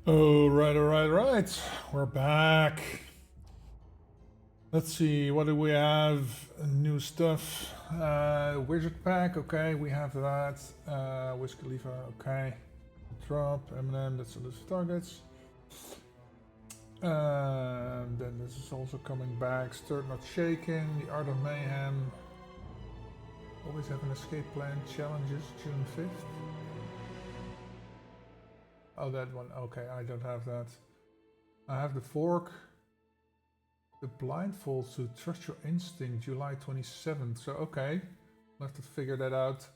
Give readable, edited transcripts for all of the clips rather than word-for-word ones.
Oh, right. We're back. Let's see, what do we have? New stuff. Wizard pack, okay, we have that. Wiz Khalifa, okay. Drop, Eminem, that's elusive targets. Then this is also coming back. Stirred Not Shaken, The Art of Mayhem. Always have an escape plan. Challenges, June 5th. Oh, that one. Okay, I don't have that. I have the fork. The blindfold to Trust Your Instinct, July 27th. So, okay. I'll have to figure that out.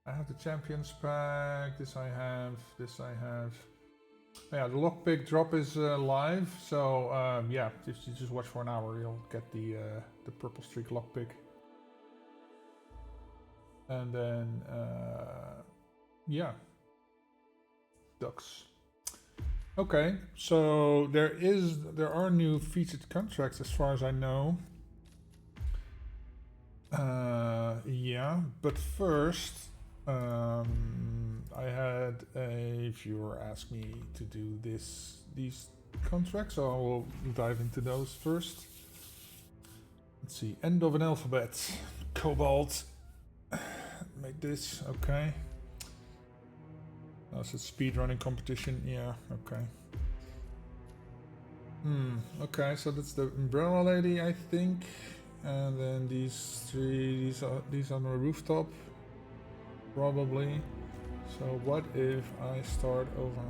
I have the Champions pack. This I have. This I have. Yeah, the lockpick drop is live. So, yeah, if you just watch for an hour, you'll get the purple streak lockpick. And then, yeah. Ducks. Okay, so there are new featured contracts as far as I know. Yeah, but first, I had a viewer ask me to do these contracts, so I will dive into those first. Let's see, end of an alphabet, Cobalt. Make this, okay. Oh, it's a speedrunning competition, yeah, okay. Okay, so that's the umbrella lady, I think. And then these three, these on the rooftop, probably. So what if I start over?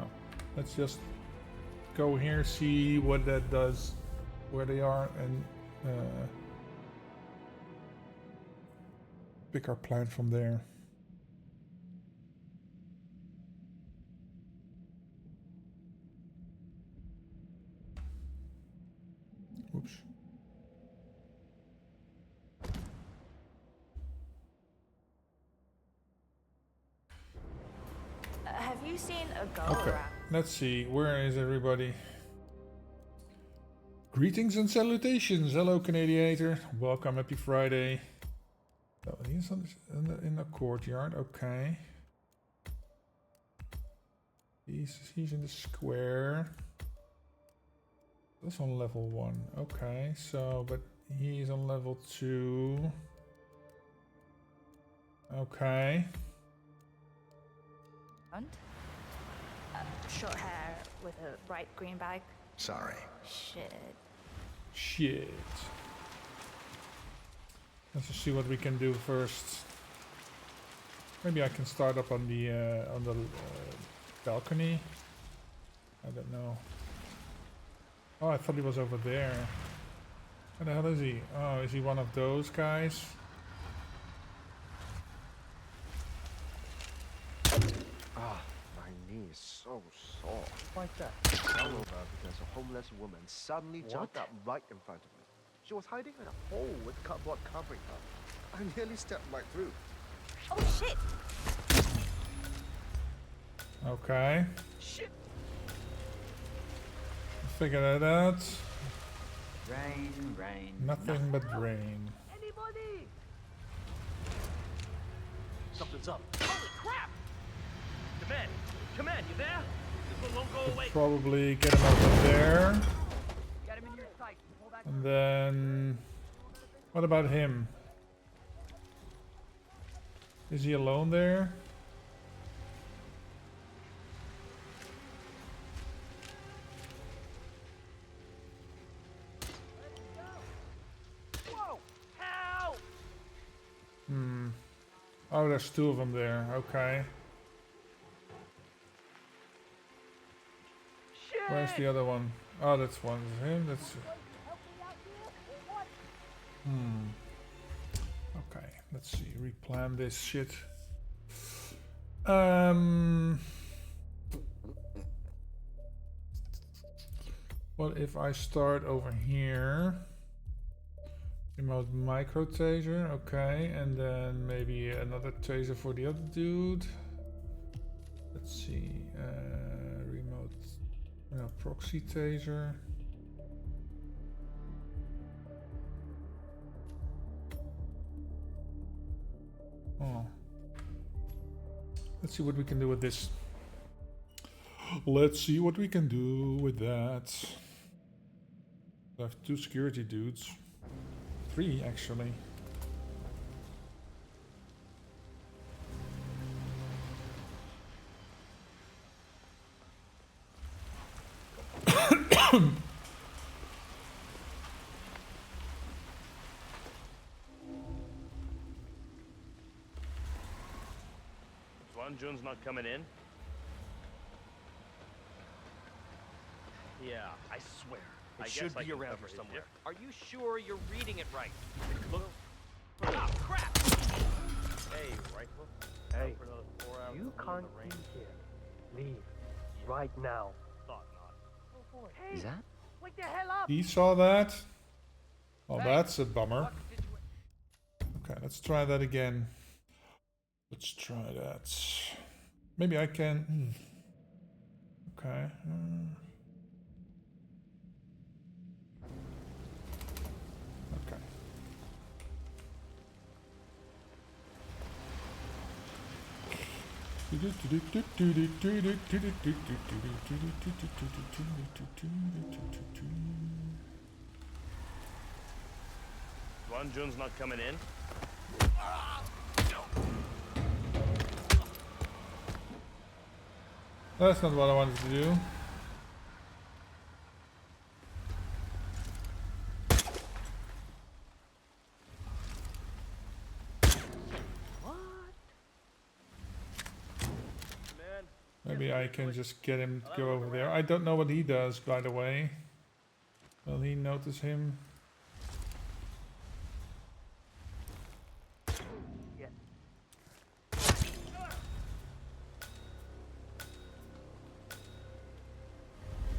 Oh, let's just go here, see what that does, where they are, and pick our plan from there. Oops. Have you seen a girl Okay, around? let's see, where is everybody? Greetings and salutations, hello Canadiator, welcome, happy Friday. Oh, he's in the courtyard, okay. He's in the square. That's on level 1, okay, so, but he's on level 2. Okay. Short hair with a bright green bag. Sorry. Shit. Let's just see what we can do first. Maybe I can start up on the balcony. I don't know. Oh, I thought he was over there. Where the hell is he? Oh, is he one of those guys? Ah, my knee is so sore. Like that. Fell over because a homeless woman suddenly jumped up right in front of me. She was hiding in a hole with cardboard covering her. I nearly stepped right through. Oh shit! Okay. Shit! Figure that out. Rain. Nothing but rain. Anybody? Something's up. Holy crap! Command, you there? This one won't go away. Probably get him over there. Get him in your sight. Pull back. And then... What about him? Is he alone there? Whoa! Help! Oh, there's 2 of them there. Okay. Shit! Where's the other one? Oh, that's one. Him. That's. Okay. Let's see. Replan this shit. What if I start over here? Remote micro taser, okay, and then maybe another taser for the other dude. Let's see, remote proxy taser. Oh, Let's see what we can do with this. Let's see what we can do with that. I have 2 security dudes. 3 actually. June's not coming in? Yeah, I swear. It should be around here somewhere. Are you sure you're reading it right? Look. Oh, crap! Hey, rifle. Hey, For another 4 hours you in can't the rain. be here. Leave. Right now. Thought not. Oh boy. Is that? Wake the hell up! He saw that. Oh, Hey, that's a bummer. What did you... Okay, let's try that again. Let's try that. Maybe I can. Okay. Okay. June's not coming in? That's not what I wanted to do. Maybe I can just get him to go over there. I don't know what he does, by the way. Will he notice him?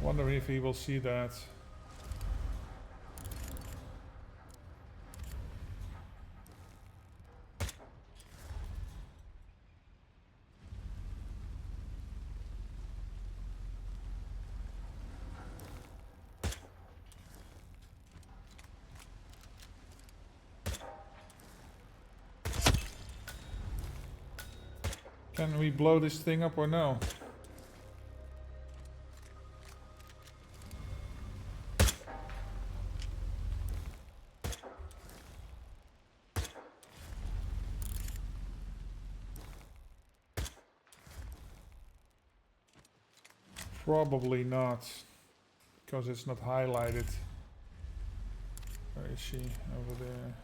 Wonder if he will see that. Can we blow this thing up or no? Probably not, because it's not highlighted. Where is she? Over there.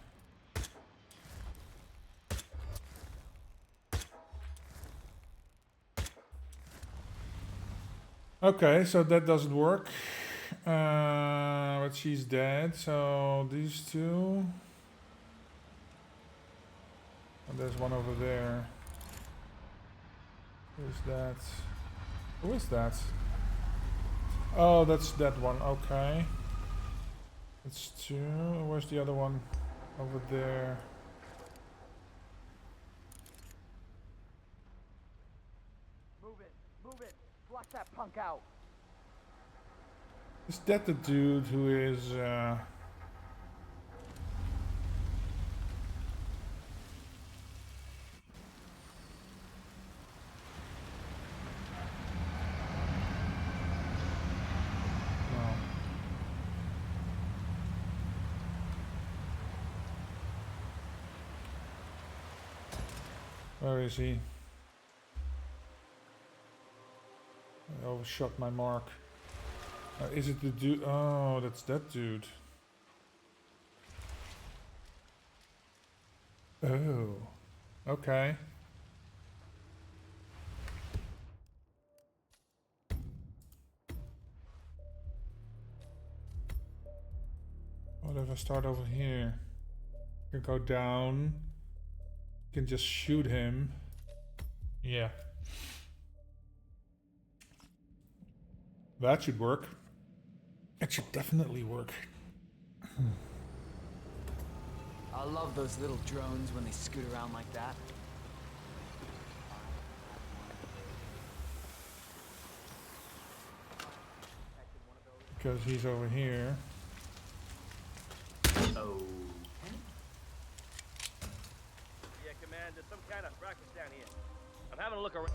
Okay, so that doesn't work. But she's dead, so these two. And there's one over there. Who's that? Who is that? Oh, that's that one, okay. That's 2. Where's the other one? Over there. Move it, block that punk out. Is that the dude who is Where is he? I overshot my mark. Is it the dude? Oh, that's that dude. Oh, okay. What if I start over here? I can go down. Can just shoot him. Yeah. That should work. It should definitely work. I love those little drones when they scoot around like that. Because he's over here. Oh. Yeah, Command, there's some kind of ruckus down here. I'm having a look around.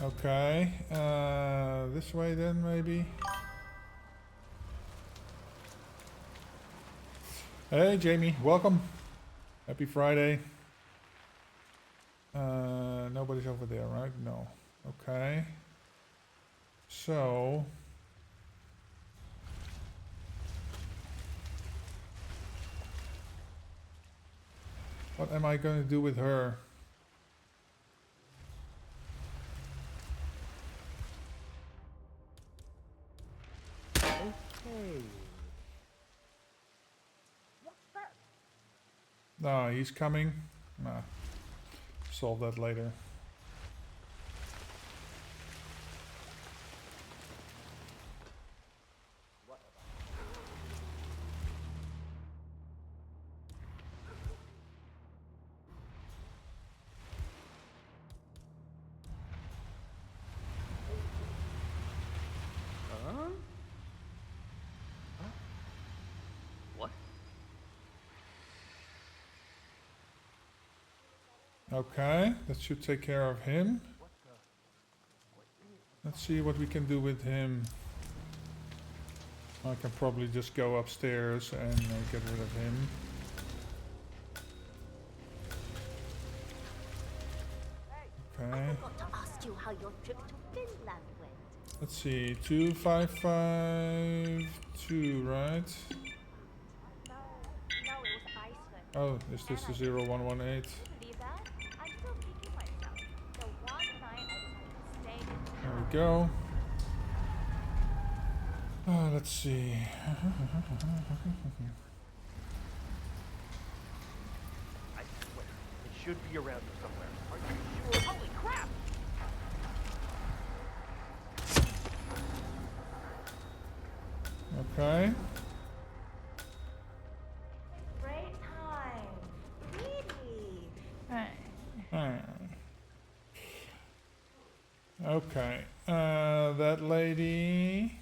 Okay, this way then maybe. Hey Jamie, welcome. Happy Friday. Nobody's over there, right? No. Okay. So what am I going to do with her? Okay. No, he's coming. Nah. Solve that later. What? Okay, that should take care of him. Let's see what we can do with him. I can probably just go upstairs and get rid of him. Okay. I forgot to ask you how your trip to Finland went. Let's see, 2552, right? No, it was Iceland. Oh, is this the 0118? Can you believe that? I'm still kicking myself. The one night I decided to stay in There we go. Let's see. I swear, it should be around here somewhere. Are you sure? Holy crap! Okay. Great time. Really? Okay. That lady.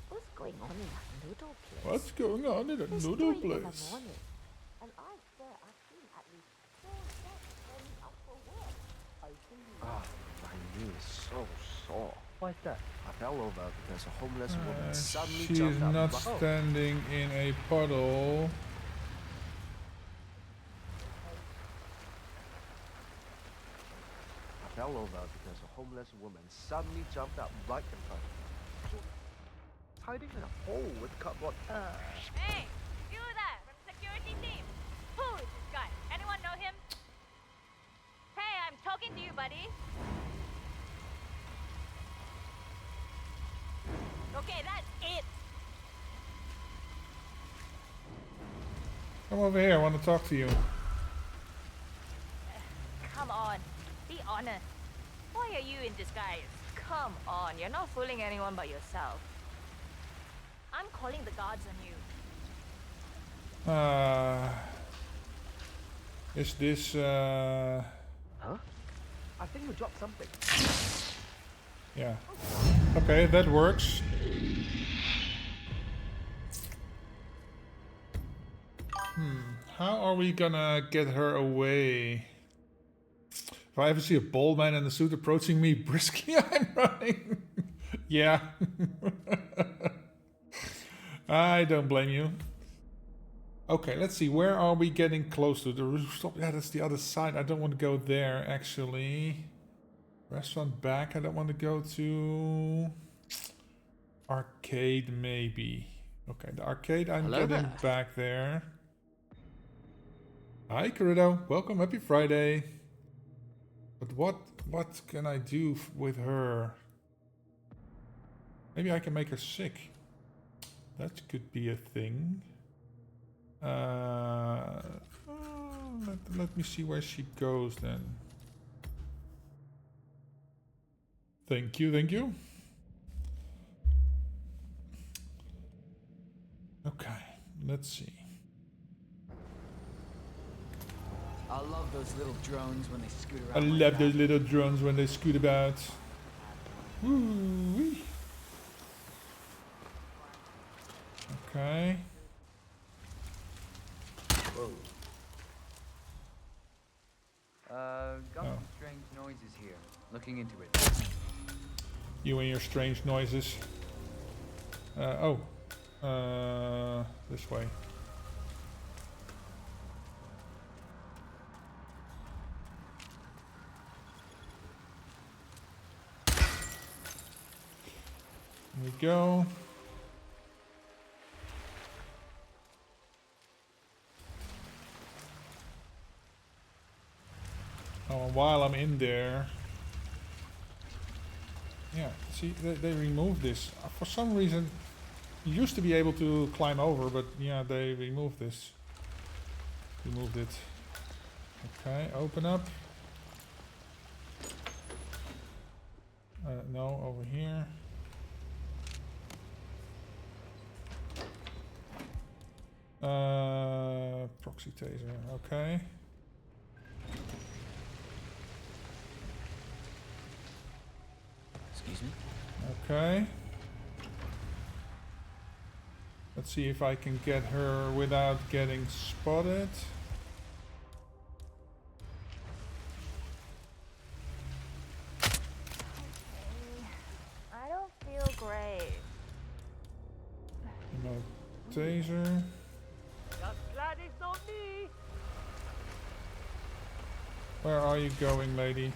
What's going on in that noodle place? What's going on in a It's noodle 3 in the place? morning, and I swear I've seen at least 4 sets turning out for work. I think Ah, my knee is so sore. Why's that? I fell over because a homeless woman suddenly She is jumped out. not Oh, standing in a puddle. I fell over because a homeless woman suddenly jumped out right in front of me. She was hiding in a hole with cardboard. Hey, you there from security team. Who is this guy? Anyone know him? Hey, I'm talking to you, buddy. Okay, that's it. Come over here, I want to talk to you. Come on, be honest. Why are you in disguise? Come on, you're not fooling anyone but yourself. I'm calling the guards on you. Is this, Huh? I think we dropped something. yeah. Okay, that works. How are we gonna get her away? If I ever see a bald man in a suit approaching me briskly, I'm running. Yeah. I don't blame you. Okay, let's see. Where are we getting close to? The rooftop? Yeah, that's the other side. I don't want to go there, actually. Restaurant back, I don't want to go to. Arcade, maybe. Okay, the arcade, I'm Hello getting there. back there. Hi, Corrido. Welcome. Happy Friday. But what can I do with her? Maybe I can make her sick. That could be a thing. Let me see where she goes then. Thank you, thank you. Okay, let's see. I love those little drones when they scoot I around. love those little drones when they scoot about. Woo-wee. Okay. Whoa. Got Oh. some strange noises here. Looking into it. You and your strange noises. This way. Here we go. Oh, and while I'm in there, yeah, see, they removed this. For some reason, you used to be able to climb over, but yeah, they removed this. Removed it. Okay, open up. No, over here. Proxy taser, okay. Excuse me? Okay. Let's see if I can get her without getting spotted. I don't feel great. No taser. Just glad it's not me. Where are you going, lady?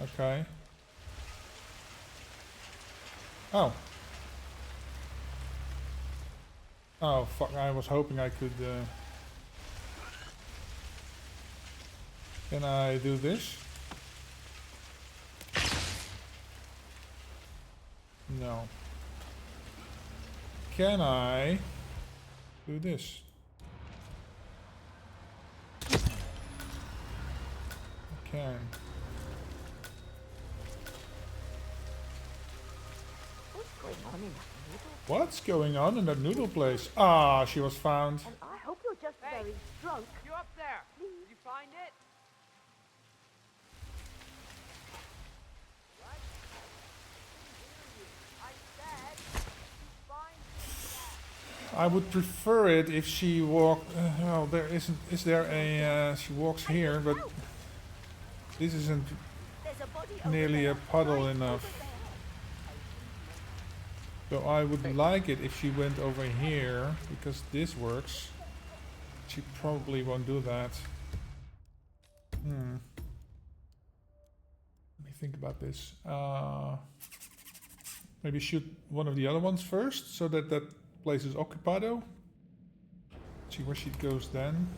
Okay. Oh. Oh, fuck. I was hoping I could... Can I do this? No. Can I do this? I can. What's going on in that noodle? What's going on in that noodle place? Ah, she was found. And I hope you're just Hey. very drunk. You up there? Did you find it? What? I said, did you find it? I would prefer it if she walked. Oh, there isn't. Is there a? She walks here, but this isn't There's a body over nearly a there, puddle right over enough. there. So I would like it if she went over here, because this works. She probably won't do that. Let me think about this. Maybe shoot one of the other ones first, so that that place is occupied. See where she goes then.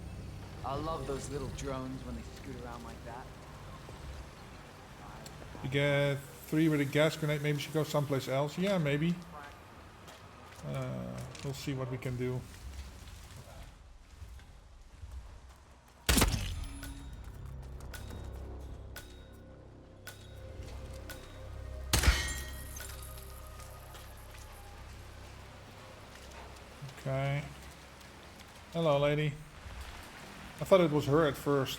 I love those little drones when they scoot around like that. You get 3 with a gas grenade. Maybe she goes someplace else. Yeah, maybe. We'll see what we can do. Okay. Hello, lady. I thought it was her at first.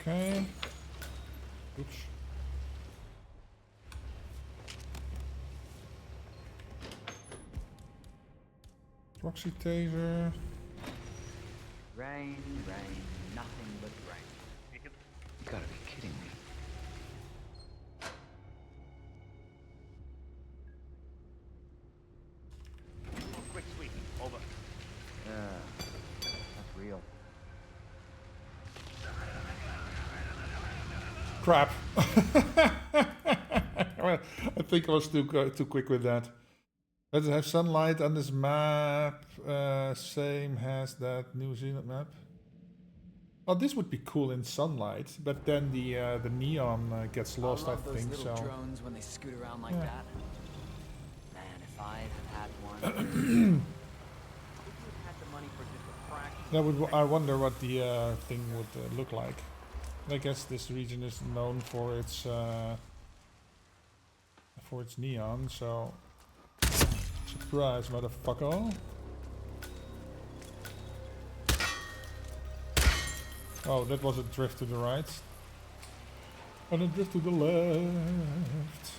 Okay. Oops. Proxy taser. Rain, rain, nothing but rain. You gotta be kidding me. Quick sweep. Over. That's real. Crap. Well, I think I was too quick with that. Let's have sunlight on this map. Same as that New Zealand map. Well, this would be cool in sunlight, but then the neon gets lost. I love those think little so. drones when they scoot around like Yeah. that. Man, if I had one. If you had the money for just a fraction. That would. I wonder what the thing would look like. I guess this region is known for its neon, so surprise, motherfucker. Oh, that was a drift to the right. And a drift to the left.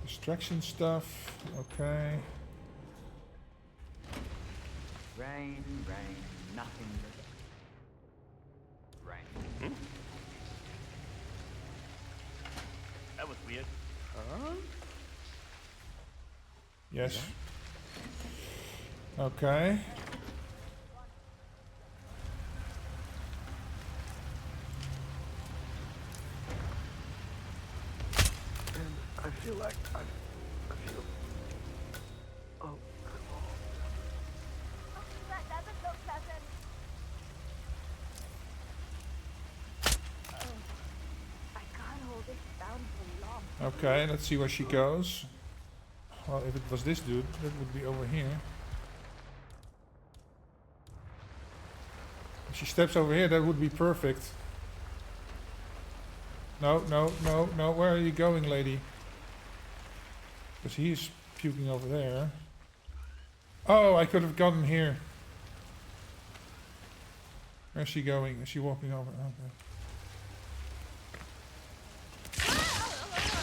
Distraction stuff, okay. Rain, rain, nothing but rain. That was weird. Yes. Okay. And I feel like I feel. Oh, come on. That doesn't look pleasant. I can't hold this down for long. Okay, let's see where she goes. Well, if it was this dude, that would be over here. If she steps over here, that would be perfect. No, no, no, no. Where are you going, lady? Because he's puking over there. Oh, I could have gotten here. Where's she going? Is she walking over? Okay.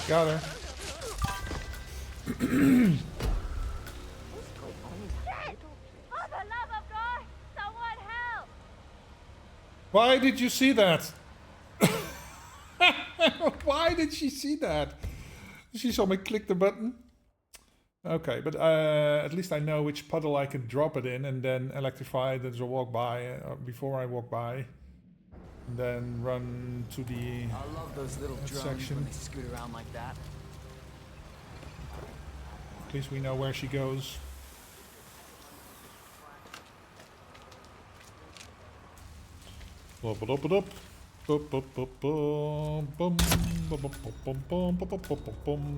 Got her. What's going on in that middle? For the love of God, someone help! Why did you see that? Why did she see that? She saw me click the button. Okay, but at least I know which puddle I can drop it in and then electrify it as I walk by, before I walk by. And then run to the I love those little drones section. when they scoot around like that. At least we know where she goes.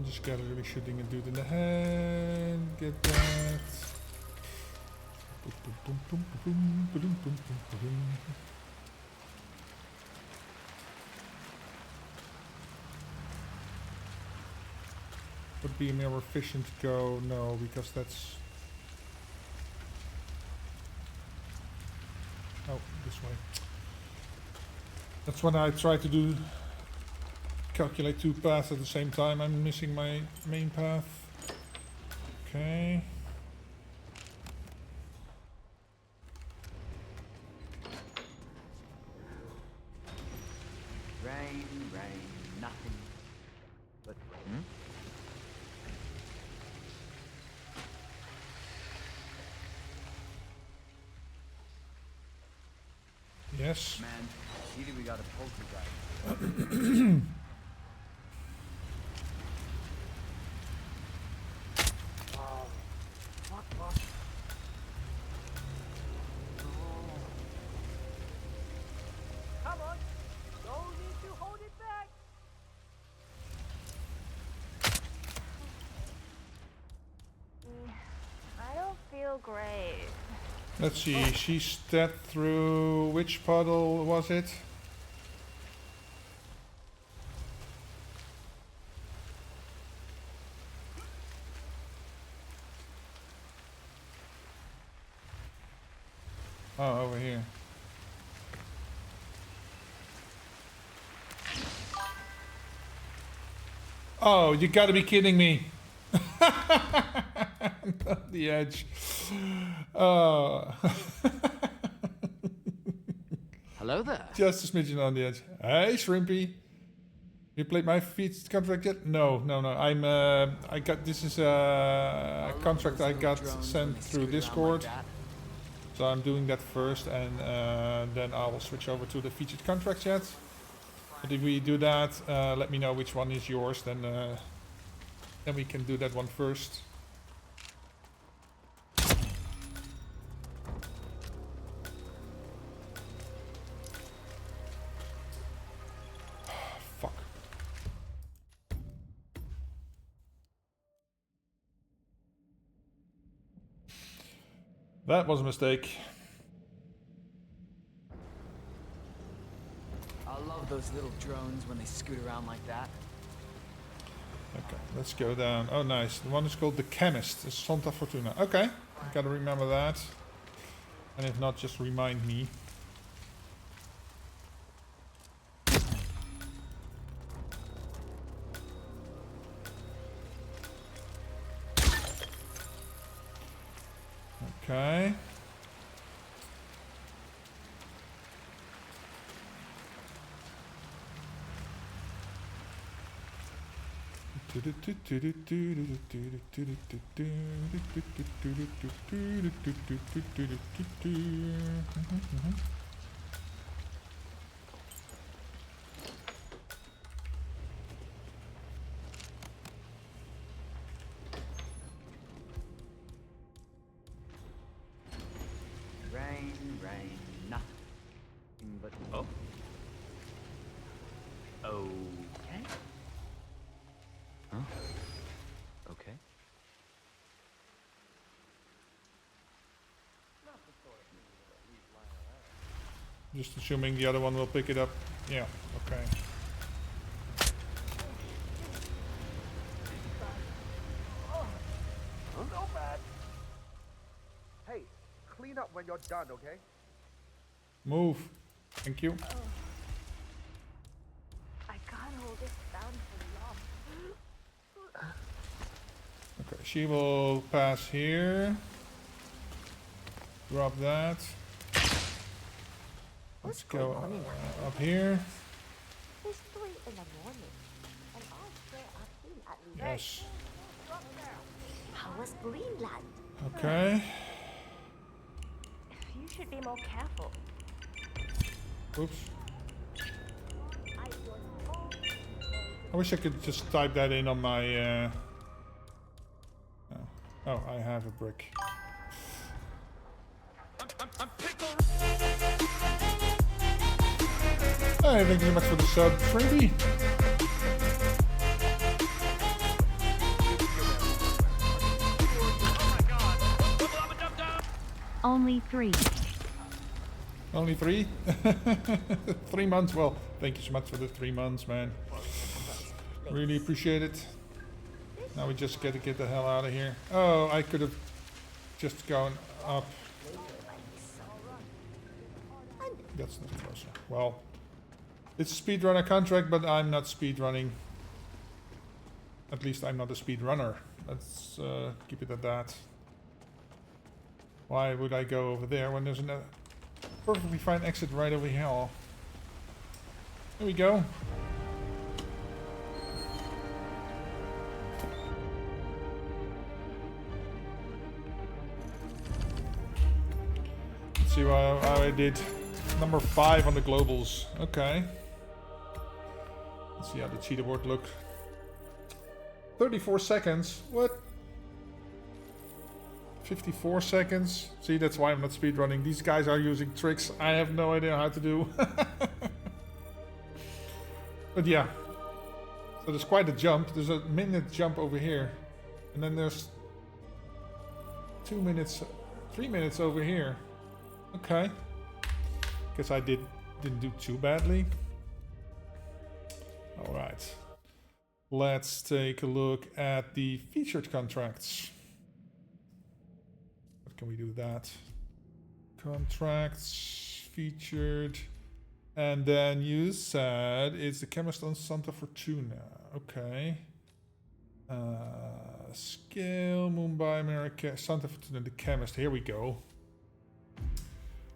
Just gotta really shooting a dude in the head. Get that. Would be more efficient to go, no, because that's... Oh, this way. That's when I try to do... calculate two paths at the same time. I'm missing my main path. Okay. Rain, rain, nothing but rain. Yes. Man, either we got a poltergeist. Come on. No need to hold it back. I don't feel great. Let's see, she stepped through... which puddle was it? Oh, over here. Oh, you gotta be kidding me. Not the edge. Oh. Hello there. Just a smidgen on the edge. Hey, Shrimpy. You played my featured contract yet? No. I got, this is a contract I got sent through Discord. So I'm doing that first, and then I will switch over to the featured contract chat. But if we do that, let me know which one is yours, then Then we can do that one first. Fuck. That was a mistake. I love those little drones when they scoot around like that. Okay, let's go down. Oh, nice. The one is called the Chemist. It's Santa Fortuna. Okay, I gotta remember that. And if not, just remind me. Okay. Rain, nothing but... Oh. Okay. Huh? Okay. Just assuming the other one will pick it up. Yeah, okay. No bad. Hey, clean up when you're done, okay? Move. Thank you. I can't hold this down for long. Okay, she will pass here. Drop that. Let's go up here. It's 3 in the morning, and I swear I've seen at least. Yes. How was Greenland? Okay. You should be more careful. Oops. I was all I wish I could just type that in on my... Oh, I have a brick. Hey, thank you so much for the sub, freebie. Only 3. Only 3? 3 months? Well, thank you so much for the 3 months, man. Really appreciate it. Now we just gotta get the hell out of here. Oh, I could have just gone up. That's not closer. Well, it's a speedrunner contract, but I'm not speedrunning. At least I'm not a speedrunner. Let's keep it at that. Why would I go over there when there's a perfectly fine exit right over here? There we go. Let's see how I did. Number 5 on the globals. Okay. Let's see how the cheater board look. 34 seconds. What? 54 seconds. See, that's why I'm not speedrunning. These guys are using tricks I have no idea how to do. But yeah. So there's quite a jump. There's a minute jump over here. And then there's 2 minutes, 3 minutes over here. Okay. Guess I didn't do too badly. Alright. Let's take a look at the featured contracts. What can we do with that? Contracts, featured. And then you said it's the Chemist on Santa Fortuna. Okay. Scale, Mumbai, America, Santa Fortuna, the Chemist. Here we go.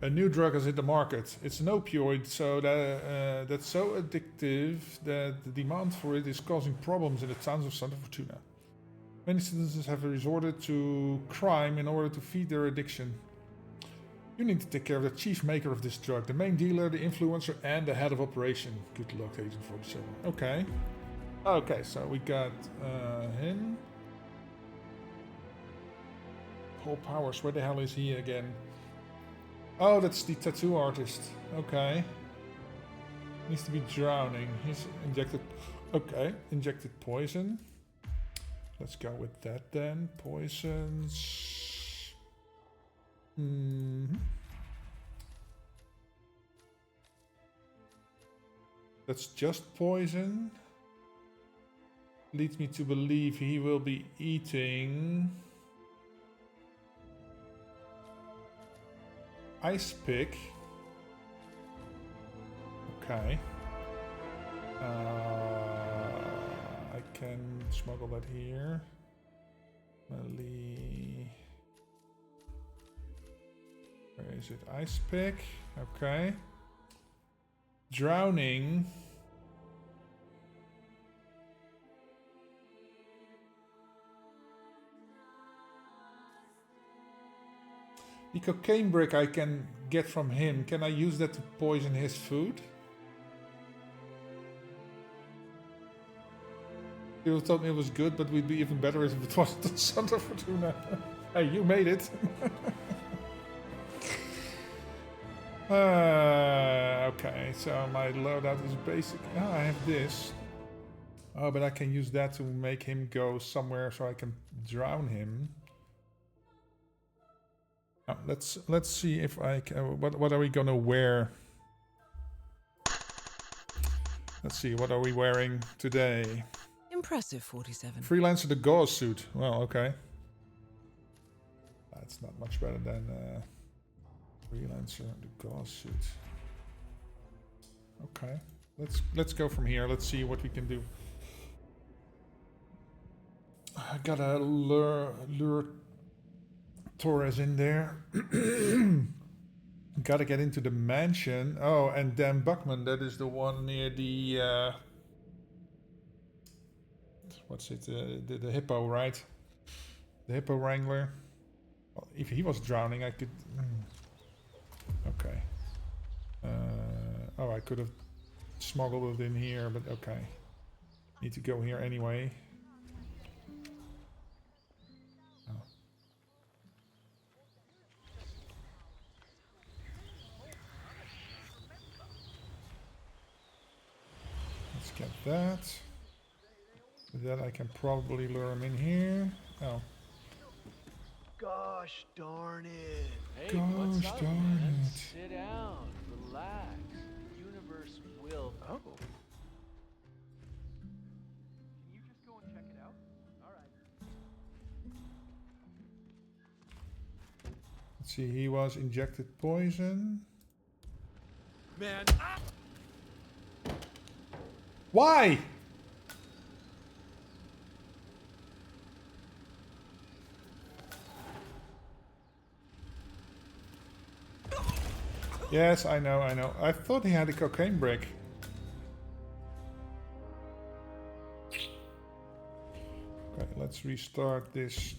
A new drug has hit the market. It's an opioid, so that's so addictive that the demand for it is causing problems in the towns of Santa Fortuna. Many citizens have resorted to crime in order to feed their addiction. You need to take care of the chief maker of this drug, the main dealer, the influencer, and the head of operation. Good luck, Agent 47. Okay. Okay, so we got him. Paul Powers, where the hell is he again? Oh, that's the tattoo artist. Okay. Needs to be drowning. He's injected... Okay, injected poison. Let's go with that then. Poisons... That's just poison. Leads me to believe he will be eating... Ice pick. Okay. I can smuggle that here. Melee. Where is it? Ice pick. Okay. Drowning. The cocaine brick I can get from him. Can I use that to poison his food? People told me it was good, but we'd be even better if it wasn't the Santa Fortuna. Hey, you made it. Okay, so my loadout is basic. Oh, I have this. Oh, but I can use that to make him go somewhere so I can drown him. Let's see if I can. What are we gonna wear? Let's see. What are we wearing today? Impressive, 47. Freelancer the gauze suit. Well, okay. That's not much better than Freelancer the gauze suit. Okay. Let's go from here. Let's see what we can do. I gotta lure Torres in there. Gotta get into the mansion. Oh, and Dan Buckman, that is the one near the what's it? The hippo, right? The hippo wrangler. Well, if he was drowning, I could. Okay. Oh, I could have smuggled it in here, but okay. Need to go here anyway. Get that. With that I can probably lure him in here. Oh. Gosh darn it. Hey, what's up, man? Sit down, relax. The universe will. Oh. Can you just go and check it out? Alright. Let's see, he was injected poison. Man, Why? Yes, I know. I thought he had a cocaine brick. Okay, let's restart this.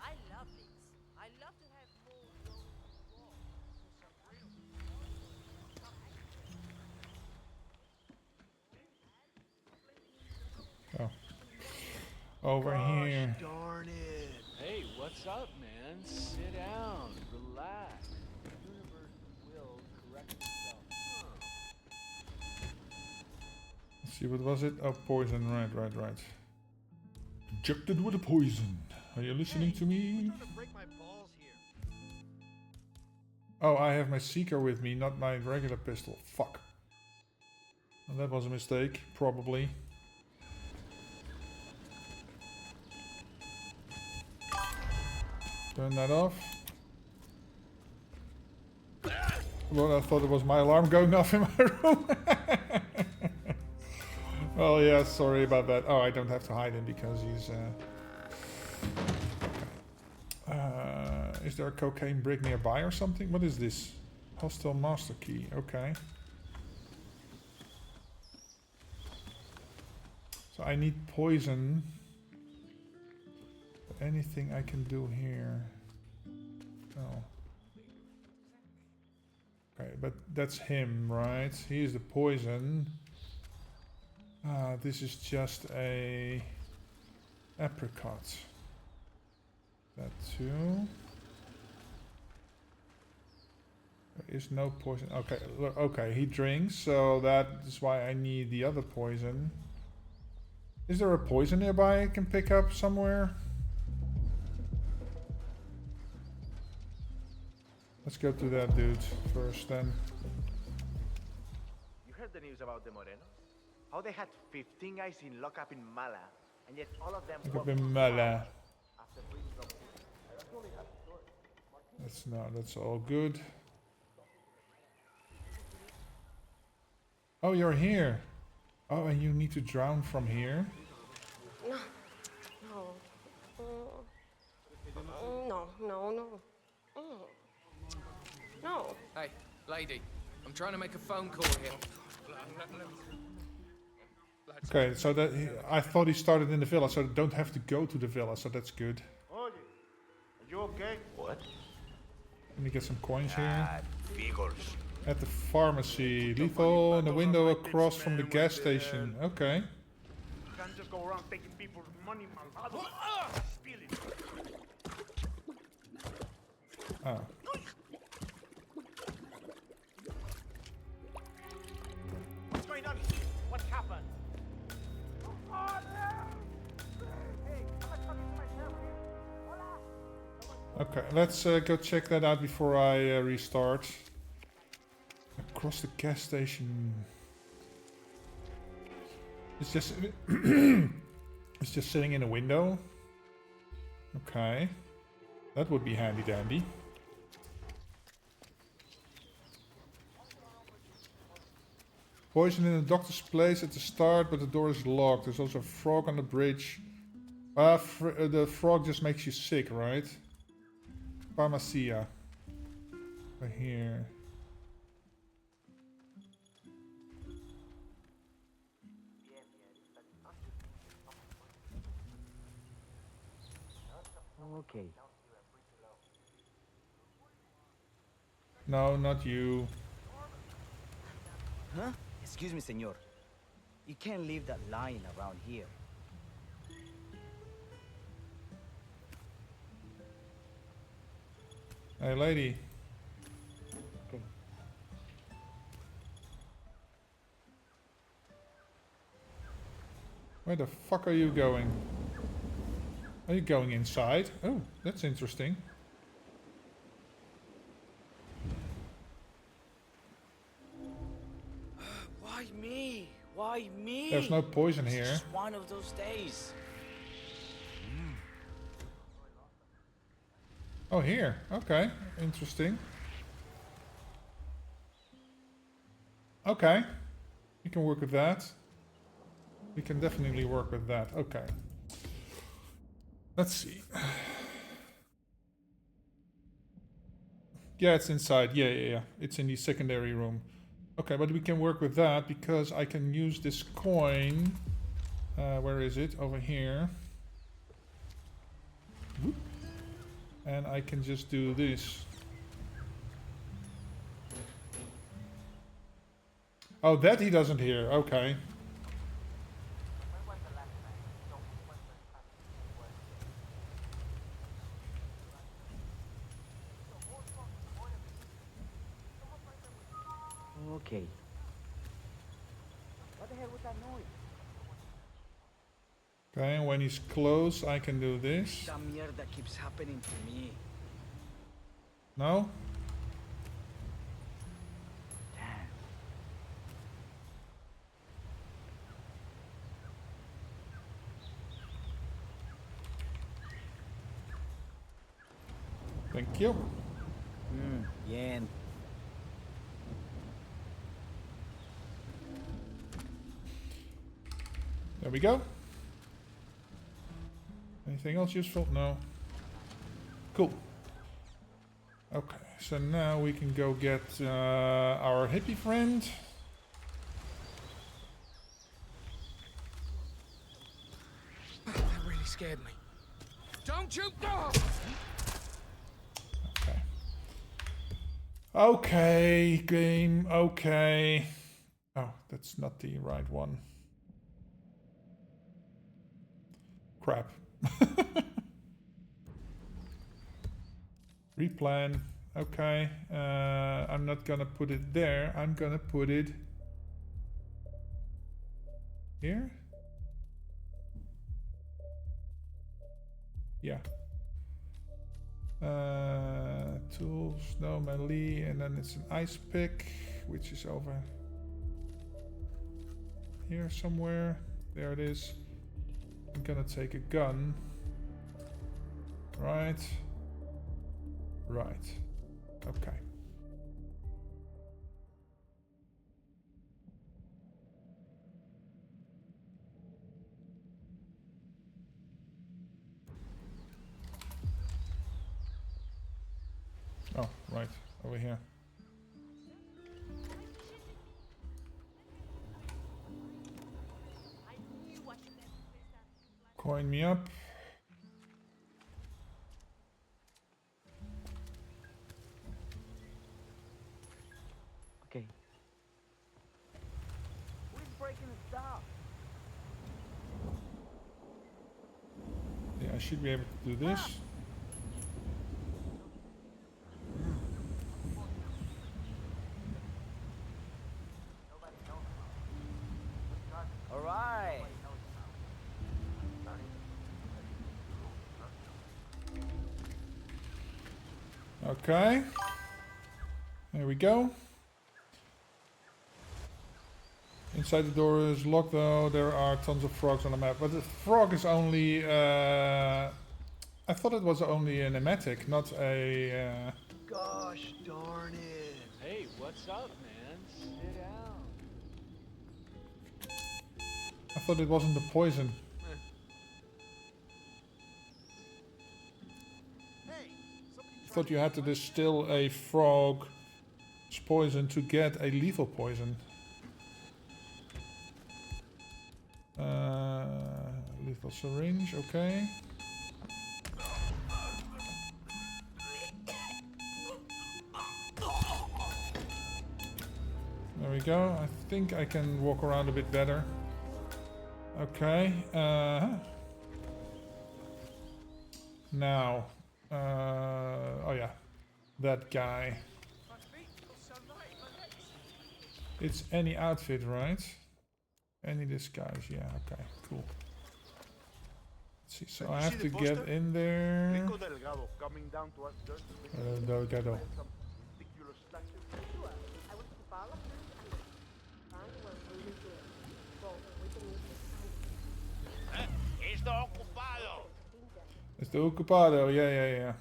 I love this. I love to have more going on. Oh. Over here. Darn it. Hey, what's up, man? Sit down, relax. The universe will correct itself. Let's see, what was it? Oh, poison. Right. Injected with a poison. Are you listening to me? trying to break my balls here. Oh, I have my Seeker with me, not my regular pistol. Fuck. Well, that was a mistake, probably. Turn that off. Well, I thought it was my alarm going off in my room. Well, yeah, sorry about that. Oh, I don't have to hide him because he's... is there a cocaine brick nearby or something? What is this? Hostile master key. Okay. So I need poison. Anything I can do here? No. Okay, but that's him, right? He's the poison. This is just a apricot. That too. There is no poison. Okay, look, okay, he drinks, so that is why I need the other poison. Is there a poison nearby I can pick up somewhere? Let's go to that dude first then. You heard the news about the Morenos? How they had 15 guys in lockup in Mala, and yet all of them Look up in Mala. after freezing up. That's all good. Oh, you're here. Oh, and you need to drown from here. No. No. No. No. Hey, lady, I'm trying to make a phone call here. Okay, so that I thought he started in the villa, so I don't have to go to the villa, so that's good. Oye, are you okay? What? Let me get some coins here. Figures. At the pharmacy. Lethal in the window across from the gas station. Okay. You can't just go around taking people's money, malvado. Stealing. Oh. What's going on? What happened? Okay, let's go check that out before I restart. Across the gas station. It's just it's just sitting in a window. Okay. That would be handy dandy. Poison in the doctor's place at the start, but the door is locked. There's also a frog on the bridge. The frog just makes you sick, right? Pharmacia. Right here. Okay. No, not you. Huh? Excuse me, senor. You can't leave that lying around here. Hey, lady. Okay. Where the fuck are you going? Are you going inside? Oh, that's interesting. Why me? Why me? There's no poison It's here. just one of those days. Oh, here. Okay. Interesting. Okay. We can work with that. We can definitely work with that. Okay. Let's see. Yeah, it's inside. Yeah. It's in the secondary room. Okay, but we can work with that because I can use this coin. Where is it? Over here. Whoop. And I can just do this. Oh, that he doesn't hear. Okay. Okay. What the hell was that noise? Okay, and when he's close, I can do this. That mierda keeps happening to me. No? Damn. Thank you. Bien. There we go. Anything else useful? No. Cool. Okay, so now we can go get our hippie friend. scared me. Don't you go! Okay. Okay, game. Okay. Oh, that's not the right one. Crap. Replan. Okay. I'm not gonna put it there. I'm gonna put it here. Yeah. Tools, no melee, and then it's an ice pick, which is over here somewhere. There it is. I'm gonna take a gun. Right. Right. Okay. Oh, right. Over here. Coin me up. Okay. Who's breaking the stuff? Yeah, I should be able to do this. All right. Okay. There we go. Inside the door is locked though. There are tons of frogs on the map. But the frog is only... I thought it was only an emetic, not a... Gosh darn it. Hey, what's up, man? Sit down. I thought it wasn't the poison. I thought you had to distill a frog's poison to get a lethal poison. Lethal syringe, okay. There we go. I think I can walk around a bit better. Okay. Now. Oh yeah. That guy. It's any outfit, right? Any disguise. Yeah, okay. Cool. Let's see. So I have to get in there. Rico Delgado coming down to us just to make Delgado. some ridiculous slashes. Sure, I will keep all of this and find where we live here. So we can use this time. Está ocupado. It's the Ocupado. Yeah.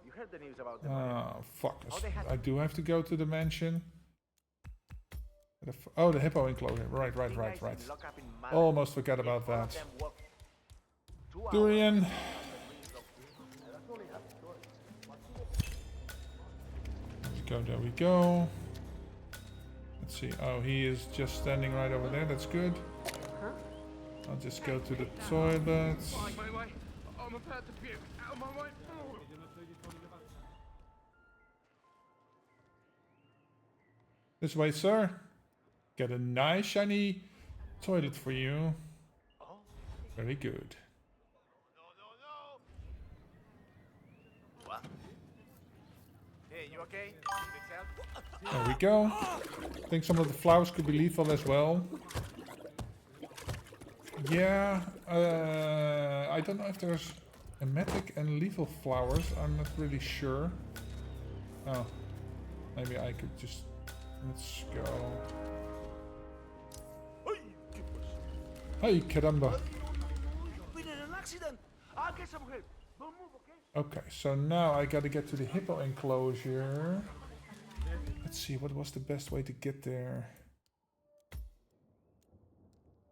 You heard the news about the Oh, fuck. I do have to go to the mansion. Oh, the hippo enclosure. Right. Almost forgot about that. Durian. There we go. Let's see. Oh, he is just standing right over there. That's good. I'll just go to the toilet. Wait. I'm about to puke. Out of my way. This way, sir. Get a nice shiny toilet for you. Very good. What? Hey, you okay? Need help? There we go. I think some of the flowers could be lethal as well. Yeah, I don't know if there's emetic and lethal flowers. I'm not really sure. Oh, maybe I could just... Let's go. Hey, caramba. Okay, so now I gotta get to the hippo enclosure. Let's see, what was the best way to get there?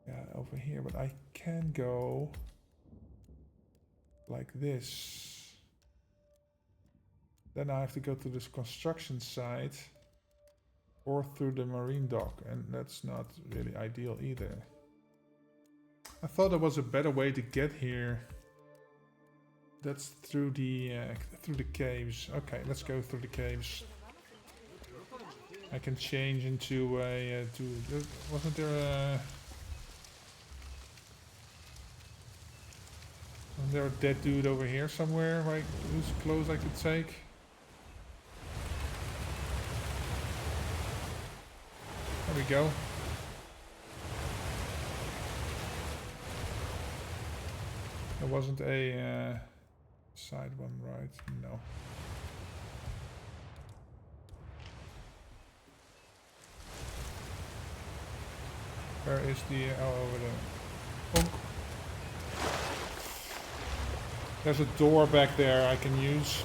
Yeah, over here, but I can go like this. Then I have to go to this construction site or through the marine dock, and that's not really ideal either. I thought there was a better way to get here. That's through the caves. Okay, let's go through the caves. I can change into a wasn't there a dead dude over here somewhere, like whose clothes I could take? There we go. There wasn't a side one, right? No. Where is the... oh, over there. Oh. There's a door back there I can use.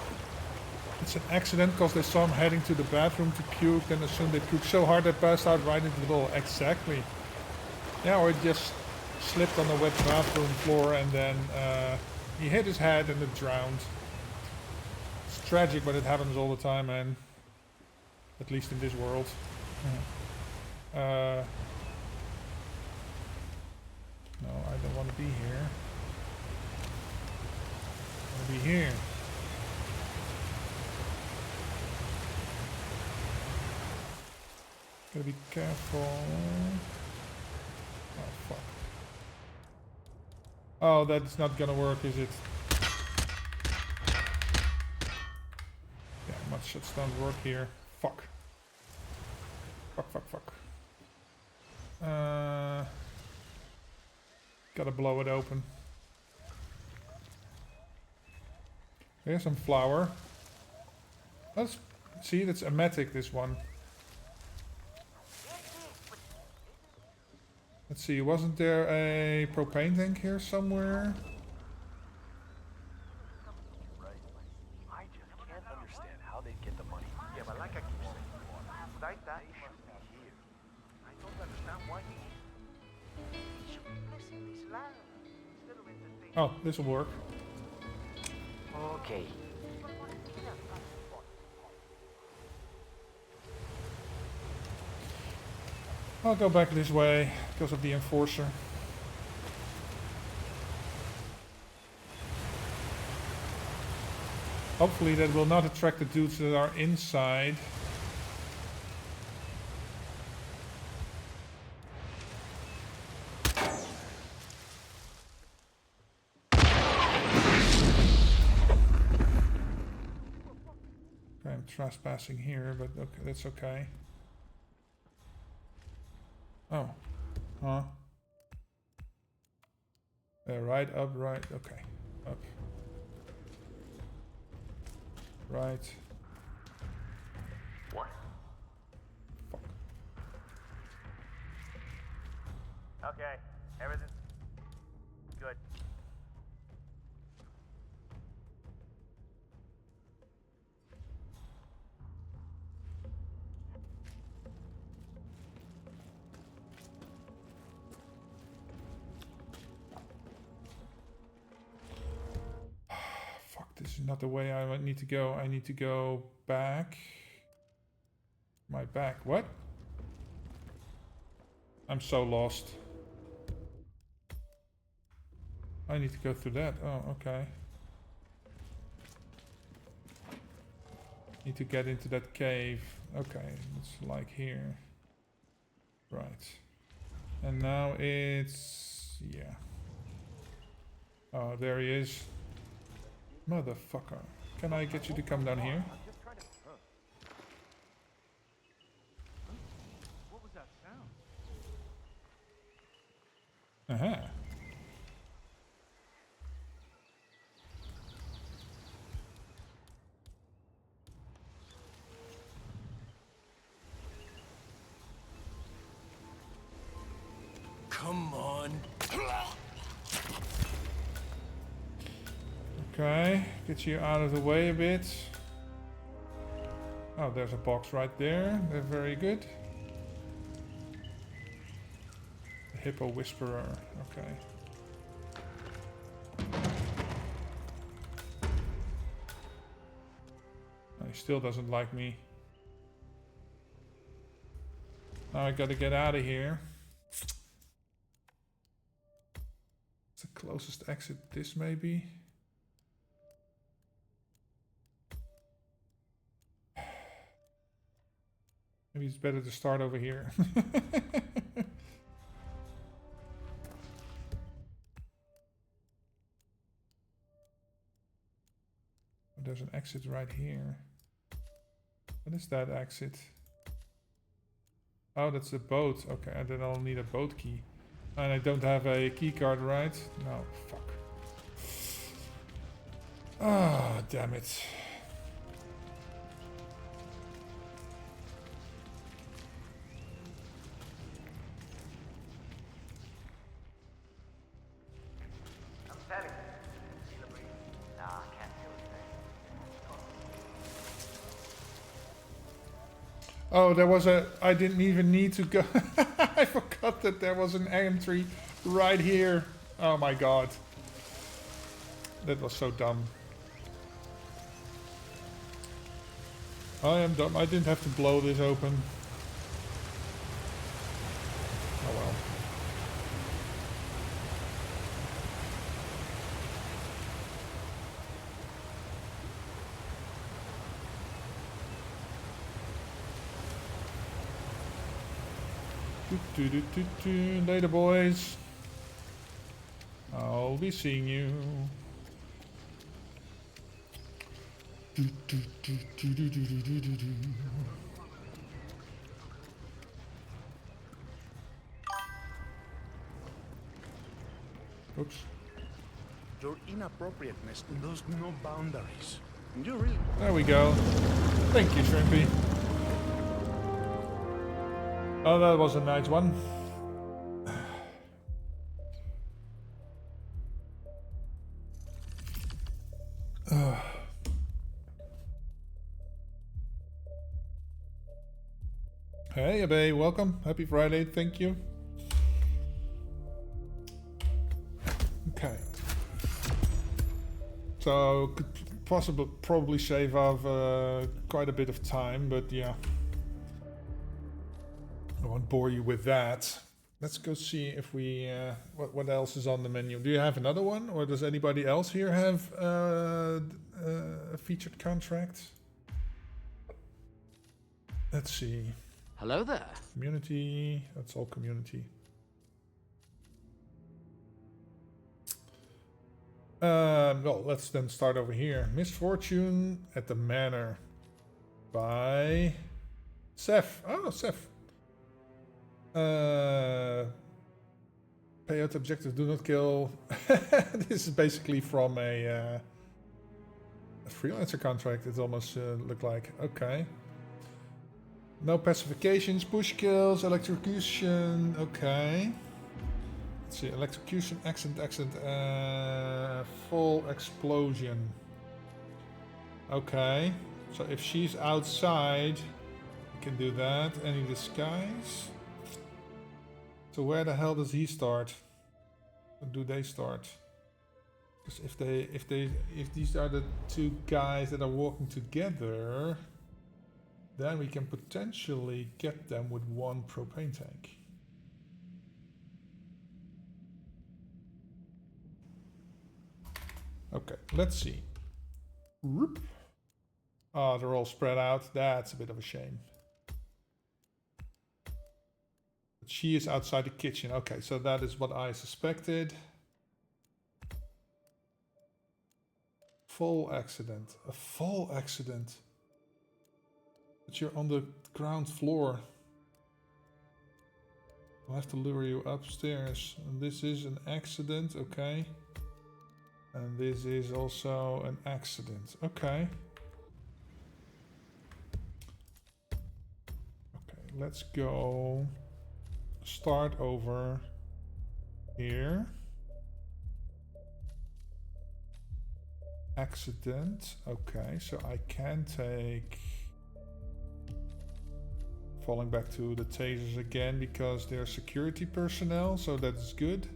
It's an accident because they saw him heading to the bathroom to puke, and assumed they puked so hard they passed out right into the hole. Exactly. Yeah, or it just slipped on the wet bathroom floor and then he hit his head and it drowned. It's tragic, but it happens all the time, man. At least in this world. No, I don't want to be here. I want to be here. Gotta be careful. Oh, fuck. Oh, that's not gonna work, is it? Yeah, much shit don't work here. Fuck. Fuck. Gotta blow it open. Here's some flour. Let's see, that's emetic, this one. Let's see, wasn't there a propane tank here somewhere? I just can't understand how they get the money. Yeah, but like I keep saying, without that, he should be here. I don't understand why he should be blessing this land instead of entertaining. Oh, this will work. Okay. I'll go back this way because of the enforcer. Hopefully that will not attract the dudes that are inside. I'm trespassing here, but okay, that's okay. Oh, huh? Right, up, right, okay. Up. Right. What? Fuck. Okay, everything's good. This is not the way I need to go. I need to go back. My back. What? I'm so lost. I need to go through that. Oh, okay. Need to get into that cave. Okay, it's like here. Right. And now it's... yeah. Oh, there he is. Motherfucker. Can I get you to come down here? What was that sound? Uh-huh. Come on. Okay, get you out of the way a bit. Oh, there's a box right there. They're very good. The Hippo Whisperer. Okay. Oh, he still doesn't like me. Now I gotta get out of here. the closest exit? This maybe? Maybe it's better to start over here. There's an exit right here. What is that exit? Oh, that's the boat. Okay, and then I'll need a boat key. And I don't have a key card, right? No, fuck. Ah, oh, damn it. I'm telling you, feel a breeze. Nah, I can't do it, man. Oh, there was a... I didn't even need to go... I forgot that there was an entry right here. Oh my god. That was so dumb. I am dumb. I didn't have to blow this open. Oh well. Later, boys. I'll be seeing you. Oops. Your inappropriateness knows no boundaries. You really... There we go. Thank you, Shrimpy. Oh, that was a nice one. Hey, Abe, welcome. Happy Friday, thank you. Okay. So, could probably shave off quite a bit of time, but yeah. I won't bore you with that. Let's go see if we what else is on the menu. Do you have another one, or does anybody else here have a featured contract? Let's see. Hello there. Community. That's all community. Well, let's then start over here. Misfortune at the Manor by Seth. Oh, Seth. Payout objectives do not kill. This is basically from a freelancer contract. It almost looked like. Okay. No pacifications, push kills, electrocution. Okay. Let's see. Electrocution, accident, full explosion. Okay. So if she's outside, we can do that. Any disguise? So where the hell does he start? Or do they start? Because if these are the two guys that are walking together, then we can potentially get them with one propane tank. Okay, let's see. Whoop. Oh, they're all spread out. That's a bit of a shame. But she is outside the kitchen. Okay, so that is what I suspected. Full accident. A full accident. But you're on the ground floor. I'll have to lure you upstairs. And this is an accident, okay. And this is also an accident, okay. Okay, let's go start over here. Accident, okay, so I can take... Falling back to the tasers again because they're security personnel, so that's good.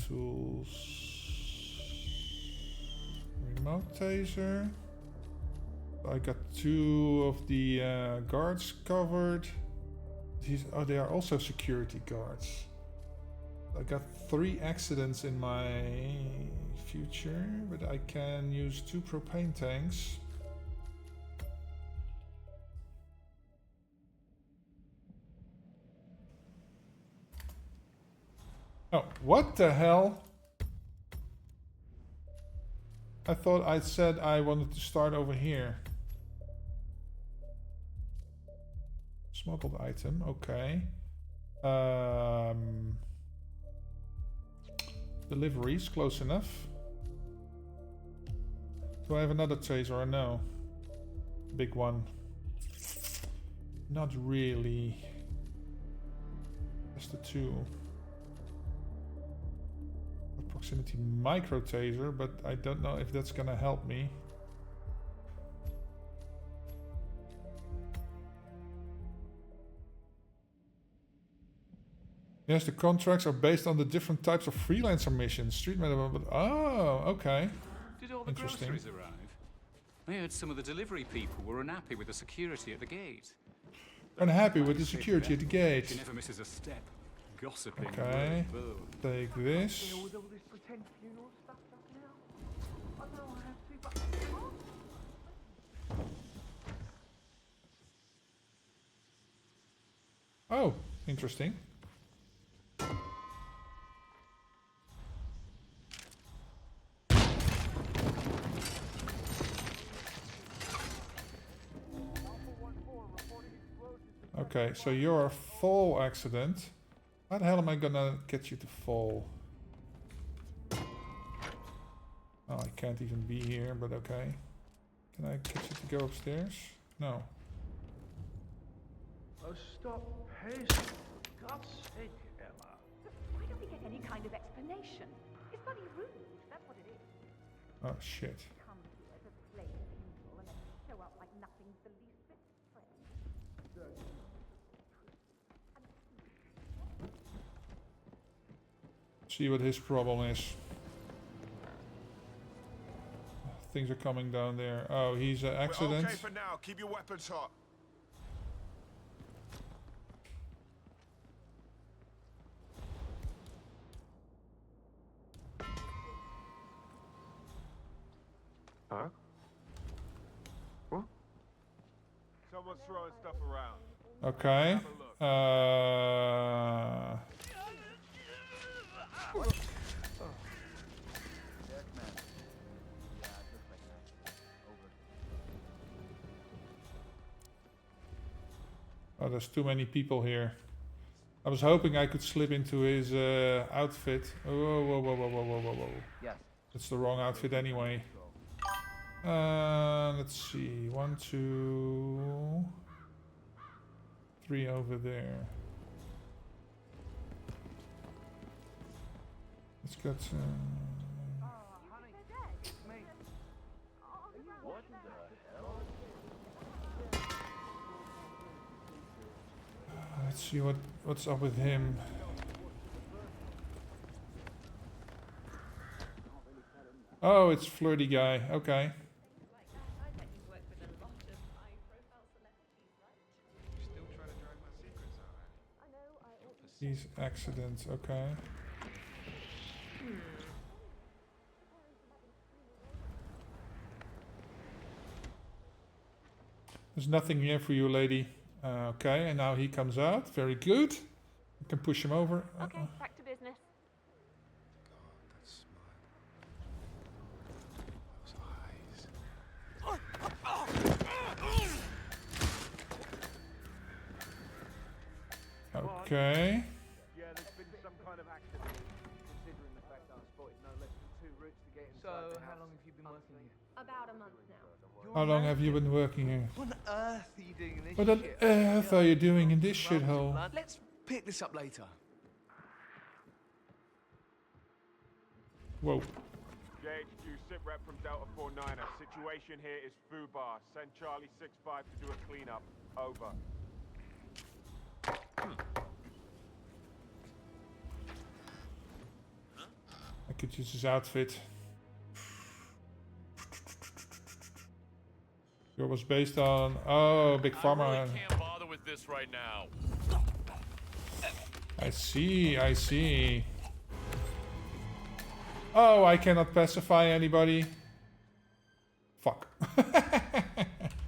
Tools, remote taser. I got two of the guards covered. These, oh, they are also security guards. I got 3 accidents in my future, but I can use 2 propane tanks. Oh, what the hell? I thought I said I wanted to start over here. Smuggled item, okay. Deliveries, close enough. Do I have another tracer or no? Big one. Not really. Just the 2. Proximity micro taser, but I don't know if that's gonna help me. Yes, the contracts are based on the different types of freelancer missions. Street metal, but oh, okay. Did all the groceries arrive? I heard some of the delivery people were unhappy with the security at the gate. Unhappy with the security at the gate. She never misses a step. Gossiping. Okay. Take this. Oh, interesting. Okay, so you're a fall accident. How the hell am I gonna get you to fall? Oh, I can't even be here, but okay. Can I get you to go upstairs? No. Oh, stop pacing. For God's sake, Emma. Why don't we get any kind of explanation? It's bloody rude. That's what it is. Oh, shit. Come here to play people and then show up like nothing's the least bit friend. See what his problem is. Things are coming down there. Oh, he's an accident. Okay for now. Keep your weapons hot. Huh? What? Someone's throwing stuff around. Okay. Oh, there's too many people here. I was hoping I could slip into his outfit. Whoa, whoa, whoa, whoa, whoa, whoa, whoa, whoa. Yes. That's the wrong outfit anyway. Let's see. 1, 2, 3 over there. Let's get. What the hell? Let's see what's up with him. Oh, it's flirty guy. Okay. These accidents. Okay. There's nothing here for you, lady. Okay, and now he comes out. Very good. You can push him over. Okay, back to business. Okay. Yeah, there's been some kind of accident, considering the fact that I spotted no less than 2 routes to get inside the house. How long have you been working here? About a month now. How long have you been working here? What on earth are you doing in this What on earth are you doing in this shithole? Let's pick this up later. Whoa. JHQ, sit rep from Delta 49er. Situation here is Fubar. Send Charlie 6-5 to do a cleanup. Over. I could use his outfit. It was based on Big Pharma. I really can't bother with this right now. I see. Oh, I cannot pacify anybody. Fuck.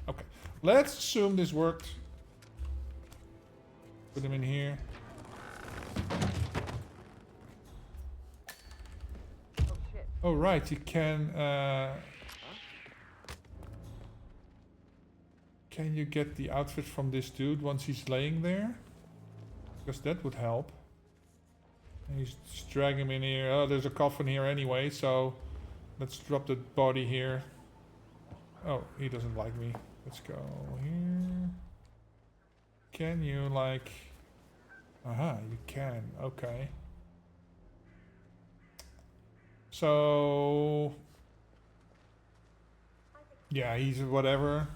Okay, let's assume this worked. Put him in here. Oh shit. Oh right, you can you get the outfit from this dude once he's laying there? Because that would help. And he's just dragging him in here. Oh, there's a coffin here anyway, so let's drop the body here. Oh, he doesn't like me. Let's go here. Can you like... Aha, you can. Okay. So... Yeah, he's whatever.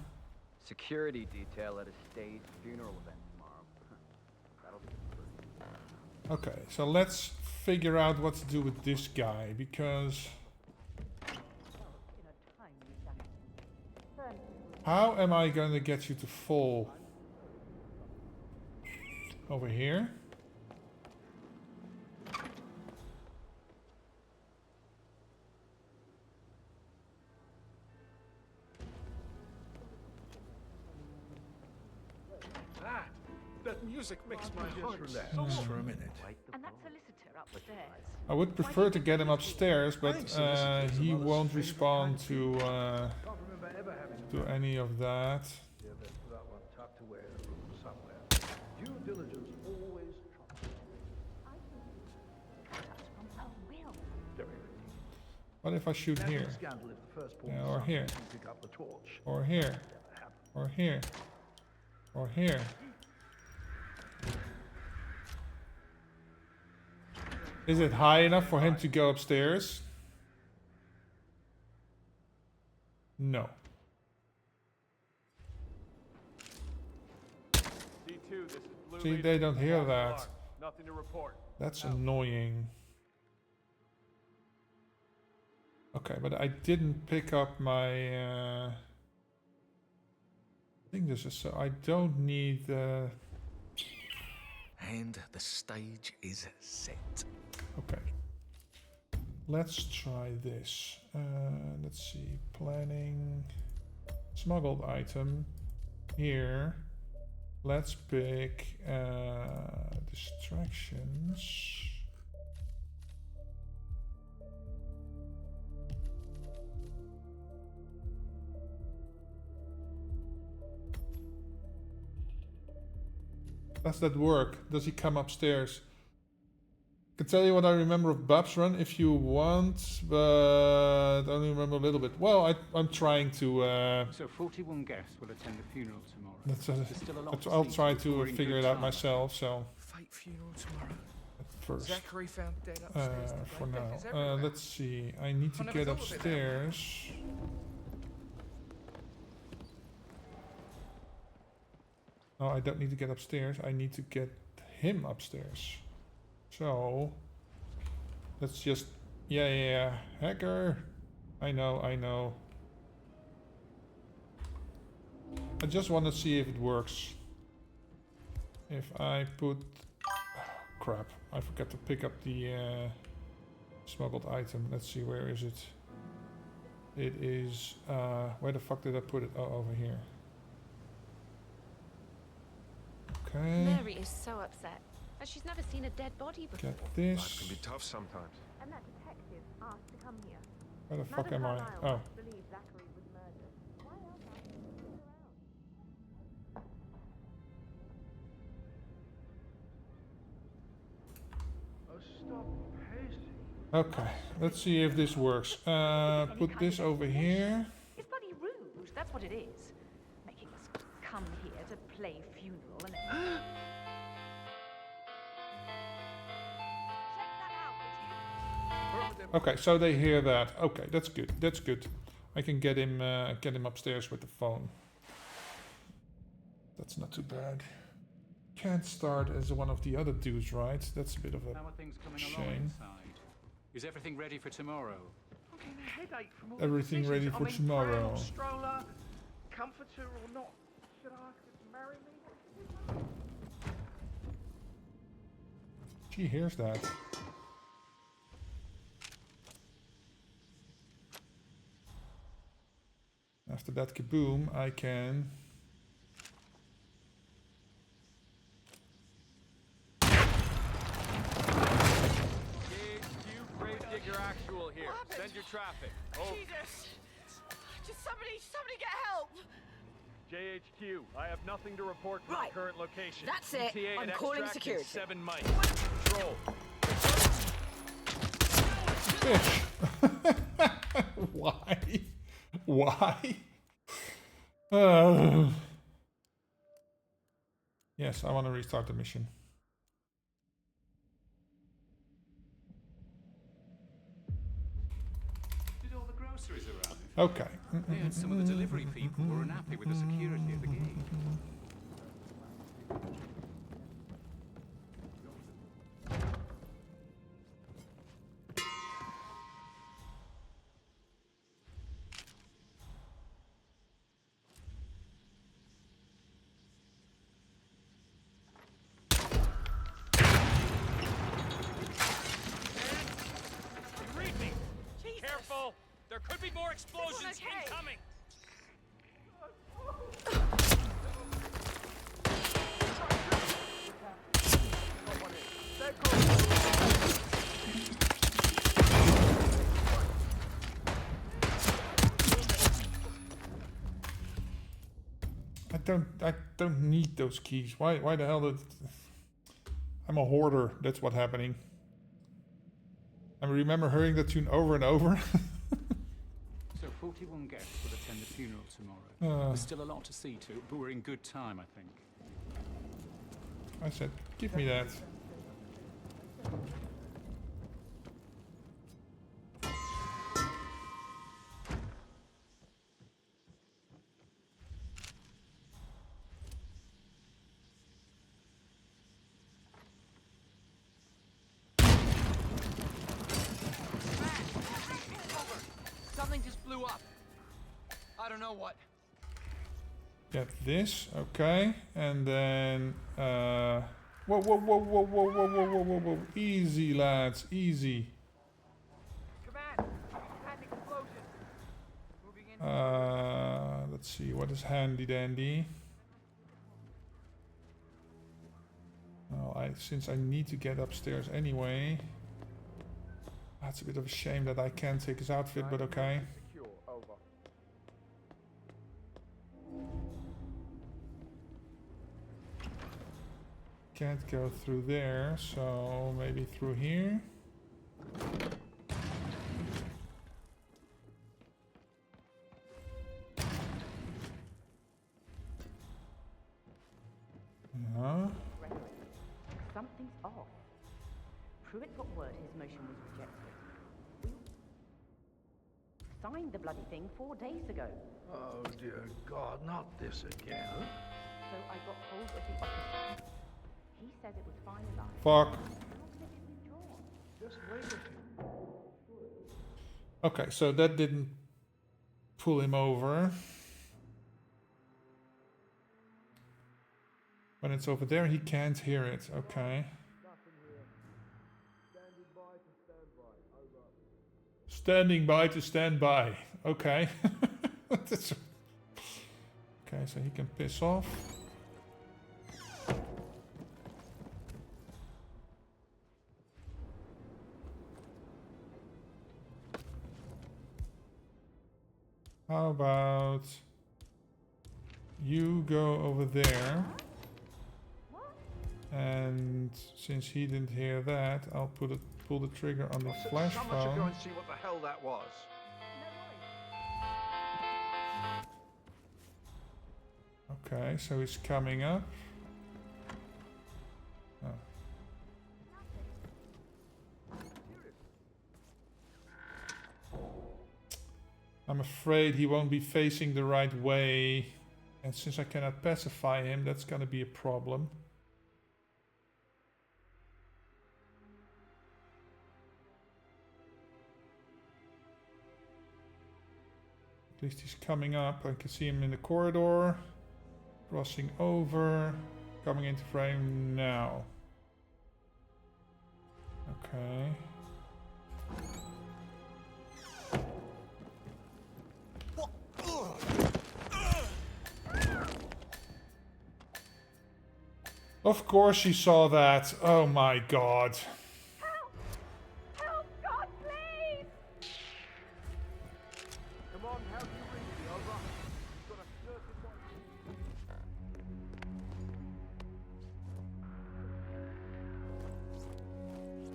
Security detail at a staged funeral event tomorrow. That'll be good. Okay, so let's figure out what to do with this guy, because... How am I going to get you to fall? Over here? That music makes my heart relax for a minute. And that solicitor upstairs. I would prefer to get him upstairs, but he won't respond to any of that. What if I shoot here? Yeah, or here. Or here. Or here. Or here. Is it high enough for him to go upstairs? No. D2, this is Blue See, Leader. they don't hear that. Nothing to report. That's annoying. Okay, but I didn't pick up my thing. This is so I don't need the. And the stage is set. Okay. Let's try this. Let's see. Planning. Smuggled item. Here. Let's pick distractions. Does that work? Does he come upstairs? I can tell you what I remember of Bab's run if you want, but I only remember a little bit. Well, I'm trying to... So 41 guests will attend the funeral tomorrow. That's, There's still a lot I'll to see try to before in figure good it out time. myself, so... Fake funeral tomorrow. At first. Zachary found dead upstairs. For now. Let's see. I need to get upstairs. No, I don't need to get upstairs. I need to get him upstairs. So, let's just... Yeah. Hacker! I know. I just want to see if it works. If I put... Oh, crap. I forgot to pick up the smuggled item. Let's see, where is it? It is... where the fuck did I put it? Oh, over here. Okay. Mary is so upset. As she's never seen a dead body before. Get this. Life can be tough sometimes. And that detective asked to come here. Where the fuck am I? Carlisle Oh. believes Zachary was murdered. Why else are you sticking around? Okay, let's see if this works. Put this over here. It's bloody rude, that's what it is. Making us come here to play funeral and then... Okay, so they hear that. Okay, that's good. That's good. I can get him upstairs with the phone. That's not too bad. Can't start as one of the other dudes, right? That's a bit of a How are things coming along shame. inside? Is everything ready for tomorrow? I'm getting a headache from all Everything the ready decisions. for I mean, tomorrow. pram or stroller, comforter or not. Should I ask her to marry me? She hears that. that kaboom, I can... Gravedigger Actual here. Send your traffic. Oh. Jesus! Just somebody get help! JHQ, I have nothing to report from Right. the current location. That's it. ETA I'm at calling extract security. in 7 miles. Control. Fish! Why? Why? Yes, I want to restart the mission. Did all the groceries arrive? Okay. I heard some of the delivery people were unhappy with the security at the gate. Read me. Careful. There could be more explosions incoming. I don't need those keys. Why the hell did... I'm a hoarder. That's what's happening. I remember hearing that tune over and over. So 41 guests will attend the funeral tomorrow. There's still a lot to see to, but we're in good time, I think. I said, give me that. Something just blew up. I don't know what. Get this, okay, and then whoa, whoa, whoa, whoa, whoa, whoa, whoa, whoa, whoa, whoa, easy, lads, easy. Command, explosion. Moving in. Let's see, what is handy dandy? Oh, since I need to get upstairs anyway. That's a bit of a shame that I can't take his outfit, but okay. Secure, over. Can't go through there, so maybe through here. Yeah. Something's off. Pruitt got word his motion was rejected. We signed the bloody thing 4 days ago. Oh dear God, not this again. So I got hold of the officer. He said it was finalized. Fuck. Just wait a few. Okay, so that didn't pull him over. When it's over there, he can't hear it. Okay. Standing by to stand by. Okay. Okay, so he can piss off. How about you go over there? And since he didn't hear that, I'll pull the trigger on the flash Someone should go phone. and see what the hell that was. Okay, so he's coming up. Oh. I'm afraid he won't be facing the right way. And since I cannot pacify him, that's gonna be a problem. At least he's coming up. I can see him in the corridor. Crossing over. Coming into frame now. Okay. Of course she saw that. Oh my god. Help! Help, God, please! Come on, how do you reach me? Over. You've got a certain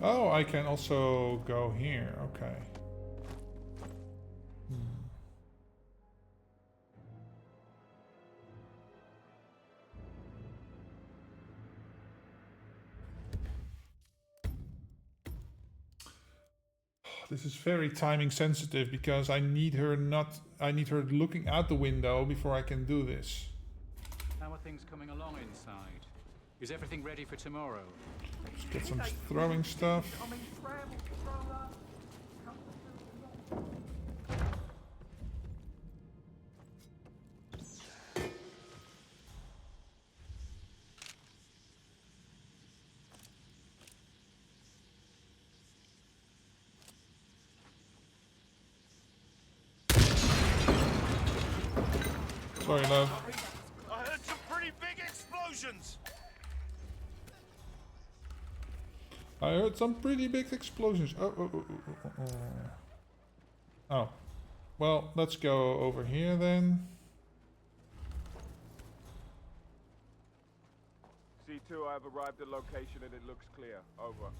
Oh, I can also go here. Okay. This is very timing sensitive because I need her looking out the window before I can do this. How are things coming along inside? Is everything ready for tomorrow? Let's get some throwing stuff. Sorry, love. I heard some pretty big explosions. I heard some pretty big explosions. Oh. Oh. Well, let's go over here then. C2, I have arrived at location and it looks clear. Over.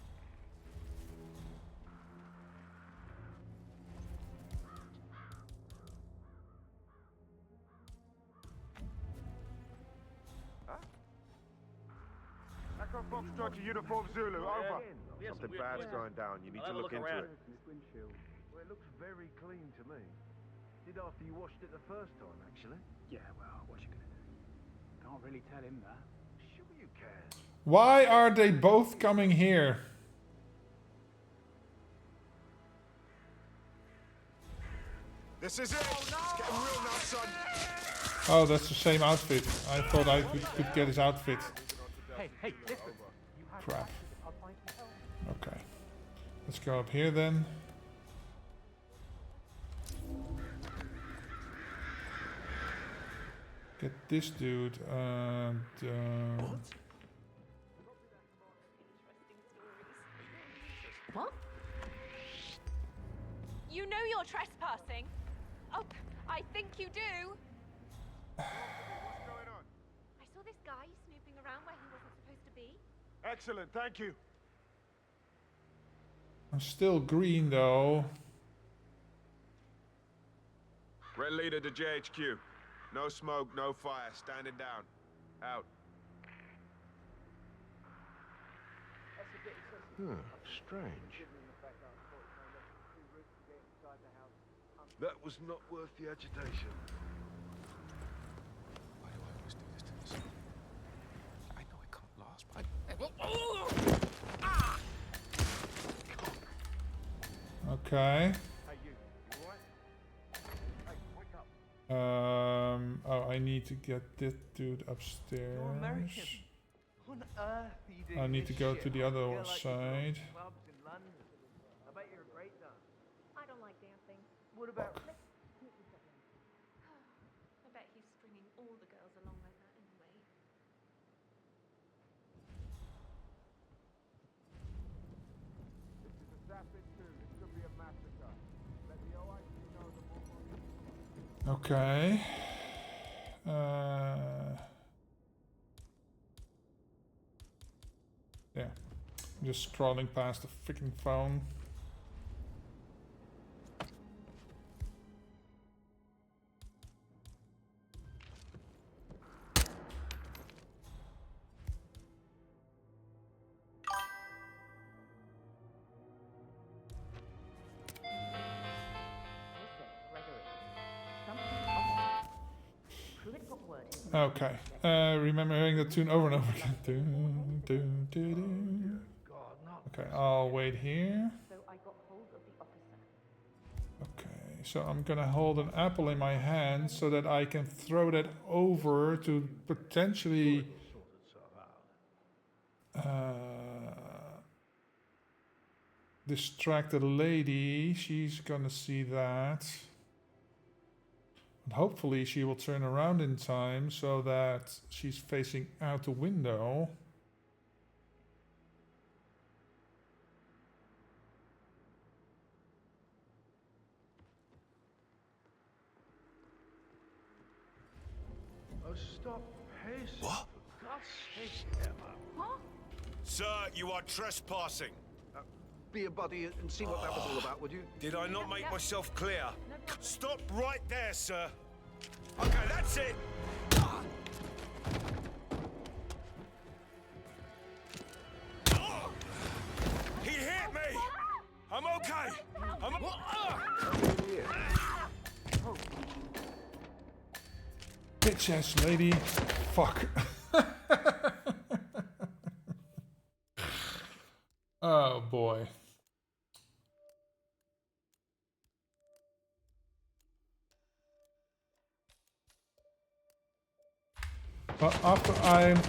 Echo Foxtrot to Uniform Zulu. Over. Something bad's going down. You need to look into it. Well, it looks very clean to me. Did after you washed it the first time, actually. Yeah, well, what you gonna do? Can't really tell him that. Sure you can. Why are they both coming here? This is it. It's getting real now, son. Oh, that's the same outfit. I thought I could get his outfit. Hey, listen. Crap. Okay. Let's go up here then. Get this dude and... What? You know you're trespassing. Oh, I think you do. What's going on? I saw this guy snooping around where he wasn't supposed to be. Excellent, thank you. I'm still green though. Red leader to JHQ. No smoke, no fire. Standing down. Out. Strange. That was not worth the agitation. Why do I always do this to myself? I know I can't last, but Okay. Hey, you alright? Hey, wake up. Oh, I need to get this dude upstairs. You're American. On earth are you doing I need to this go shit? to the I other feel like you've got side. clubs in London. I bet you're a great dancer. I don't like dancing. What about... I bet he's stringing all the girls along like that anyway. This is Assassin 2. This could be a massacre. Let the OIC know the more... Okay. Yeah. I'm just scrolling past the freaking phone. Okay. Remember hearing that tune over and over again. Okay, I'll wait here. Okay, so I'm gonna hold an apple in my hand so that I can throw that over to potentially distract the lady. She's gonna see that. And hopefully she will turn around in time so that she's facing out the window. stop pacing. What? For God's sake, Emma. Huh? Sir, you are trespassing. Be a buddy and see what that was all about, would you? Did I not make myself clear? Stop right there, sir. Okay, that's it. He hit me. I'm okay. Bitch ass lady. Fuck. Oh boy. But after I'm...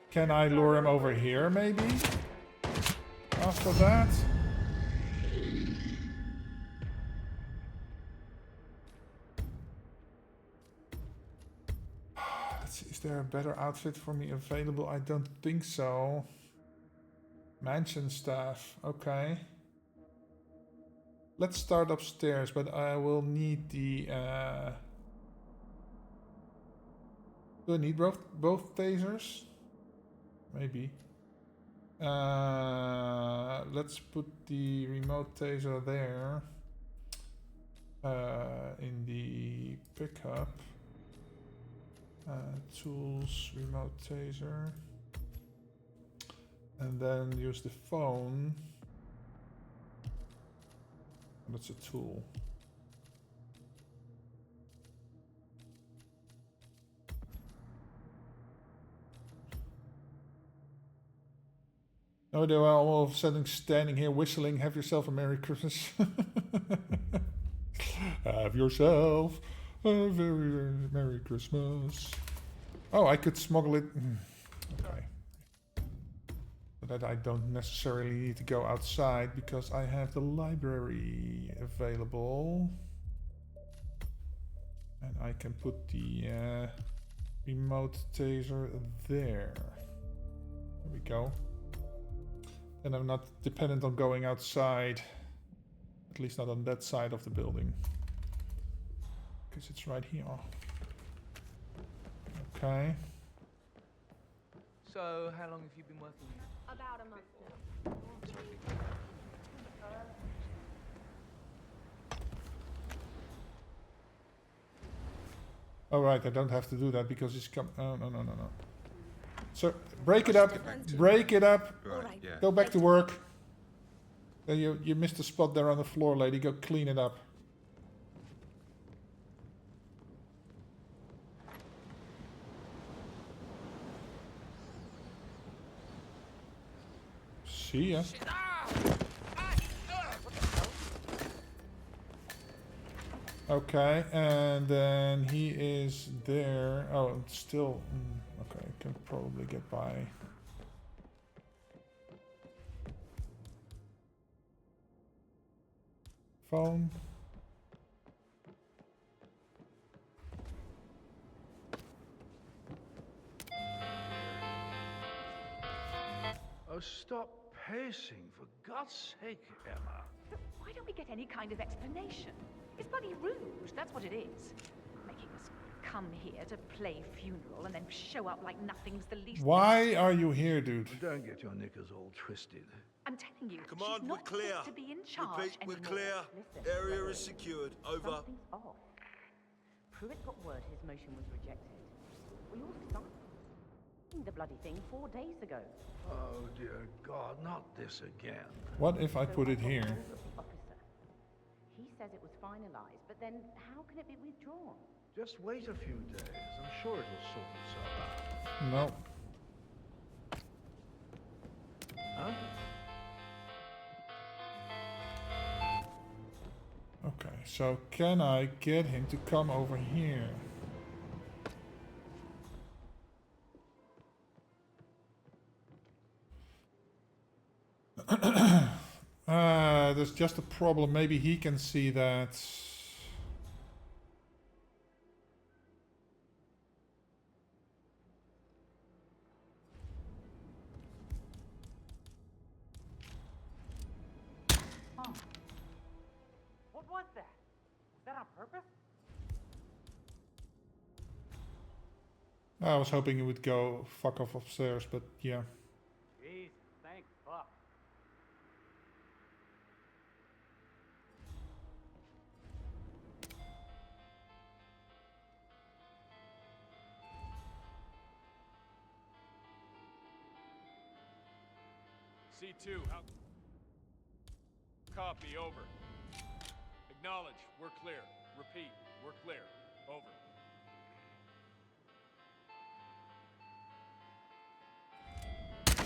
Can I lure him over here, maybe? After that? Let's see, is there a better outfit for me available? I don't think so. Mansion staff, okay. Let's start upstairs, but I will need the... Do I need both tasers? Maybe. Let's put the remote taser there. In the pickup. Tools, remote taser. And then use the phone. That's a tool. No, they were all of a sudden standing here whistling, "Have yourself a Merry Christmas." Have yourself a very, very Merry Christmas. Oh, I could smuggle it. Okay. But that I don't necessarily need to go outside because I have the library available. And I can put the remote taser there. There we go. And I'm not dependent on going outside. At least not on that side of the building. Because it's right here. Okay. So, how long have you been working here? About a month now. Alright, I don't have to do that because it's come. Oh, no. So, break it up. Break it up. Right, yeah. Go back to work. You missed a spot there on the floor, lady. Go clean it up. See ya. Okay, and then he is there. Oh, it's still... okay, can probably get by. Phone. Oh, stop pacing, for God's sake, Emma. But why don't we get any kind of explanation? It's bloody rude, that's what it is. Making us come here to play funeral and then show up like nothing's the least... Why are you here, dude? Don't get your knickers all twisted. I'm telling you, Command, she's we're not clear. fit to be in charge Repeat, we're anymore. clear. Listen, Area is secured. Over. Something's off. Pruitt got word his motion was rejected. We all started the bloody thing 4 days ago. Oh, dear God, not this again. What if I put it here? Officer. He says it was finalized, but then how can it be withdrawn? Just wait a few days. I'm sure it'll sort itself out. No. Huh? Okay, so can I get him to come over here? There's just a problem. Maybe he can see that. What was that? Was that on purpose? I was hoping it would go fuck off upstairs, but yeah. Jeez, thank fuck. C2, how... Copy, over. Acknowledge, we're clear. Repeat, we're clear. Over.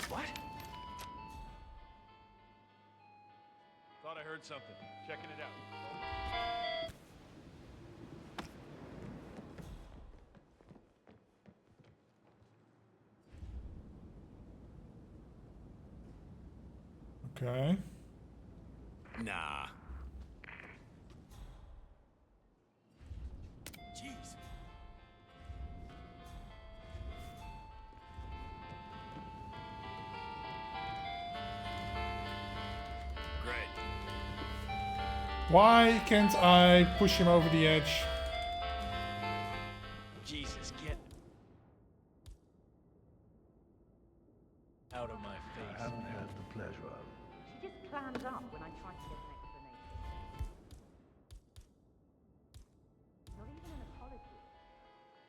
What? Thought I heard something. Checking it out. Okay. Nah. Jeez. Great. Why can't I push him over the edge? Jesus, get out of my face. I haven't had the pleasure of. She just clams up when I try to get an explanation. Not even an apology.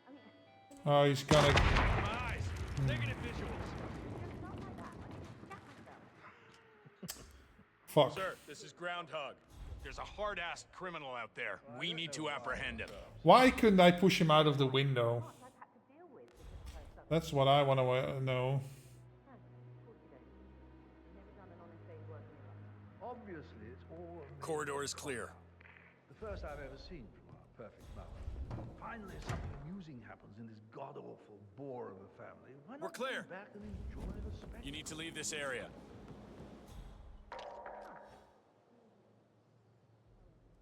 I mean, Oh, he's gonna... My eyes. Negative visuals. it's not like that. I scat myself. Fuck. Sir, this is Groundhog. There's a hard-ass criminal out there. We need to apprehend him. Why couldn't I push him out of the window? That's what I want to know. Obviously, it's all. Corridor is clear. The first I've ever seen from our perfect mother. Finally, something amusing happens in this god-awful bore of a family. Why not We're clear. go back and enjoy the spectacle? You need to leave this area.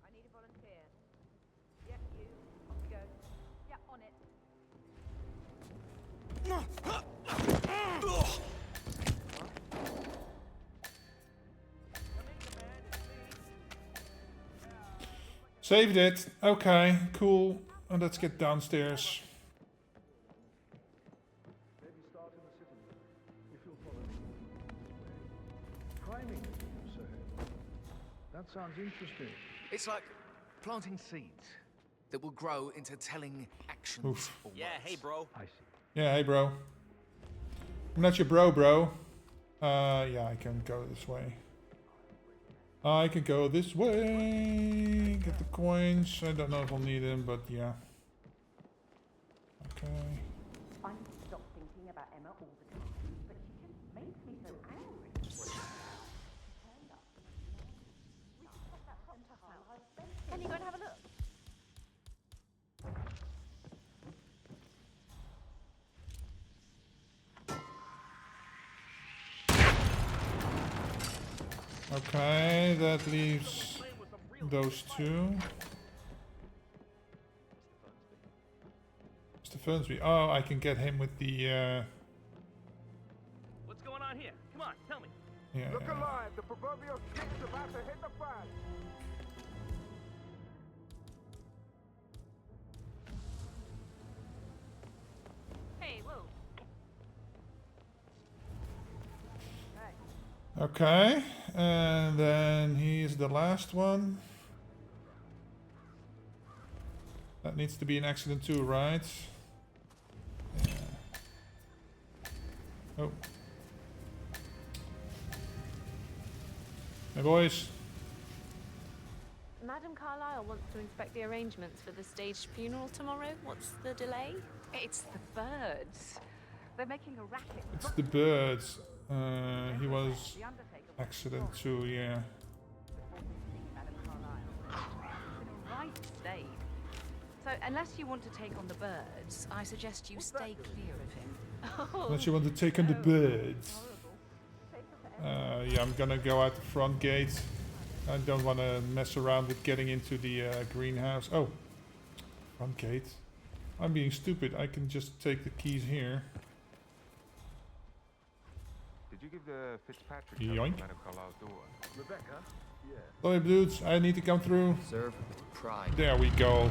I need a volunteer. Yep, you. Off you go. Yep, on it. Saved it. Okay, cool. And let's get downstairs. Maybe start in the sitting room, if you'll follow me this way. Priming, you say? That sounds interesting. It's like planting seeds that will grow into telling actions. Oof. or Yeah, words. hey, bro. I see. Yeah, hey bro. I'm not your bro. Yeah, I can go this way. I can go this way. Get the coins. I don't know if I'll need them, but yeah. Okay. I need to stop thinking about Emma all the time, but she just makes me so angry. Turned up. We should check that hot tub out. Can you go and have a look? Okay, that leaves those two. Mr. Fernsby. Oh, I can get him with the What's going on here? Come on, tell me. yeah. Look alive, the proverbial shit's about to hit the fan. Hey, whoa. Okay, and then he's the last one. That needs to be an accident too, right? Yeah. Oh. Hey boys. Madam Carlyle wants to inspect the arrangements for the staged funeral tomorrow. What's the delay? It's the birds. They're making a racket. It's the birds. He was accident too, yeah. Right state. So, unless you want to take on the birds, I suggest you stay clear of him. Unless you want to take on the birds. Yeah, I'm gonna go out the front gate. I don't want to mess around with getting into the greenhouse. Oh, front gate. I'm being stupid. I can just take the keys here. Did you give the Fitzpatrick Yoink. to Madame Carlisle's door? Rebecca? Yeah. Sorry, dudes. I need to come through. Serve with pride. There we go.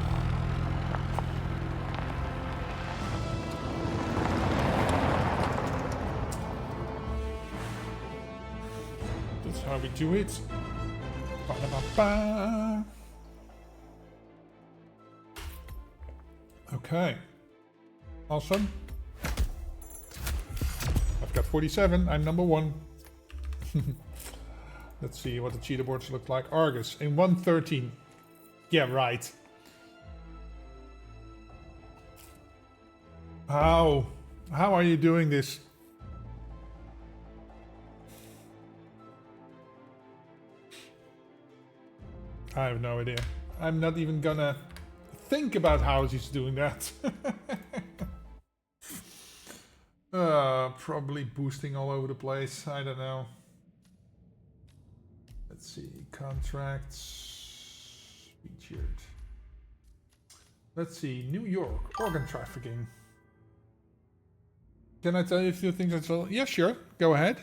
That's how we do it. Ba-da-ba-ba. Okay. Awesome. I've got 47. I'm number 1. Let's see what the cheater boards look like. Argus in 113. Yeah, right. How? How are you doing this? I have no idea. I'm not even gonna think about how he's doing that. Probably boosting all over the place. I don't know. Let's see. Contracts. Featured. Let's see. New York. Organ trafficking. Can I tell you a few things as well? Yeah, sure. Go ahead.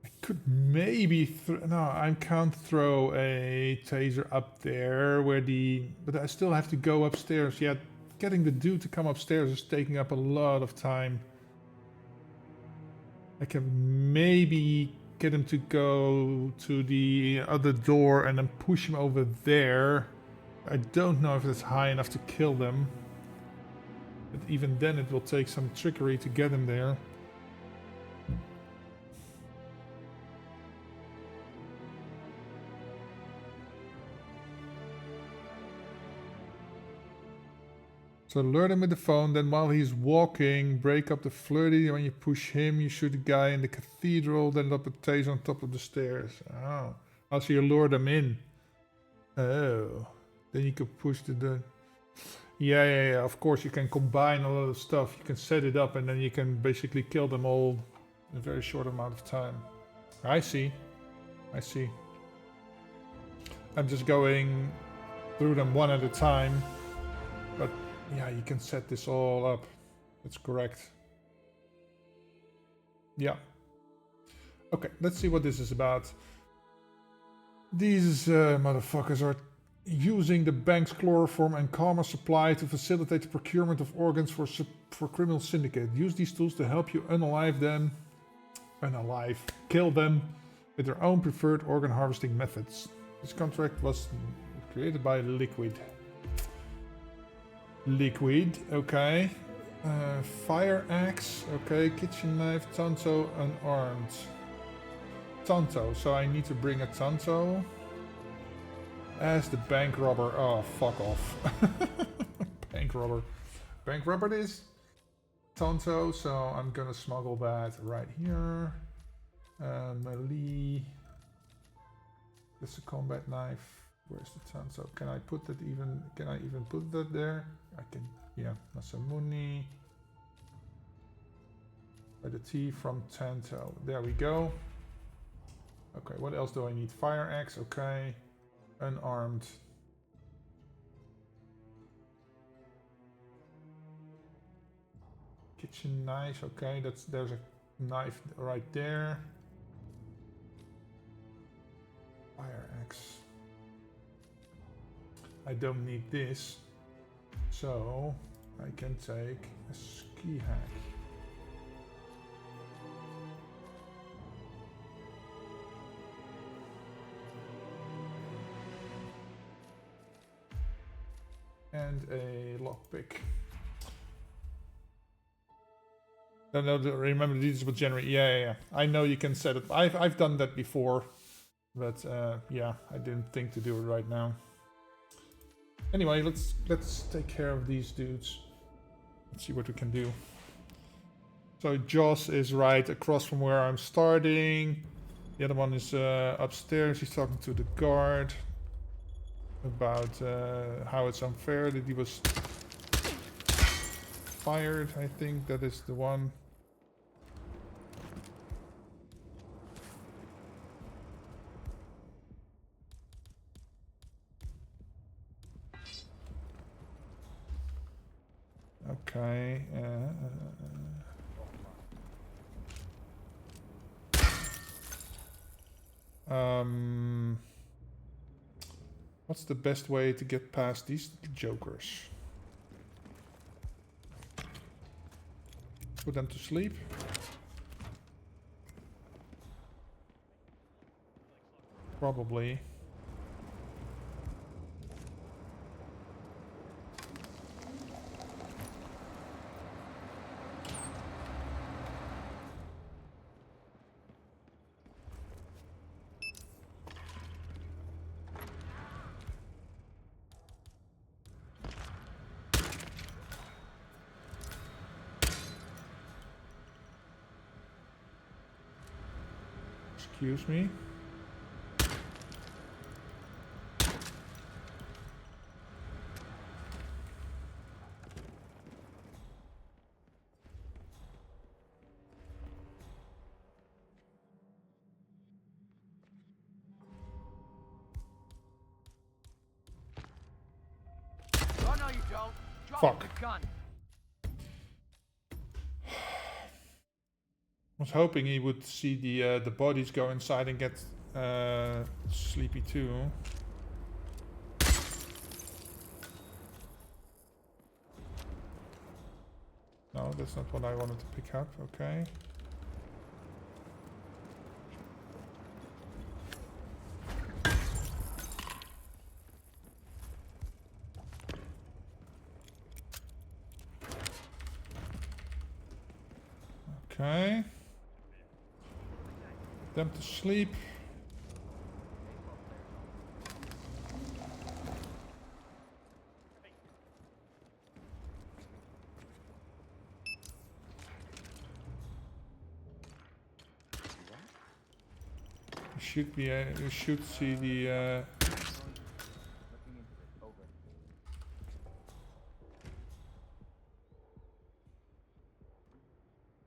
I could maybe... No, I can't throw a taser up there where the... But I still have to go upstairs. Yeah, getting the dude to come upstairs is taking up a lot of time. I can maybe get him to go to the other door and then push him over there. I don't know if it's high enough to kill them. But even then it will take some trickery to get him there. So alert him with the phone, then while he's walking, break up the flirty. When you push him, you shoot the guy in the cathedral, then up a taser on top of the stairs. Oh. Also you lure them in. Oh. Then you could push the... Yeah, of course you can combine a lot of stuff. You can set it up and then you can basically kill them all in a very short amount of time. I see. I see. I'm just going through them one at a time. But yeah, you can set this all up. That's correct. Yeah. Okay, let's see what this is about. These motherfuckers are using the bank's chloroform and karma supply to facilitate the procurement of organs for criminal syndicate. Use these tools to help you kill them with their own preferred organ harvesting methods. This contract was created by Liquid, okay. Fire axe, okay. Kitchen knife, Tanto, unarmed. Tanto, so I need to bring a Tanto. As the bank robber. Oh, fuck off. Bank robber. Bank robber it is. Tanto, so I'm gonna smuggle that right here. Melee. That's a combat knife. Where's the Tanto? Can I put that even? Can I even put that there? I can. Yeah. Masamuni. By the T from Tanto. There we go. Okay. What else do I need? Fire axe. Okay. Unarmed. Kitchen knife, okay, there's a knife right there. Fire axe. I don't need this, so I can take a ski hack. And a lockpick. No, remember these will generate. Yeah. I know you can set it. I've done that before, but yeah, I didn't think to do it right now. Anyway, let's take care of these dudes. Let's see what we can do. So Joss is right across from where I'm starting. The other one is upstairs. He's talking to the guard about how it's unfair that he was fired. I think that is the one. Okay. What's the best way to get past these jokers? Put them to sleep. Probably. Excuse me. Oh no, you don't. Drop Fuck. the gun. I was hoping he would see the bodies go inside and get sleepy too. No, that's not what I wanted to pick up. Okay. Okay. Them to sleep. Should be. You should see the.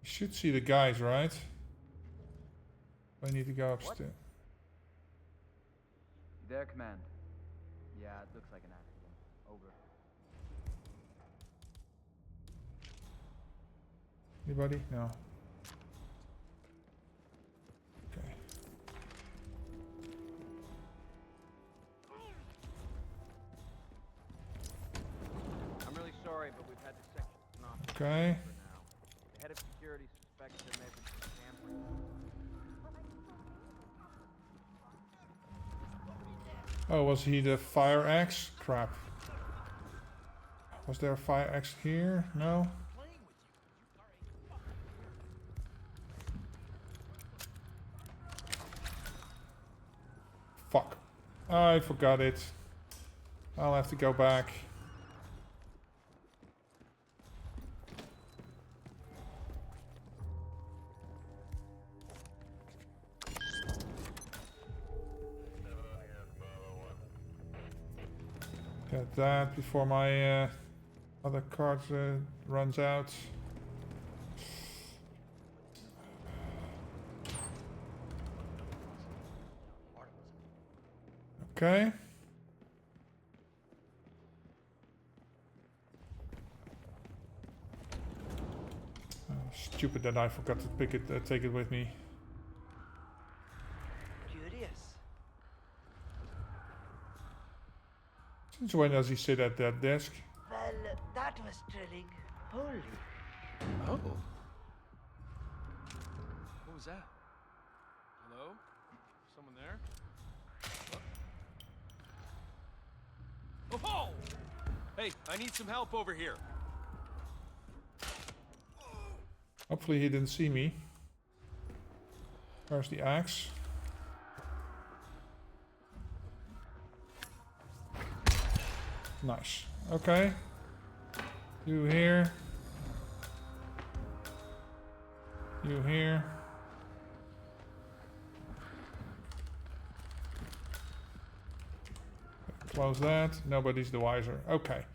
You should see the guys, right? I need to go upstairs. There, Command. Yeah, it looks like an accident. Over. Anybody? No. Okay. I'm really sorry, but we've had the section off. Okay. For now. The head of security suspects there may have been some tampering. Oh, was he the fire axe? Crap. Was there a fire axe here? No? Fuck. I forgot it. I'll have to go back. Get that before my other card runs out. Okay. Stupid that I forgot to pick it, take it with me. Curious. Since when does he sit at that desk? Well, that was thrilling. Holy. Oh. What was that? Hello? Someone there? Oh! Hey, I need some help over here. Hopefully he didn't see me. Where's the axe? Nice. Okay. You here. You here. Close that. Nobody's the wiser. Okay.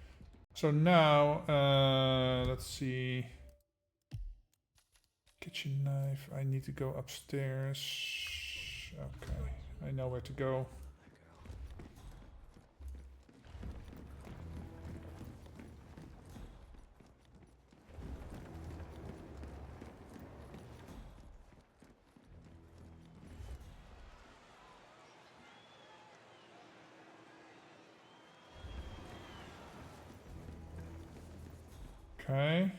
So now, let's see. Kitchen knife. I need to go upstairs. Okay. I know where to go. Okay.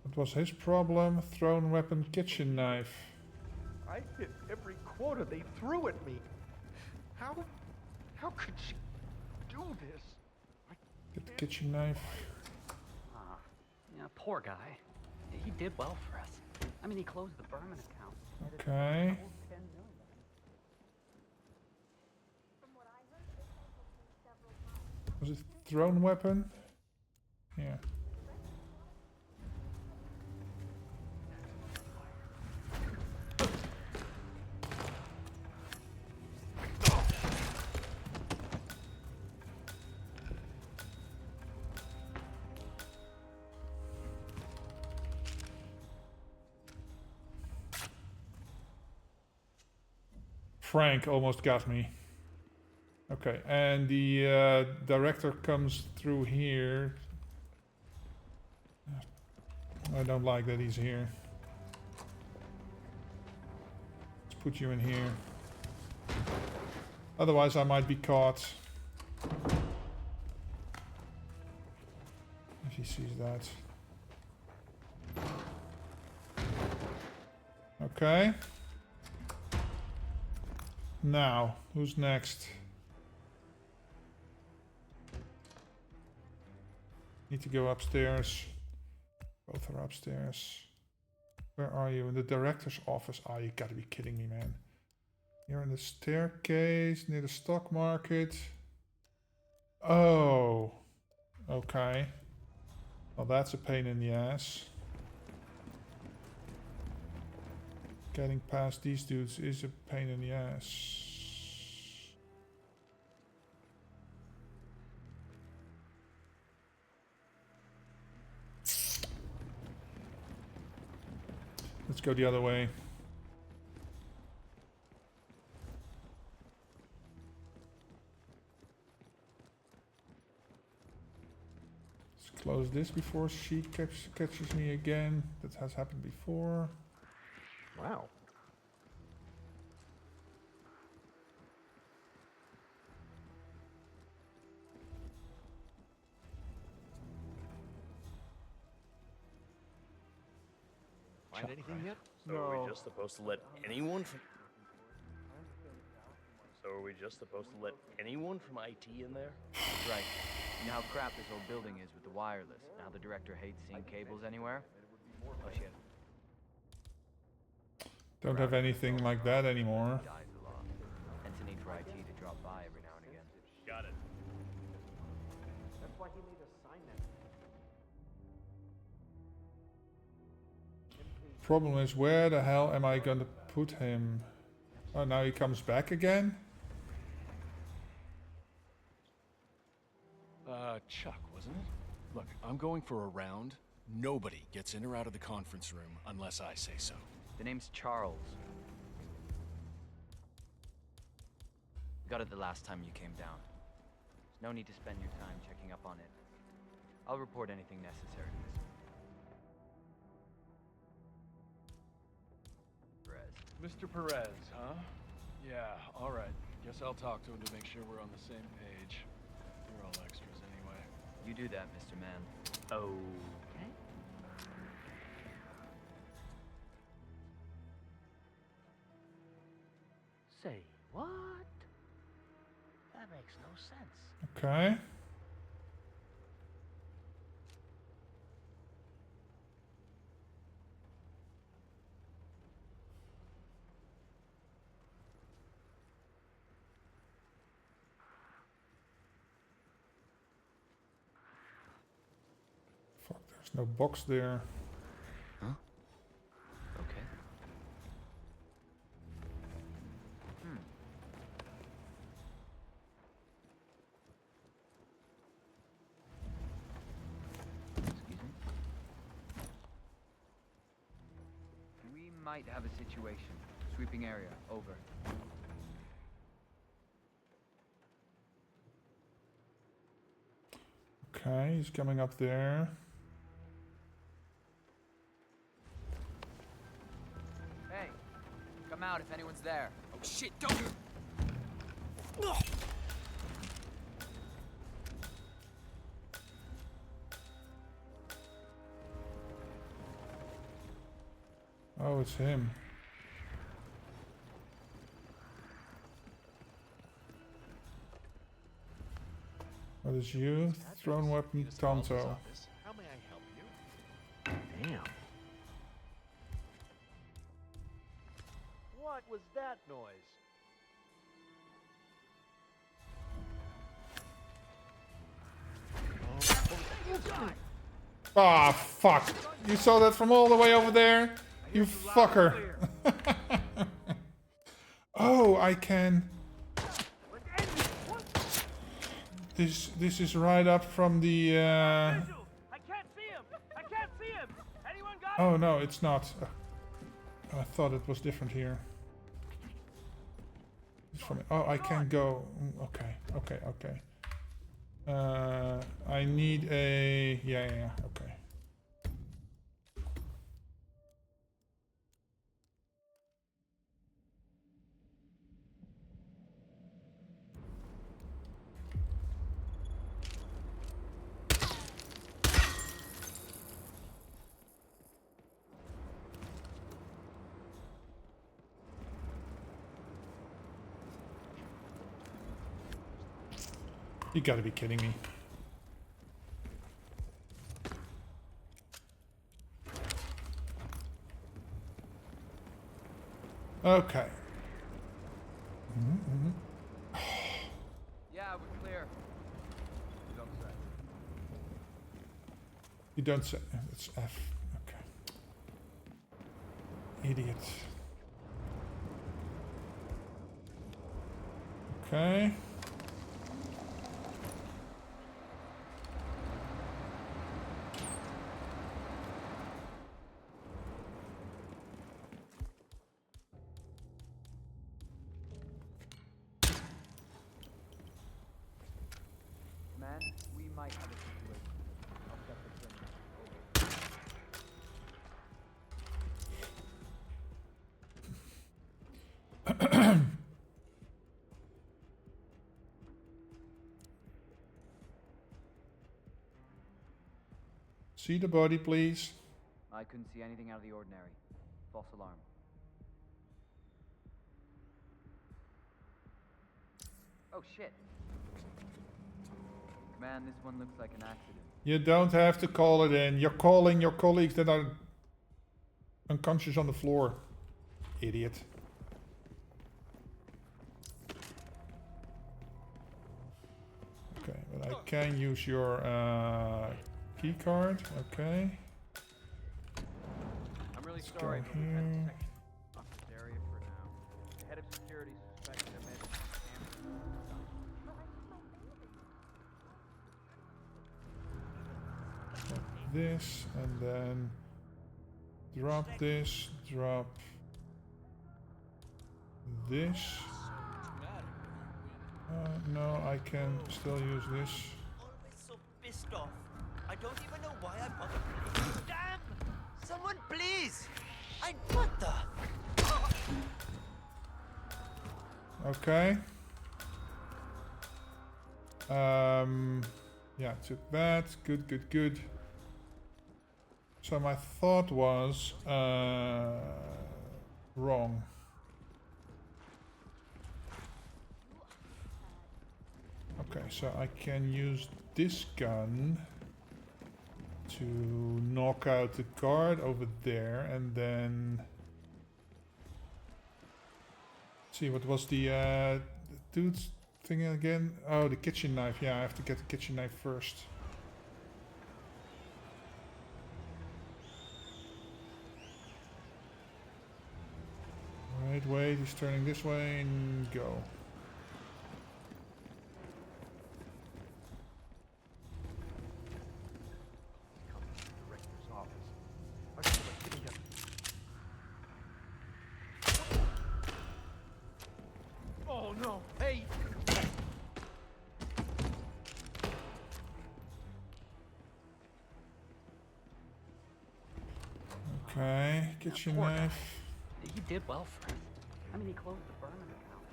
What was his problem? Thrown weapon, kitchen knife. I hit every quarter they threw at me. How could she do this? Get the kitchen knife. Yeah, poor guy. He did well for us. I mean, he closed the Berman account. Okay. Was it thrown weapon? Yeah. Frank almost got me. Okay, and the director comes through here. I don't like that he's here. Let's put you in here. Otherwise I might be caught. If he sees that. Okay. Now, who's next? Need to go upstairs. Both are upstairs. Where are you? In the director's office. Oh, you gotta be kidding me, man. You're in the staircase near the stock market. Oh. Okay. Well, that's a pain in the ass. Getting past these dudes is a pain in the ass. Let's go the other way. Let's close this before she catches me again. That has happened before. Wow. Find anything yet? So are we just supposed to let anyone from... So are we just supposed to let anyone from IT in there? Right. You know how crap this old building is with the wireless, and how the director hates seeing cables anywhere? Oh shit. Don't have anything like that anymore. Dies a lot. Hence the need for IT to drop by every now and again. Got it. That's why he made us sign that. Problem is, where the hell am I gonna put him? Oh, now he comes back again? Chuck, wasn't it? Look, I'm going for a round. Nobody gets in or out of the conference room unless I say so. The name's Charles. Got it the last time you came down. There's no need to spend your time checking up on it. I'll report anything necessary to Miss Mr. Perez, huh? Yeah, alright. Guess I'll talk to him to make sure we're on the same page. You're all extras anyway. You do that, Mr. Man. Okay. Say what? That makes no sense. Okay. Fuck, there's no box there. Huh? Okay. Excuse me? We might have a situation. Sweeping area, over. Okay, he's coming up there. Hey, come out if anyone's there. Oh shit, don't! Oh, it's him. What is you? Thrown weapon, Tonto. How may I help you? Damn. What was that noise? Ah, fuck. You saw that from all the way over there? You fucker. Oh, I can... This is right up from the... I can't see him! I can't see him! Anyone got Oh no, it's not. I thought it was different here. It's from... Oh, I can go... Okay, okay, okay. I need a... Yeah, okay. You gotta be kidding me. Okay. Yeah, we're clear. You don't say. It's F. Okay. Idiot. Okay. Man, we might have a situation. I'll set the See the body, please. I couldn't see anything out of the ordinary. False alarm. Oh shit. Man, this one looks like an accident. You don't have to call it in. You're calling your colleagues that are unconscious on the floor. Idiot. Okay, but I can use your key card. Okay. I'm really Let's sorry, go but we've had here. protection off this area for now. The head of security suspects there may be This and then drop this, drop this. No, I can still use this. Always so pissed off. I don't even know why I bothered. Damn! Someone please! What the? Okay. Yeah, took that. Good, good, good. So my thought was wrong. Okay, so I can use this gun to knock out the guard over there, and then see what was the dude's thing again? Oh, the kitchen knife. Yeah, I have to get the kitchen knife first. Wait, he's turning this way and go. Oh no! Hey! Okay, kitchen knife. He did well for it. I mean, he closed the burner account.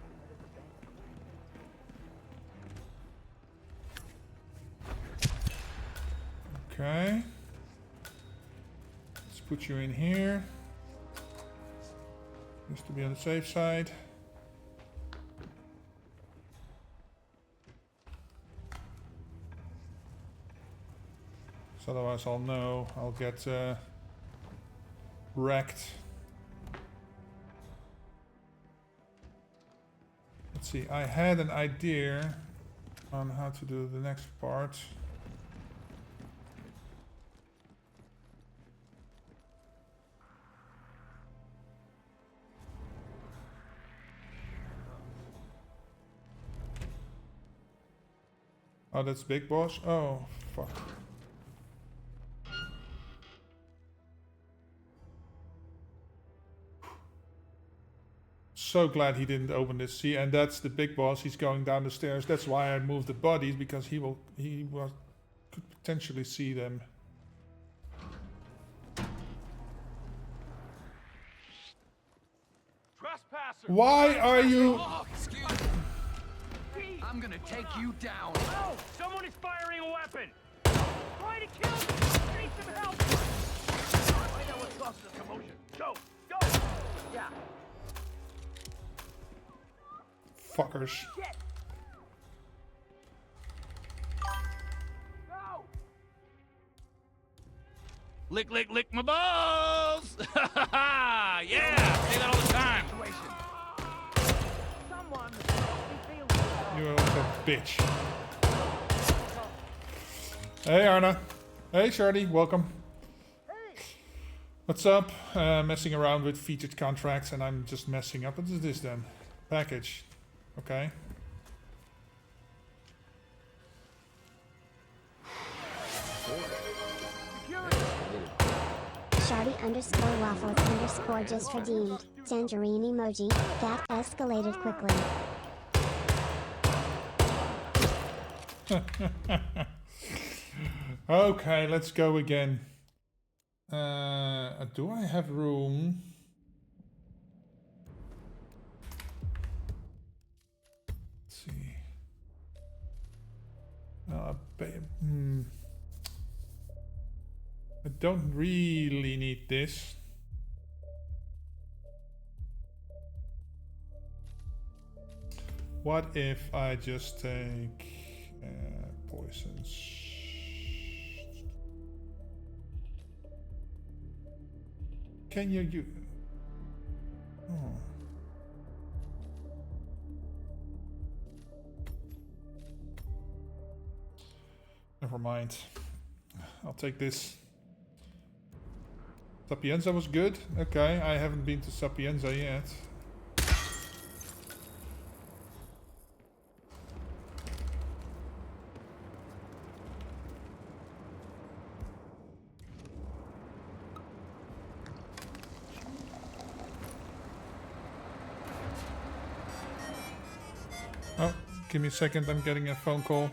Okay. Let's put you in here. Just to be on the safe side. otherwise I'll know. I'll get wrecked. Let's see, I had an idea on how to do the next part. Oh, that's Big Boss? Oh, fuck. So glad he didn't open this. See, and that's the Big Boss. He's going down the stairs. That's why I moved the bodies, because he could potentially see them. Trespasser! Why are you? Oh, excuse me. I'm gonna take you down. Oh, someone is firing a weapon. Try to kill me. Need some help. Find out what caused the commotion. Go, go. Yeah. Fuckers. Shit. Go. Lick, lick, lick my balls! Yeah! Say that all the time! Someone. You little bitch. Hey Arna. Hey Shorty, welcome. What's up? Messing around with featured contracts and I'm just messing up. What is this then? Package. Okay. Shardy_waffles_ just redeemed. Tangerine emoji. That escalated quickly. Okay, let's go again. Do I have room? Let's see. I don't really need this. What if I just take poisons? Can you oh. Never mind. I'll take this. Sapienza was good. Okay, I haven't been to Sapienza yet. Oh, give me a second, I'm getting a phone call.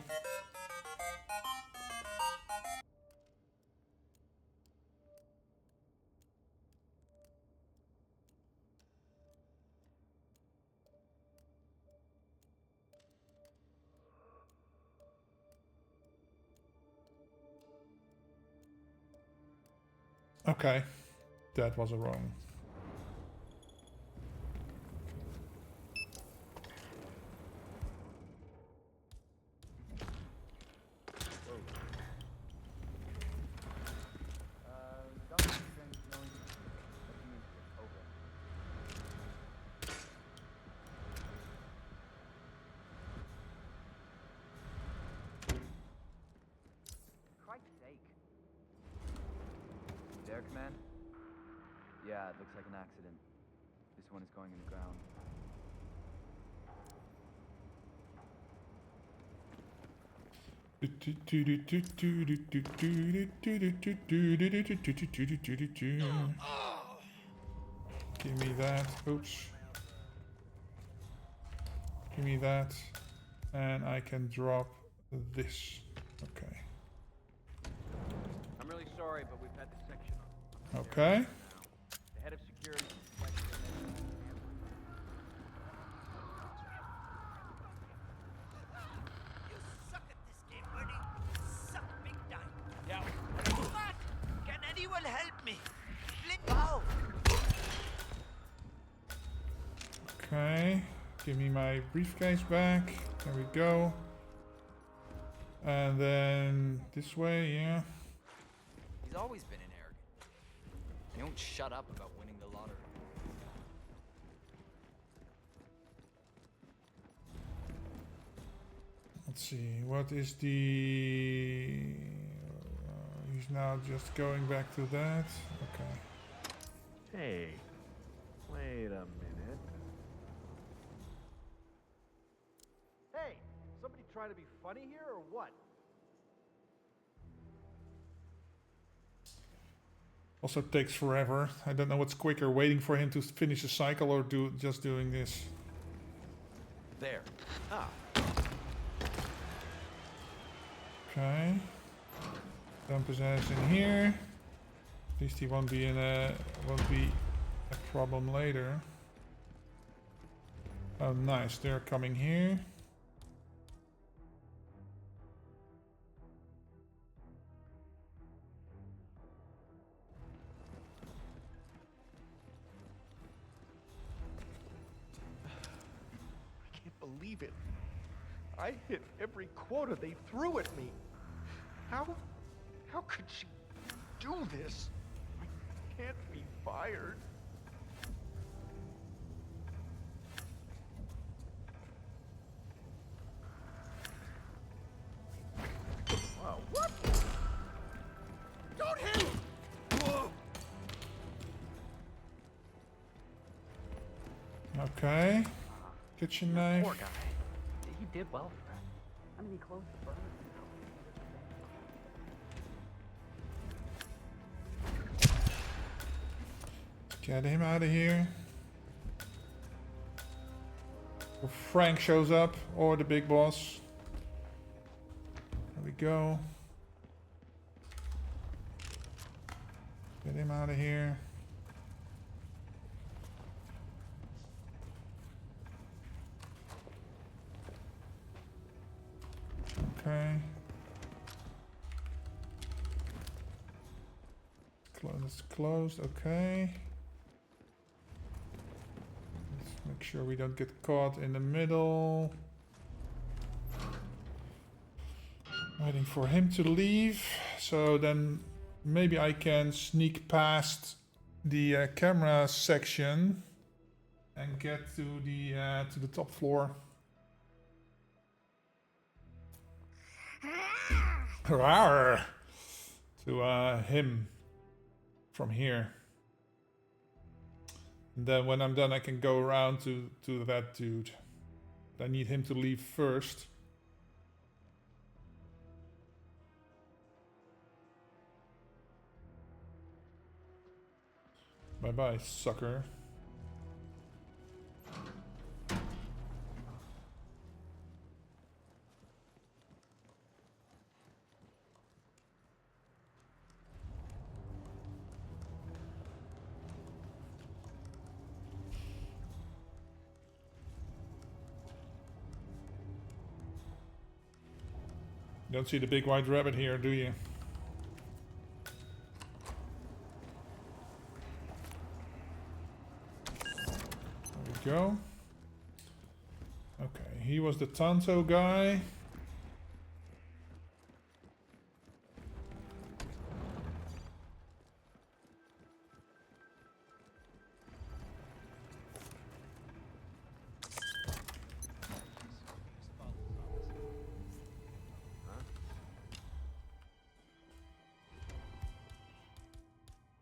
Okay, that was a wrong. There, Command? Yeah, it looks like an accident. This one is going in the ground. Give me that. Oops. Give me that. And I can drop this. Okay. I'm really sorry, but we've had this section on. Okay. The head of security. You suck at this game, buddy. Suck big time. Yeah. What? Can anyone help me? Wow. Okay. Give me my briefcase back. There we go. And then this way, yeah. always been an arrogant. And he won't shut up about winning the lottery. Let's see, what is the... he's now just going back to that. Okay. Hey, wait a minute. Hey, somebody trying to be funny here or what? Also takes forever. I don't know what's quicker, waiting for him to finish a cycle or just doing this. There. Ah. Okay. Dump his ass in here. At least he won't be a problem later. Oh nice, they're coming here. I can't believe it. I hit every quota they threw at me. How could she do this? I can't be fired. Wow, what? Don't hit! Whoa. Okay. Kitchen knife. Poor guy. He did well for it. I mean, he closed the burn. Get him out of here. Or Frank shows up, or the big boss. There we go. Get him out of here. Okay. It's closed, okay. Let's make sure we don't get caught in the middle. Waiting for him to leave, so then maybe I can sneak past the camera section and get to the top floor. Rawr! To him from here. And then when I'm done, I can go around to that dude. I need him to leave first. Bye bye, sucker. Don't see the big white rabbit here, do you? There we go. Okay, he was the Tanto guy.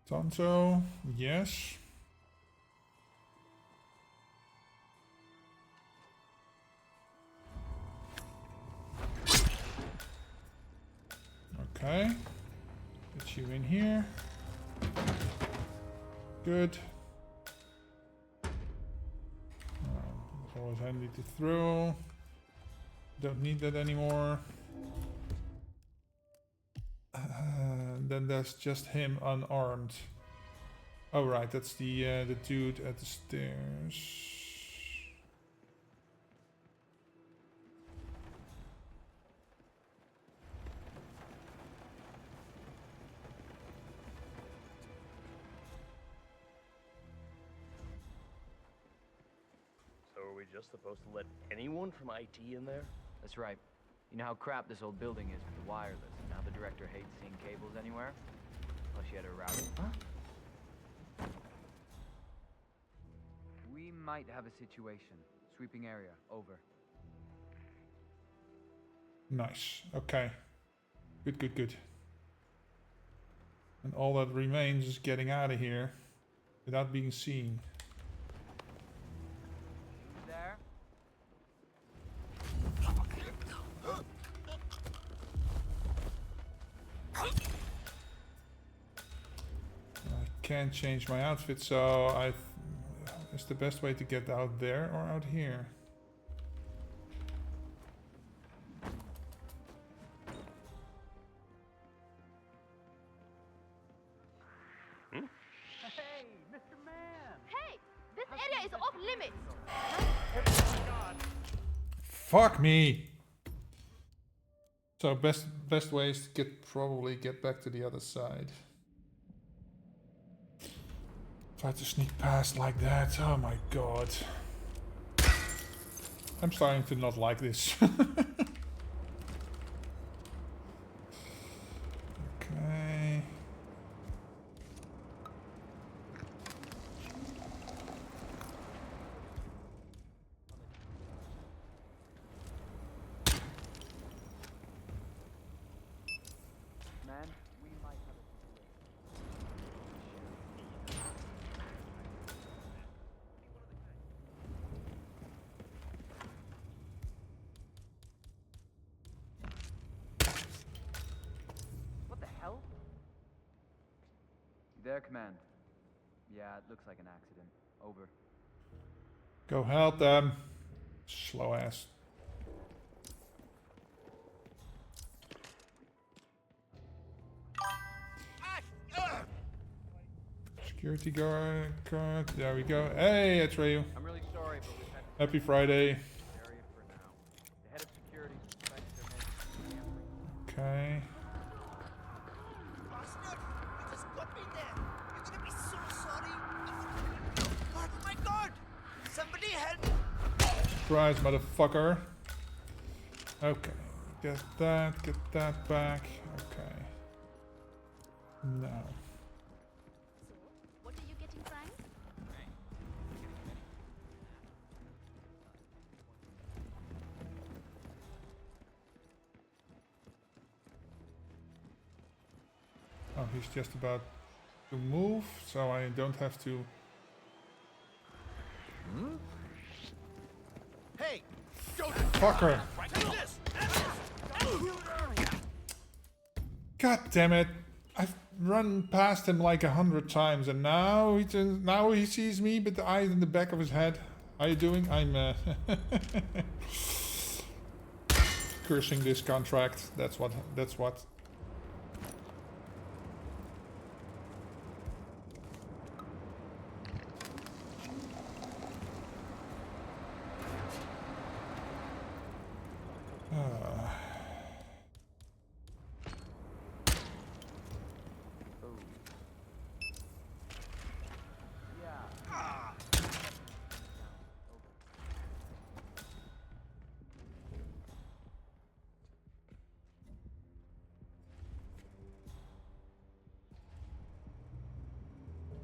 Tanto, yes. Okay. Get you in here. Good. It's always handy to throw. Don't need that anymore. Then there's just him unarmed. Oh right, that's the dude at the stairs. So are we just supposed to let anyone from IT in there? That's right. You know how crap this old building is with the wireless, and how the director hates seeing cables anywhere? Plus she had her route. We might have a situation. Sweeping area. Over. Nice. Okay. Good, good, good. And all that remains is getting out of here without being seen. There. I can't change my outfit, so is the best way to get out there or out here? Hey, Mr. Man! Hey! This area is off limits! Fuck me! So best way is to probably get back to the other side. Try to sneak past like that. Oh my god. I'm starting to not like this. Okay. Man, we might have a situation. What the hell? You there, Command? Yeah, it looks like an accident. Over. Go help them. Slow ass. Security guard. There we go. Hey, it's Ryu. I'm really sorry, but we've had Happy Friday. area for now. The head of security suspects there may be gambling. Okay. Bastard! You just got me there! You're gonna be so sorry! Oh my god! Somebody help! Surprise, motherfucker. Okay. Get that back. Okay. Now. What are you getting, Frank? Oh, he's just about to move, so I don't have to. Hey! Fucker! God damn it! I've run past him like 100 times, and now he sees me, but the eyes in the back of his head. How you doing? I'm cursing this contract. That's what.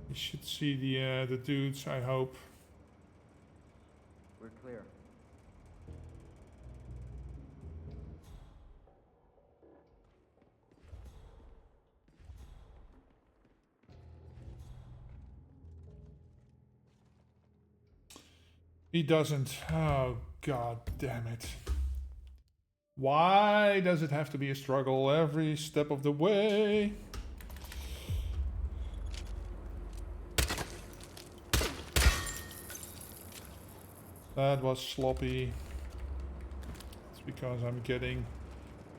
You should see the dudes, I hope. We're clear. He doesn't. Oh, god damn it. Why does it have to be a struggle every step of the way? That was sloppy. It's because I'm getting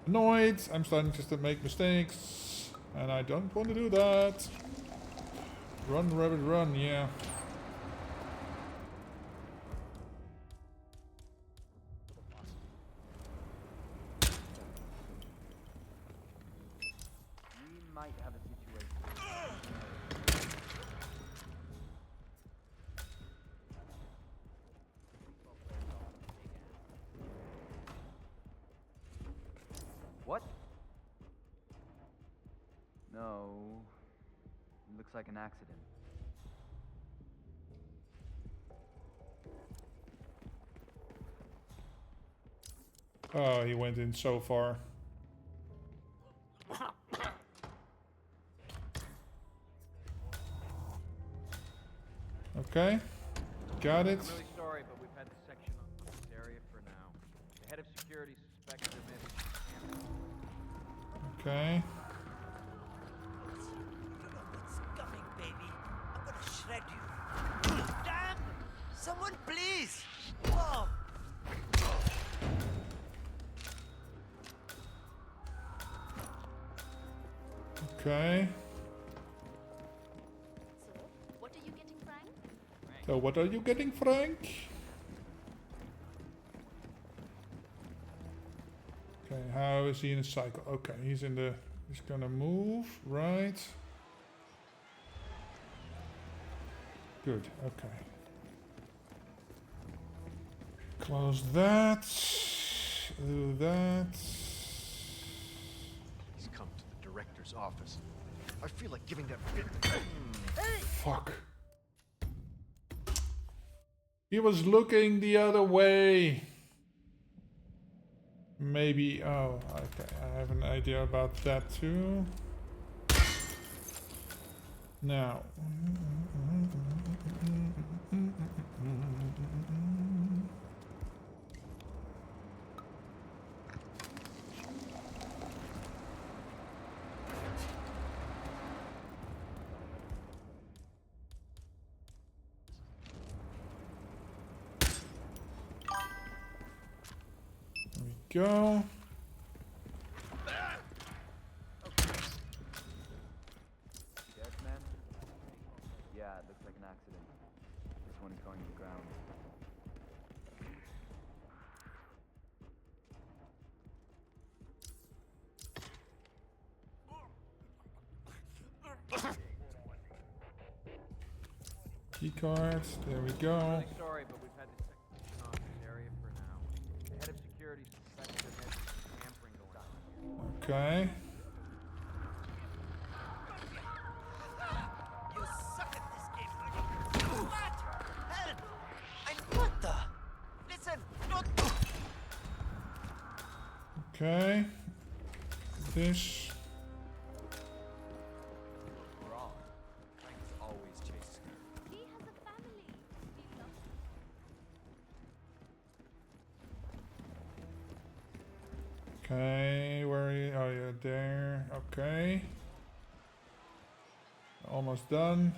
annoyed. I'm starting just to make mistakes. And I don't want to do that. Run, rabbit, run, yeah. We might have a situation. What? No. Looks like an accident. Oh, he went in so far. Okay, got it. I'm really sorry, but we've had the section on this area for now. The head of security suspects there may be. Okay. What's coming, baby? I'm gonna shred you. Damn! Someone please! Oh! Okay. What are you getting, Frank? So what are you getting, Frank? Okay, how is he in a cycle? Okay, he's in the... He's gonna move, right? Good, okay. Close that. Do that. He's come to the director's office. I feel like giving that bit. Fuck. He was looking the other way. Maybe, oh, okay, I have an idea about that too. Now. There we go. Dead man? Yeah, it looks like an accident. This one is going to the ground. Key cards, there we go. Really sorry, but we've had this section on this area for now. The head of security suspects there may be some tampering going on here. Okay. You suck at this game, Rudy. What? Help! What the? Listen, don't. Okay. This. Wrong. Frank is always chasing her. He has a family. He loves Okay, where are you? Oh, you're there. Okay. Almost done.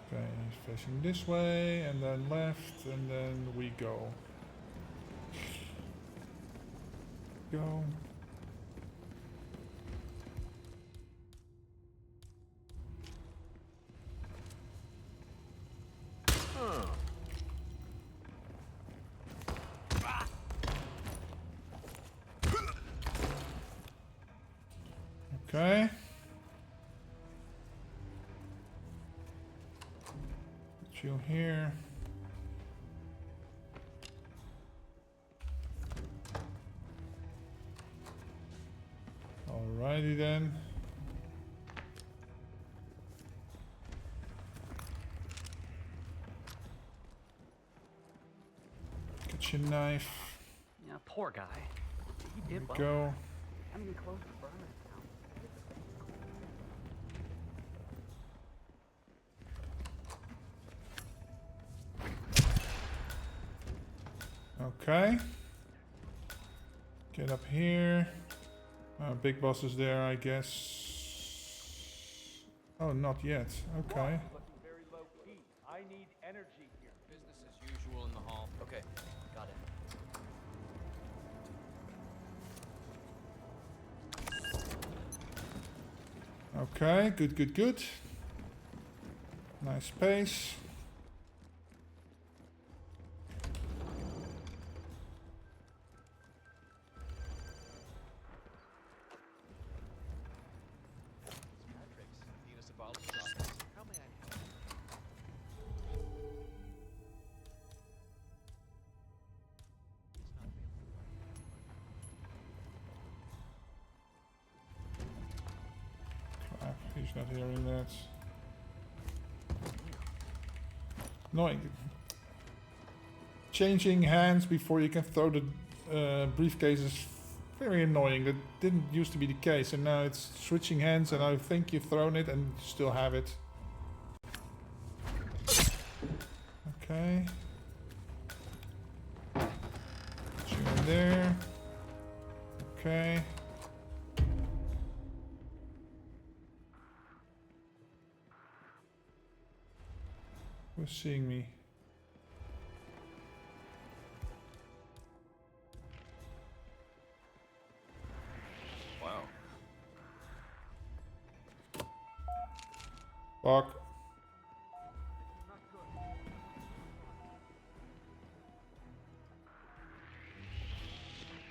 Okay, he's facing this way, and then left, and then we go. Go. Okay. Put you here. Alrighty then. Kitchen knife. Yeah, poor guy. He There did we well. go. I mean, he closed the burner account. Okay. Get up here. Big boss is there, I guess. Oh, not yet. Okay. Looking very low key. I need energy here. Business as usual in the hall. Okay, got it. Okay, good, good, good. Nice pace. How may I help? hearing that. Annoying. Changing hands before you can throw the briefcase is very annoying. That didn't used to be the case, and now it's switching hands, and I think you've thrown it and you still have it. Okay. Put you in there. Okay. Who's seeing me? Wow. Fuck.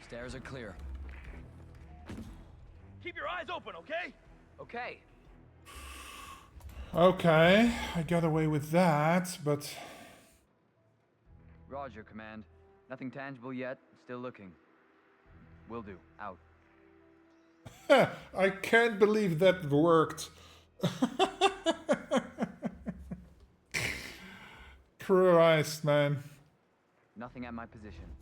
Stairs are clear. Keep your eyes open, okay? Okay. Okay, I got away with that, but... Roger, Command. Nothing tangible yet. Still looking. Will do. Out. I can't believe that worked. Christ, man. Nothing at my position.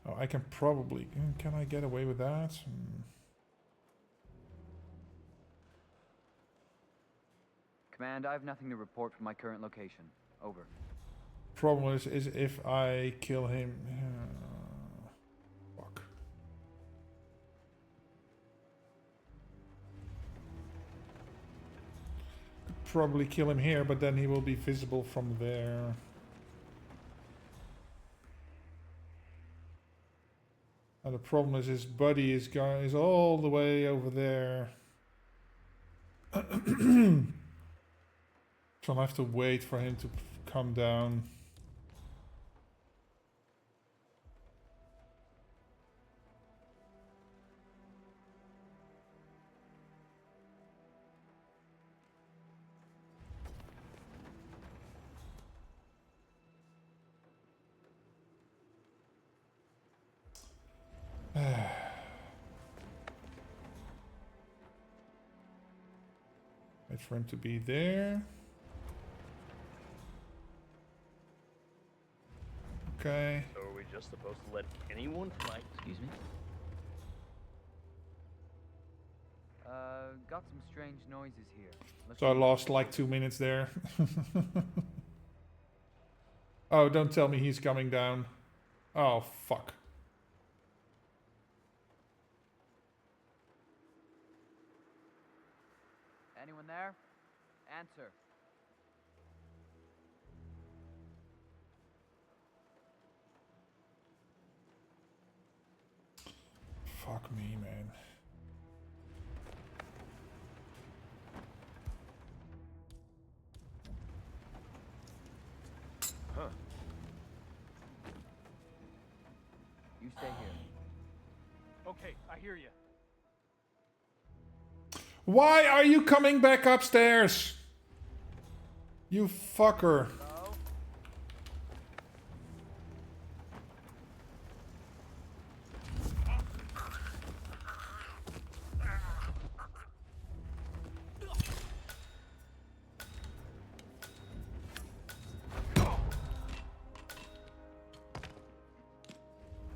Oh, I can probably... Can I get away with that? Command, I have nothing to report from my current location. Over. Problem is if I kill him... fuck. Could probably kill him here, but then he will be visible from there. And the problem is his buddy is all the way over there. So I'll have to wait for him to come down. Wait for him to be there. Okay. So are we just supposed to let anyone fight? Excuse me? Got some strange noises here. So I lost like 2 minutes there. Oh, don't tell me he's coming down. Oh, fuck. Anyone there? Answer. Fuck me, man. Huh. You stay here. Okay, I hear you. Why are you coming back upstairs? You fucker. Hello?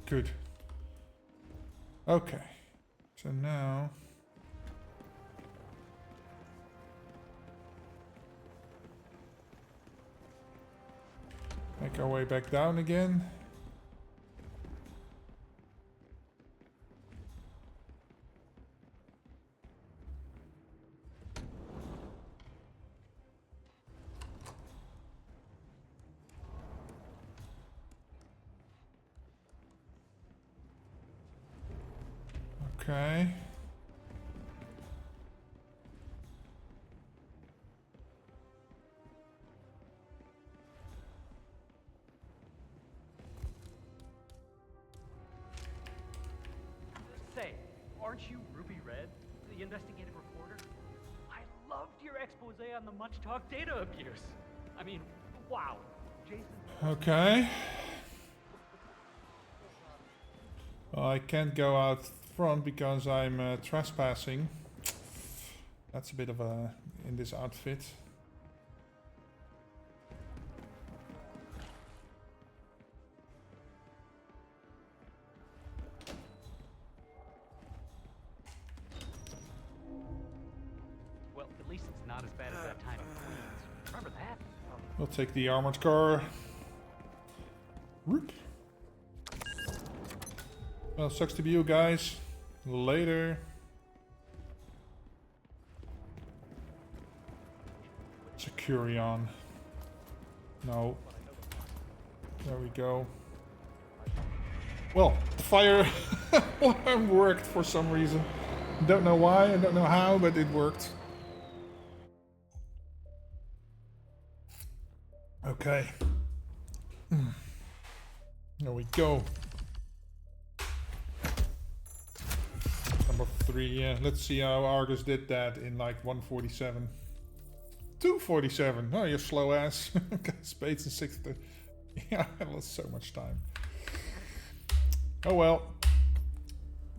Good. Okay. So now... make our way back down again. Okay. Say, aren't you Ruby Red, the investigative reporter? I loved your expose on the much-talked data abuse. I mean, wow. Jason... Okay. Well, I can't go out front because I'm trespassing. That's a bit of a in this outfit. Well, at least it's not as bad as that time in Queens. Remember that? We'll take the armored car. Whoop. Well, sucks to be you guys. Later. Securion. No. There we go. Well, the fire alarm worked for some reason. Don't know why, I don't know how, but it worked. Okay. There we go. Number 3, yeah. Let's see how Argus did that in like 147. 247. Oh, you're slow ass. Spades and 60. Yeah, I lost so much time. Oh well.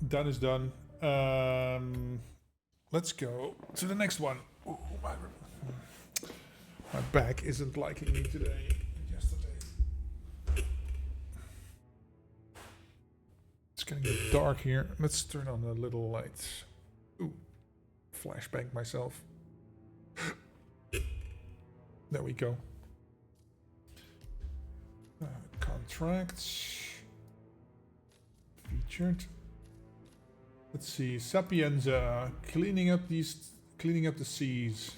Done is done. Let's go to the next one. Ooh, my back isn't liking me today. Yesterday. It's gonna get dark here. Let's turn on the little lights. Ooh. Flashbang myself. There we go. Contracts. Featured. Let's see. Sapienza. Cleaning up the seas.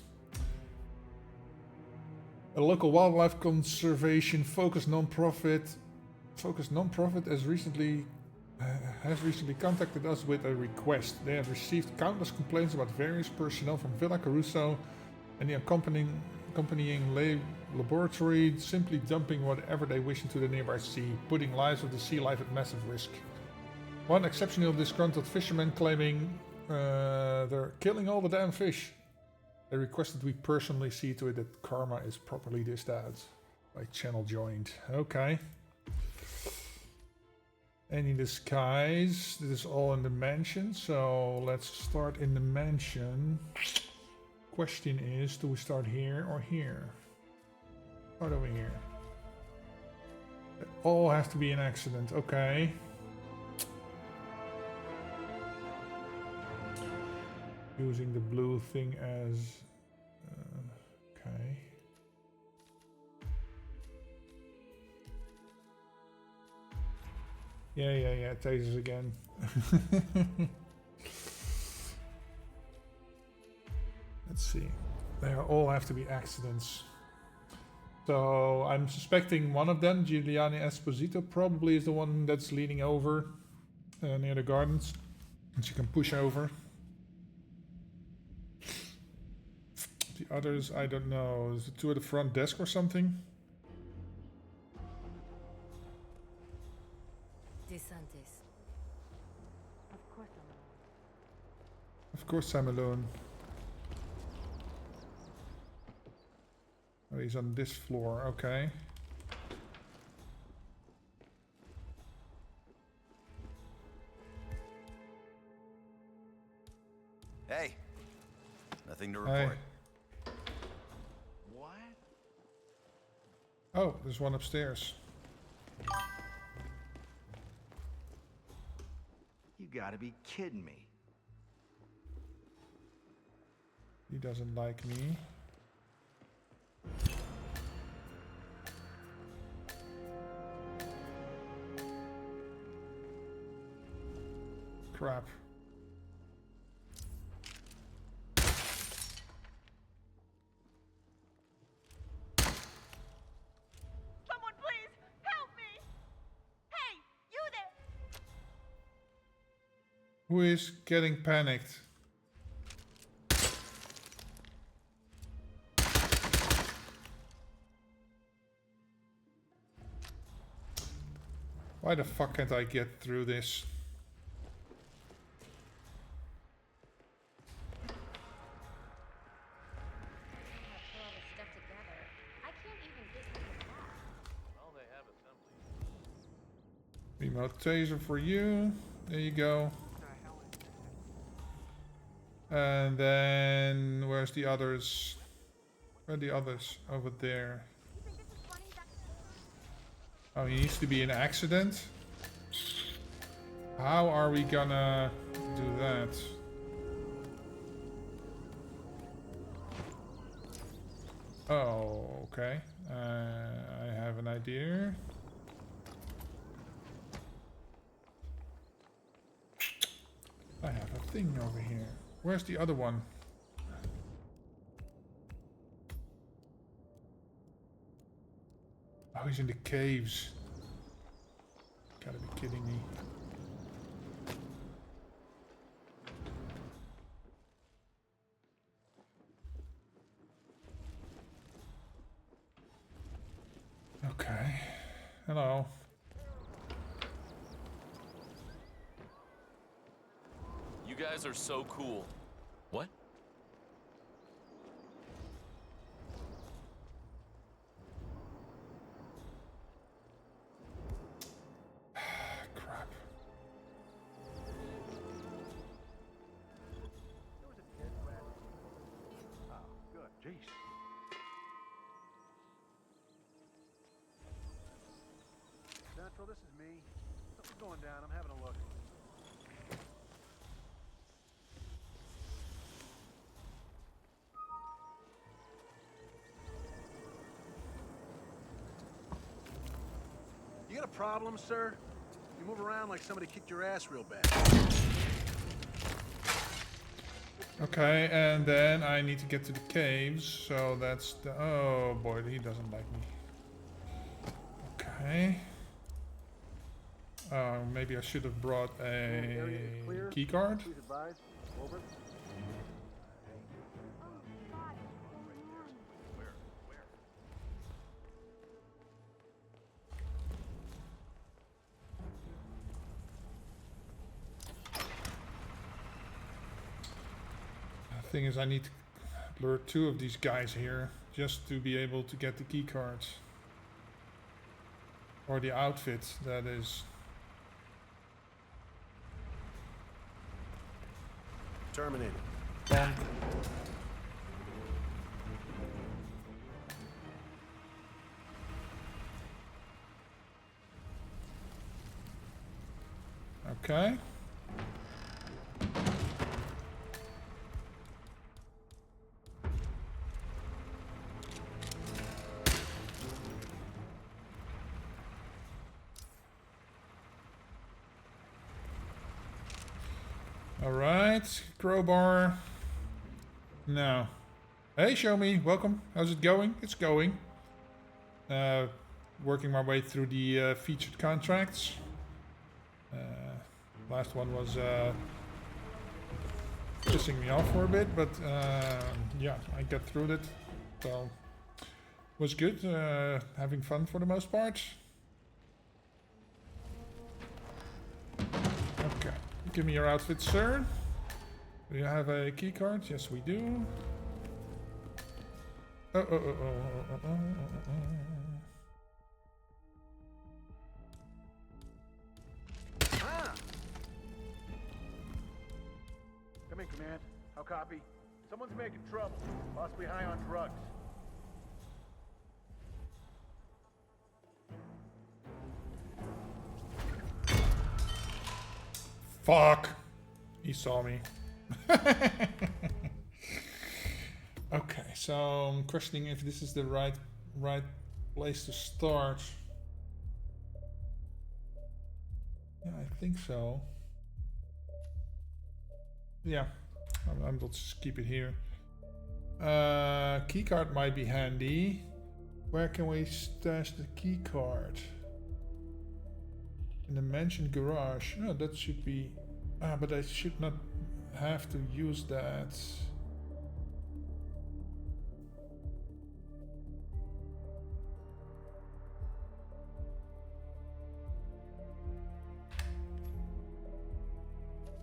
A local wildlife conservation focused non-profit has recently contacted us with a request. They have received countless complaints about various personnel from Villa Caruso and the accompanying laboratory simply dumping whatever they wish into the nearby sea, putting lives of the sea life at massive risk. One exceptionally disgruntled fisherman claiming they're killing all the damn fish. They requested we personally see to it that karma is properly dished out. By channel joined. Okay. Any disguise? This is all in the mansion, so let's start in the mansion. Question is, do we start here or here? Start over here. They all have to be an accident, okay. Using the blue thing as... okay. Yeah, tasers again. Let's see. They all have to be accidents. So I'm suspecting one of them, Giuliani Esposito, probably is the one that's leaning over near the gardens. And she can push over. The others, I don't know. Is it two at the front desk or something? DeSantis. Of course I'm alone. Oh, he's on this floor, okay. Hey, nothing to report. What? Oh, there's one upstairs. You gotta be kidding me. He doesn't like me. Crap. Someone please help me! Hey, you there! Who is getting panicked? Why the fuck can't I get through this? Remote taser for you. There you go. And then where's the others? Where are the others? Over there. Oh, he needs to be an accident. How are we gonna do that? Oh, okay. I have an idea. I have a thing over here. Where's the other one? Oh, he's in the caves. Gotta be kidding me. Okay. Hello. You guys are so cool. What? Crap. There was a kid who had... Oh, good. Jeez. Central, this is me. Something's going down. I'm having a look. You got a problem, sir? You move around like somebody kicked your ass real bad. Okay, and then I need to get to the caves, so that's the... Oh boy, he doesn't like me. Okay. Maybe I should have brought a key card. Please advise. Over. The thing is, I need to lure 2 of these guys here just to be able to get the key cards. Or the outfit, that is. Terminated. Bonk. Okay. Alright, crowbar. Now. Hey, show me. Welcome. How's it going? It's going. Working my way through the featured contracts. Last one was pissing me off for a bit, but yeah, I got through it. So, was good. Having fun for the most part. Okay. Give me your outfit, sir. Do you have a key card? Yes, we do. Come in, Command. How copy? Someone's making trouble. Possibly high on drugs. Fuck. He saw me. Okay, so I'm questioning if this is the right place to start. Yeah, I think so. Yeah, I'll just keep it here. Keycard might be handy. Where can we stash the keycard? In the mansion garage. No, that should be... but I should not have to use that.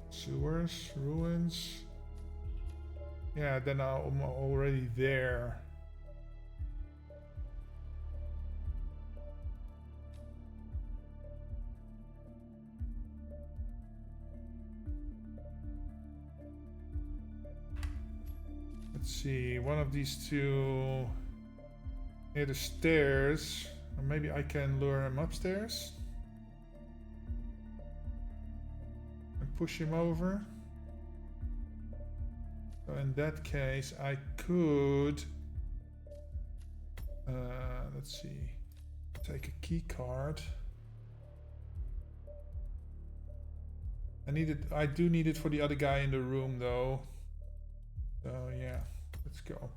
Sewers, ruins. Yeah, then I'm already there. Let's see, one of these two near the stairs. Or maybe I can lure him upstairs. And push him over. So in that case, I could... let's see. Take a key card. I do need it for the other guy in the room though. So yeah, let's go.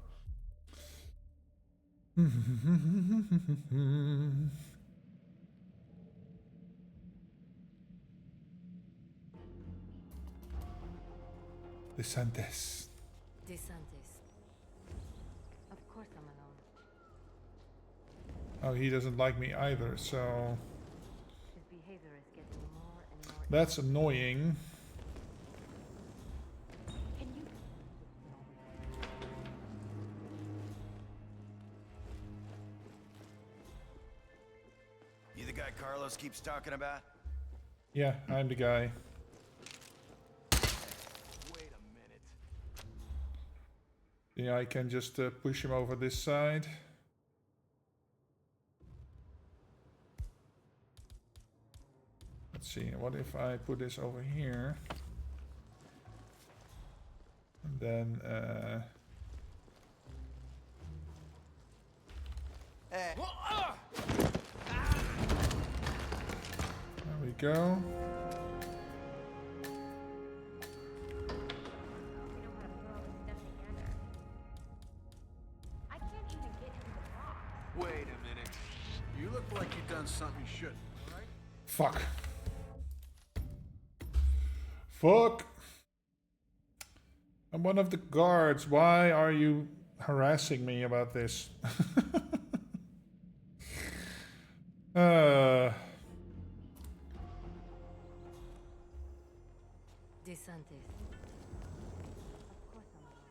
DeSantis. Of course I'm alone. Oh, he doesn't like me either, so... His behavior is getting more and more... That's annoying. Can you... You the guy Carlos keeps talking about? Yeah, I'm the guy. Wait a minute. Yeah, I can just push him over this side. Let's see, what if I put this over here? And then, there we go. I can't even get into the box. Wait a minute. You look like you've done something you shouldn't, alright? Fuck. Fuck. I'm one of the guards. Why are you harassing me about this? DeSantis. Of course I'm alone.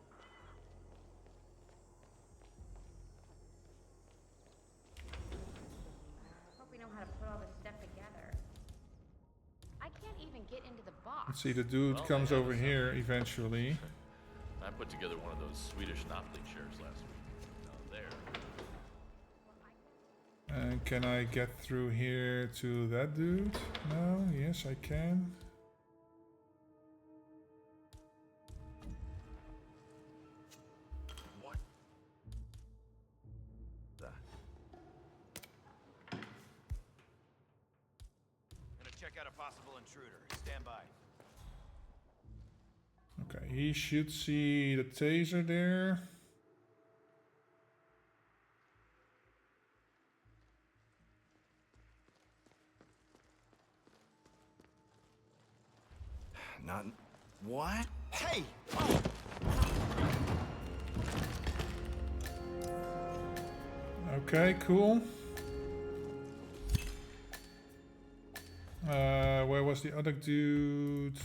I hope we know how to put all this stuff together. I can't even get into the box. Let's see, the dude comes over here eventually. I put together one of those Swedish Monopoly chairs last week. Now there. And can I get through here to that dude? No? Yes, I can. What? Gonna check out a possible intruder. Stand by. Okay, he should see the taser there. Not... What? Hey! Oh. Okay, cool. Where was the other dude?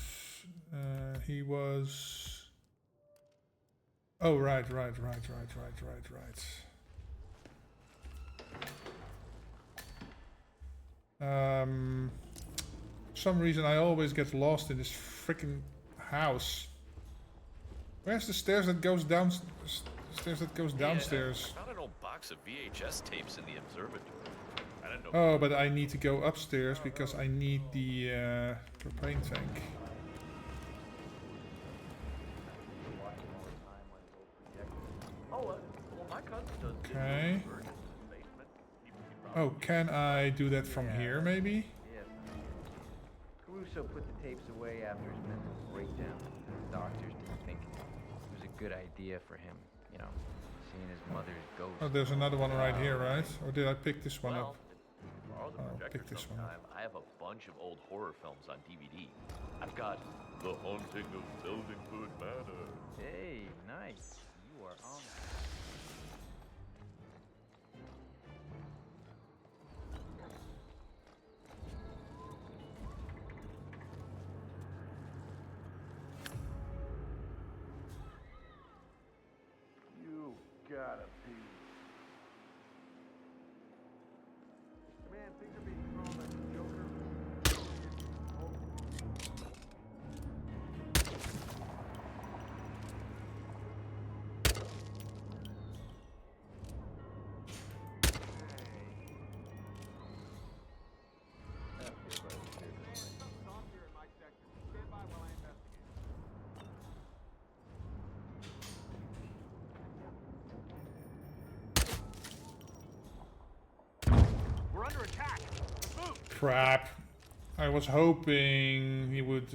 He was... Oh, right. For some reason I always get lost in this freaking house. Where's the stairs that goes down? Stairs that goes downstairs. I found an old box of VHS tapes in the observatory. I didn't know. Oh, but I need to go upstairs because I need the propane tank. Okay. Oh, can I do that from here, maybe? Yes. Caruso put the tapes away after his mental breakdown. The doctors didn't think it was a good idea for him, you know, seeing his mother's ghost. Oh, there's another one right here, right? Or did I pick this one up? Borrow the projector pick this one sometime. I have a bunch of old horror films on DVD. I've got The Haunting of Beldingwood Manor. Hey, nice. You are on. You gotta pee. Man, things are being thrown at the Joker. Crap. I was hoping he would,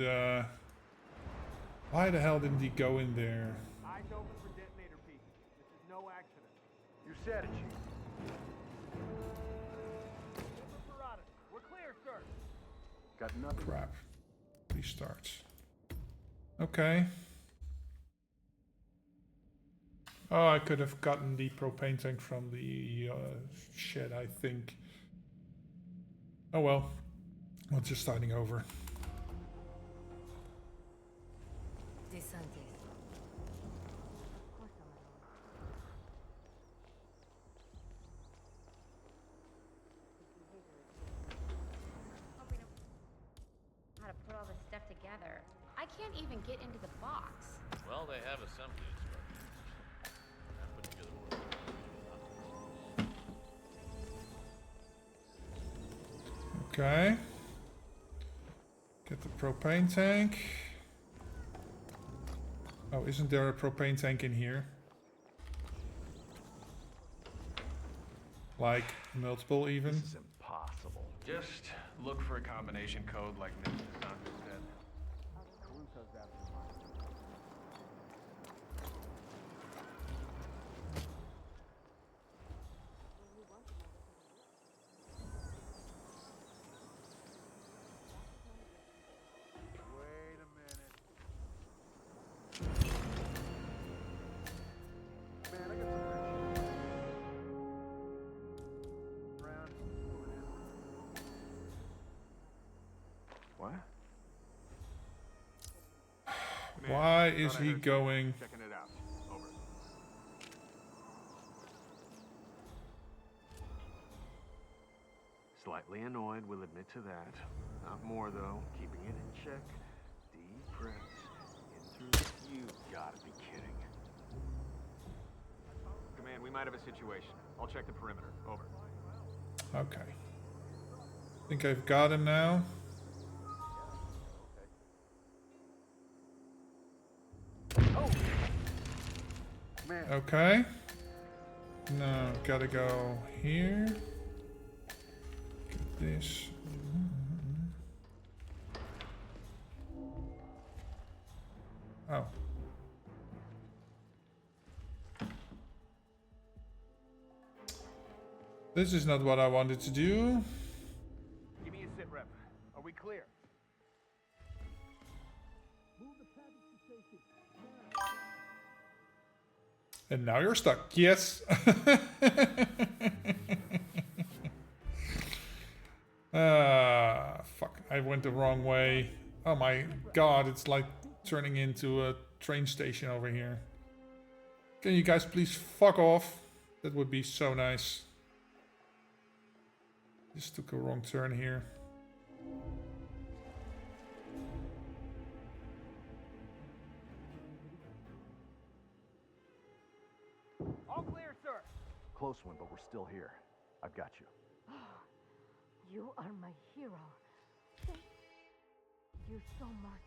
why the hell didn't he go in there? Eyes open for detonator peak. This is no accident. You said it, Chief. We're clear, sir. Got nothing. Crap. Restarts. Okay. Oh, I could have gotten the propane tank from the shed, I think. Oh well. We're just starting over. How to put all this stuff together. I can't even get into the box. Well, they have assembly instructions. I put together one. Okay. Get the propane tank. Oh, isn't there a propane tank in here? Like multiple even? This is impossible. Just look for a combination code like Ninja Santa said. Caruso's after Wait a minute. Man, I got some rich around. What? Why is he going? Checking it out. Over. Slightly annoyed, we'll admit to that. Not more, though. Keeping it in check. Deep breaths. In through. You gotta be kidding. Command, we might have a situation. I'll check the perimeter. Over. Okay. Think I've got him now. Oh! Man. Okay. Now, gotta go here. Get this. Oh. This is not what I wanted to do. Give me a sit rep. Are we clear? And now you're stuck. Yes. Fuck. I went the wrong way. Oh my god, it's like turning into a train station over here. Can you guys please fuck off? That would be so nice. Just took a wrong turn here. All clear, sir. Close one, but we're still here. I've got you. You are my hero. Thank you so much.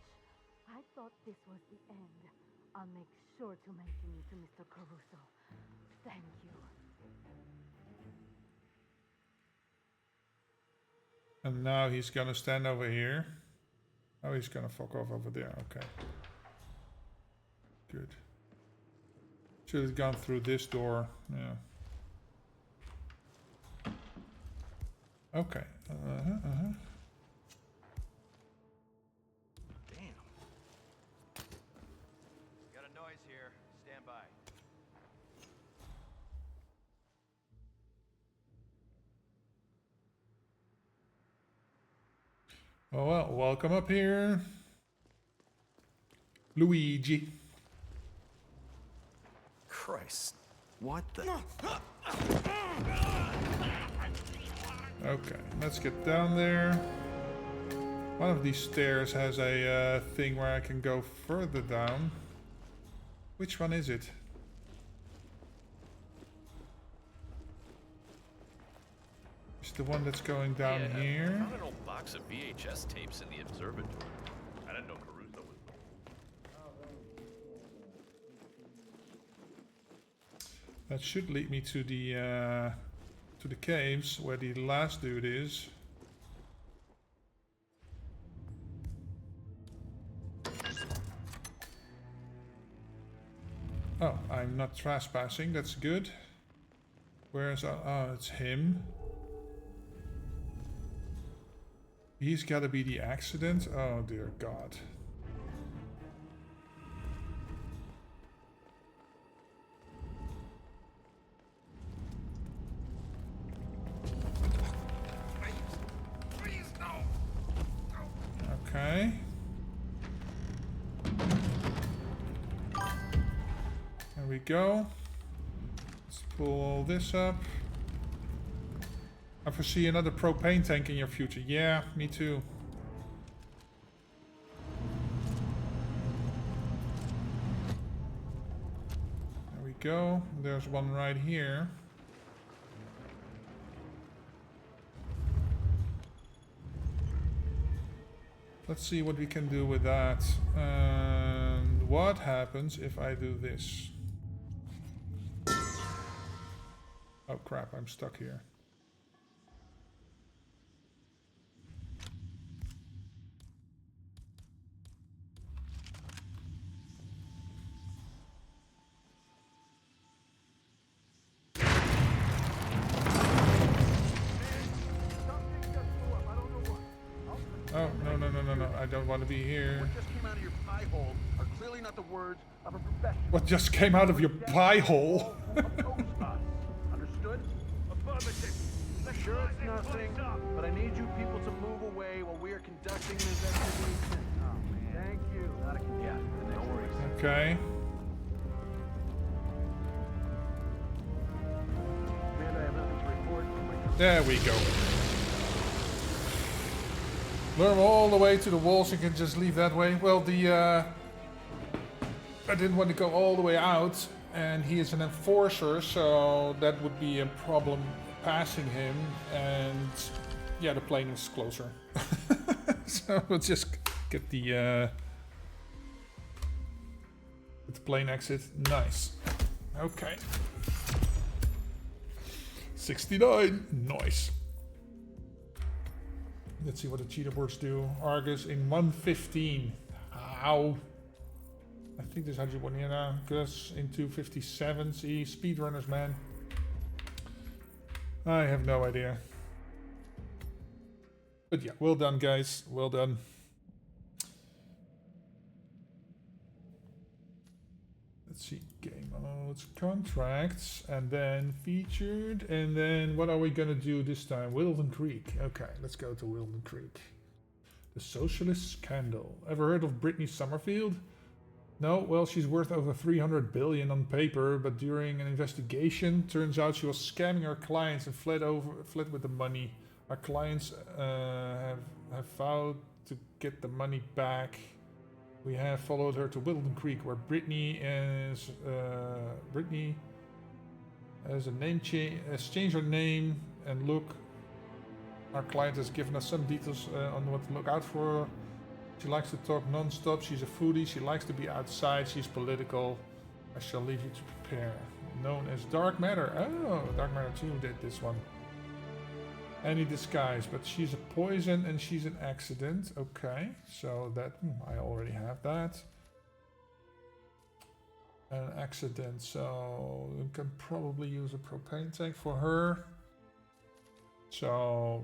I thought this was the end. I'll make sure to mention you to Mr. Caruso. Thank you. And now he's gonna stand over here. Oh, he's gonna fuck off over there. Okay. Good. Should have gone through this door. Yeah. Okay. Damn. Got a noise here. Stand by. Oh well, welcome up here. Luigi. Christ. What the? Okay, let's get down there. One of these stairs has a thing where I can go further down. Which one is it? It's the one that's going down I here. found an old box of VHS tapes in the observatory. I didn't know Caruso was. That should lead me to the caves where the last dude is. Oh, I'm not trespassing, that's good. Where's... oh, it's him. He's gotta be the accident. Oh dear God. Okay. There we go. Let's pull all this up. I foresee another propane tank in your future. Yeah, me too. There we go. There's one right here. Let's see what we can do with that. And what happens if I do this? Oh crap, I'm stuck here. Oh, no, I don't want to be here. What just came out of your pie hole are clearly not the words of a professional. What just came out of your pie hole? Understood? Affirmative. Sure it's nothing, but I need you people to move away while we are conducting an investigation. Oh, man. Thank you. Yeah, no worries. Okay. Amanda, I have nothing to report. There we go. Lure him all the way to the walls and can just leave that way. Well, I didn't want to go all the way out, and he is an enforcer, so that would be a problem passing him, and yeah, the plane is closer. So we'll just get the plane exit. Nice. Okay. 69. Nice. Let's see what the cheater boards do. Argus in 115. Ow. I think this had you one here now. Gus in 257. See, speedrunners, man. I have no idea. But yeah, well done, guys. Well done. Let's see. Game modes, contracts, and then featured. And then what are we gonna do this time? Wilden Creek. Okay, let's go to Wilden Creek. The Socialist Scandal. Ever heard of Brittany Summerfield? No, well, she's worth over 300 billion on paper, but during an investigation, turns out she was scamming her clients and fled with the money. Our clients have vowed to get the money back. We have followed her to Wilden Creek, where Brittany has a name change, has changed her name and look. Our client has given us some details on what to look out for. She likes to talk non-stop. She's a foodie. She likes to be outside. She's political. I shall leave you to prepare. Known as Dark Matter. Oh, Dark Matter 2 did this one. Any disguise, but she's a poison and she's an accident. Okay, so that I already have that. An accident, so we can probably use a propane tank for her. So,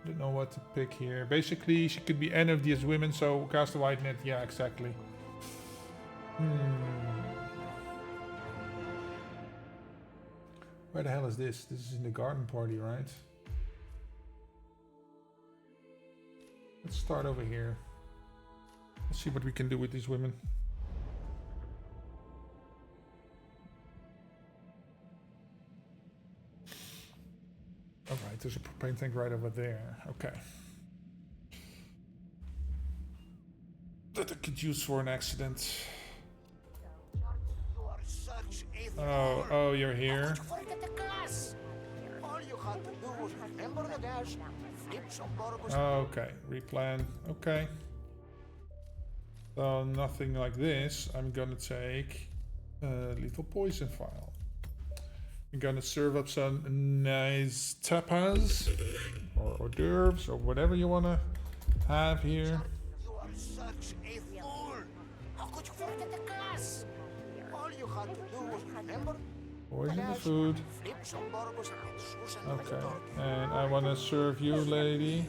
don't know what to pick here. Basically, she could be any of these women. So cast a wide net. Yeah, exactly. Where the hell is this? This is in the garden party, right? Let's start over here. Let's see what we can do with these women. Alright, there's a propane tank right over there. Okay. That I could use for an accident. Oh, you're here. Okay, replan. Okay. So nothing like this. I'm gonna take a lethal poison file. I'm gonna serve up some nice tapas. or hors d'oeuvres or whatever you want to have here. You are such a fool! How could you forget the class? All you had to do was remember. Poison the food. Flip some barbers around Susan. Okay, and I want to serve you, lady.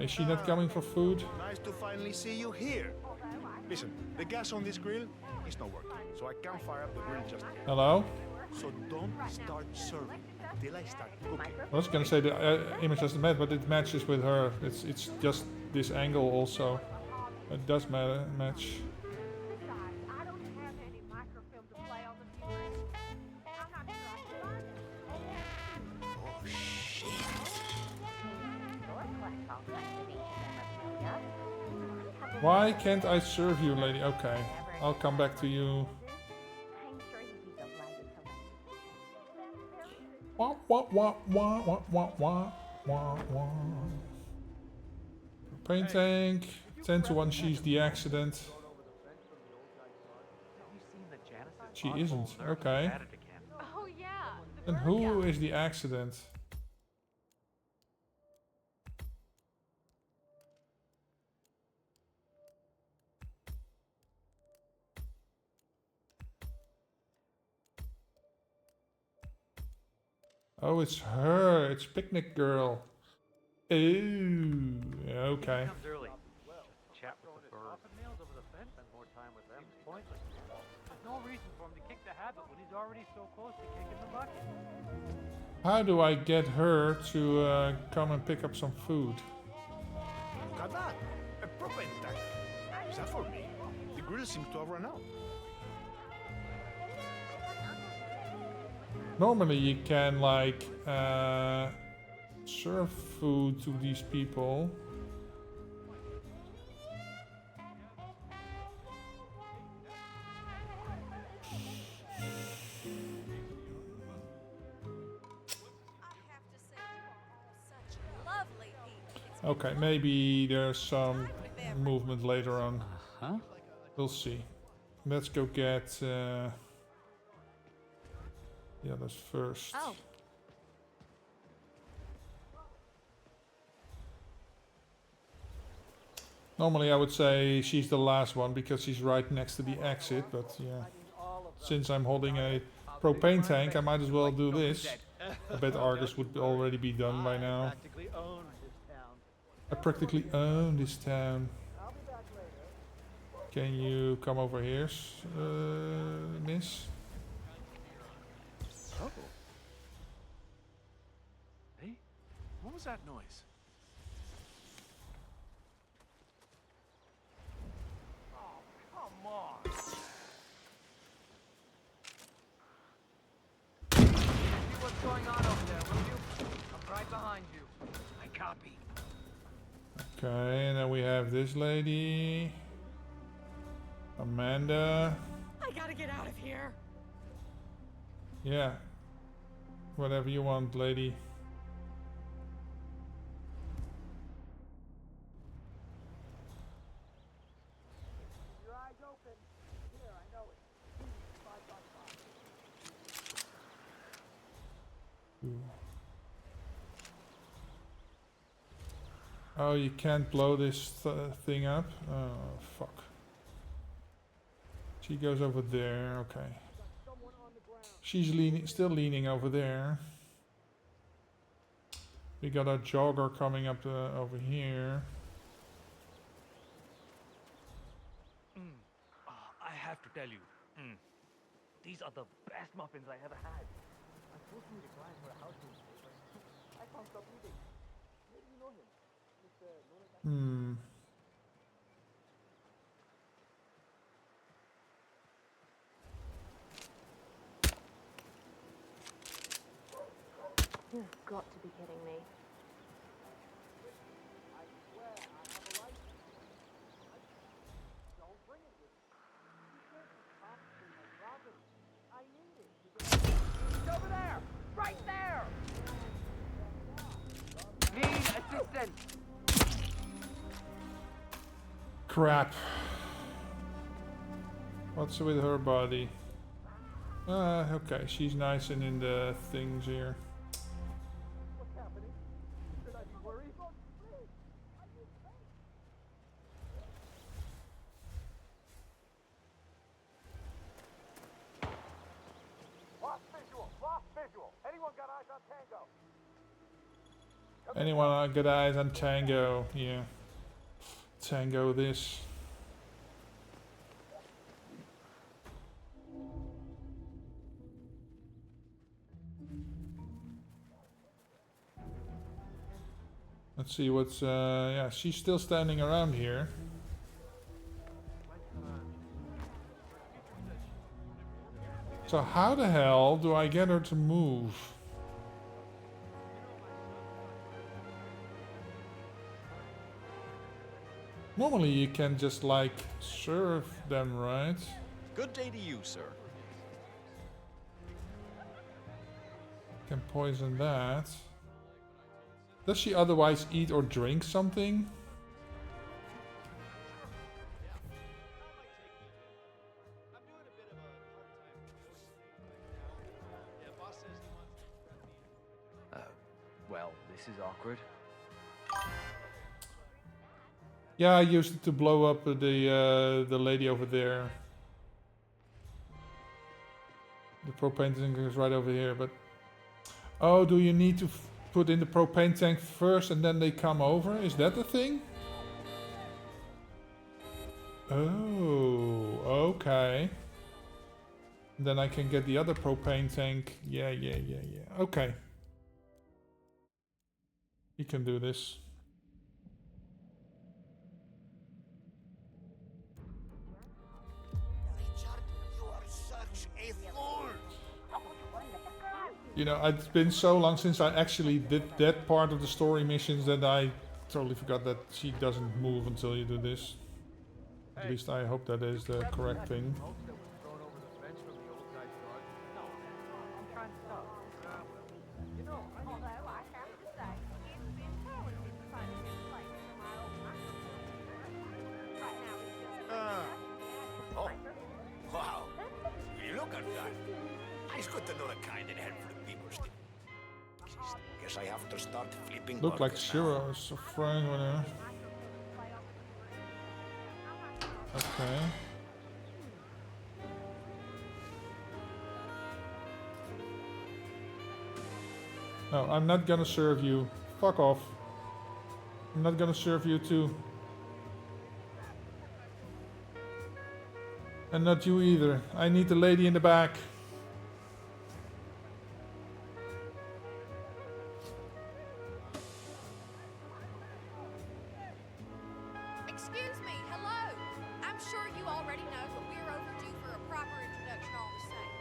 Is she not coming for food? Nice to finally see you here. Listen, the gas on this grill is not working, so I can't fire up the grill just yet. Hello? So don't start serving till I start cooking. I was gonna say the image doesn't match, but it matches with her. It's just this angle also. It does match. Why can't I serve you, lady? Okay, I'll come back to you. Wah, wah, wah, wah, wah, wah, wah, wah, wah. Paint tank. 10 to 1, she's the accident. She isn't. Okay. Oh yeah. And who is the accident? Oh, it's her. It's Picnic Girl. Ooh, okay. Comes early. Just chat with the birds. Meals over the fence. Spend more time with them. It's pointless. There's no reason for him to kick the habit when he's already so close to kicking the bucket. How do I get her to come and pick up some food? Look at that! A propane tank. Is that for me? The grill seems to have run out. Normally you can like serve food to these people. Okay, maybe there's some movement later on. We'll see. Let's go get the others first. Oh. Normally I would say she's the last one because she's right next to the exit, but yeah. Since I'm holding a propane tank, I might as well do this. I bet Argus would already be done by now. I practically own this town. Can you come over here, miss? Oh. Hey, what was that noise? Oh, come on. See what's going on over there, will you? I'm right behind you. I copy. Okay, and then we have this lady. Amanda. I gotta get out of here. Yeah. Whatever you want, lady. Your eyes open. Here, I know it. 5 Ooh. Oh, you can't blow this thing up? Oh, fuck. She goes over there, okay. She's still leaning over there. We got a jogger coming up over here. I have to tell you, these are the best muffins I ever had. I'm supposed to meet a client for a house move. I found some eating. Maybe you know him. You've got to be kidding me. I swear I have a license. Don't bring it with me. I need it. It's over there! Right there! Need assistance! Crap. What's with her body? Okay, she's nice and in the things here. What's happening? Should I be worried? Lost visual! Lost visual! Anyone got eyes on Tango? Anyone got eyes on Tango? Yeah. Tango this. Let's see what's, yeah, she's still standing around here. So how the hell do I get her to move? Normally you can just like serve them, right? Good day to you, sir. Can poison that. Does she otherwise eat or drink something? Well, this is awkward. Yeah, I used it to blow up the lady over there. The propane tank is right over here, but... Oh, do you need to put in the propane tank first and then they come over? Is that the thing? Oh, okay. Then I can get the other propane tank. Yeah. Okay. You can do this. You know, it's been so long since I actually did that part of the story missions that I totally forgot that she doesn't move until you do this. At least I hope that is the correct thing. Oh, wow. Look at that. It's good to know the kind that head for the people still. Guess I have to start flipping. Look like Shiro's a friend, whatever. Okay. No, I'm not gonna serve you. Fuck off. I'm not gonna serve you too. And not you either. I need the lady in the back. Excuse me, hello. I'm sure you already know, but we're overdue for a proper introduction all the same.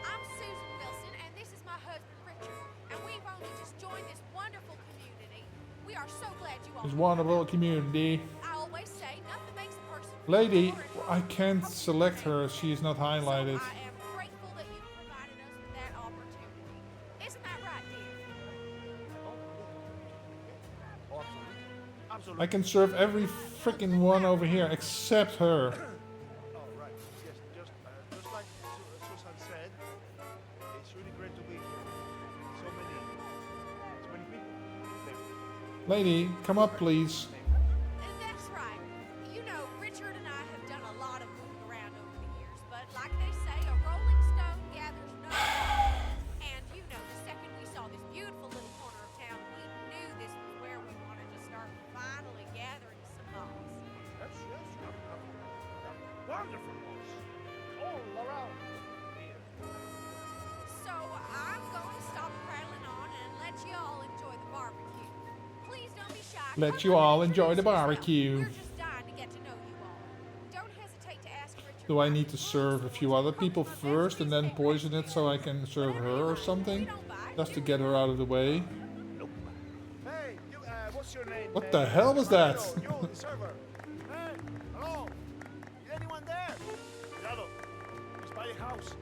I'm Susan Wilson, and this is my husband Richard. And we've only just joined this wonderful community. We are so glad you all. It's wonderful community. I always say nothing makes a person. Lady, I can't select her. She is not highlighted. I am grateful that you provided us with that opportunity. Isn't that right, dear? I can serve every freaking one over here except her. Oh, right. Yes, just like Susan said, it's really great to be here. So many people. Lady, come up, please. That's right. You know, Richard and I have done a lot of moving around over the years, but like they say, a rolling stone gathers no dust. And you know, the second we saw this beautiful little corner of town, we knew this was where we wanted to start finally gathering some moss. Yes. Wonderful moss. All around here. So I'm going to stop prattling on and let you all enjoy the barbecue. Please don't be shy. Let you all enjoy the barbecue. We're just dying to get to know you all. Don't hesitate to ask Richard. Do I need to serve a few other people first and then poison it so I can serve her or something? Just to get her out of the way. Hey, you, what's your name? What the hell was that? You, the server. Hey, hello. Is anyone there? Cuidado. It's by the house.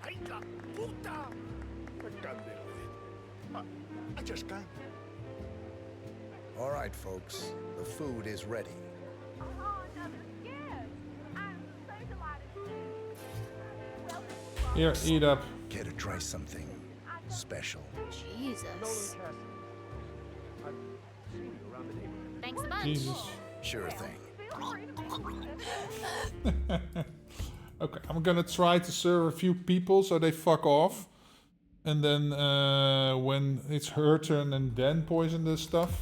Ay, la puta! I can't deal with it. I just can't. All right, folks. The food is ready. Oh, another gift. I'm so delighted to see you. Well, Mrs. Bond, Here, eat up. Care to try something special? Jesus. Thanks a bunch. Jesus. Sure thing. Okay, I'm gonna try to serve a few people so they fuck off. And then when it's her turn and then poison this stuff.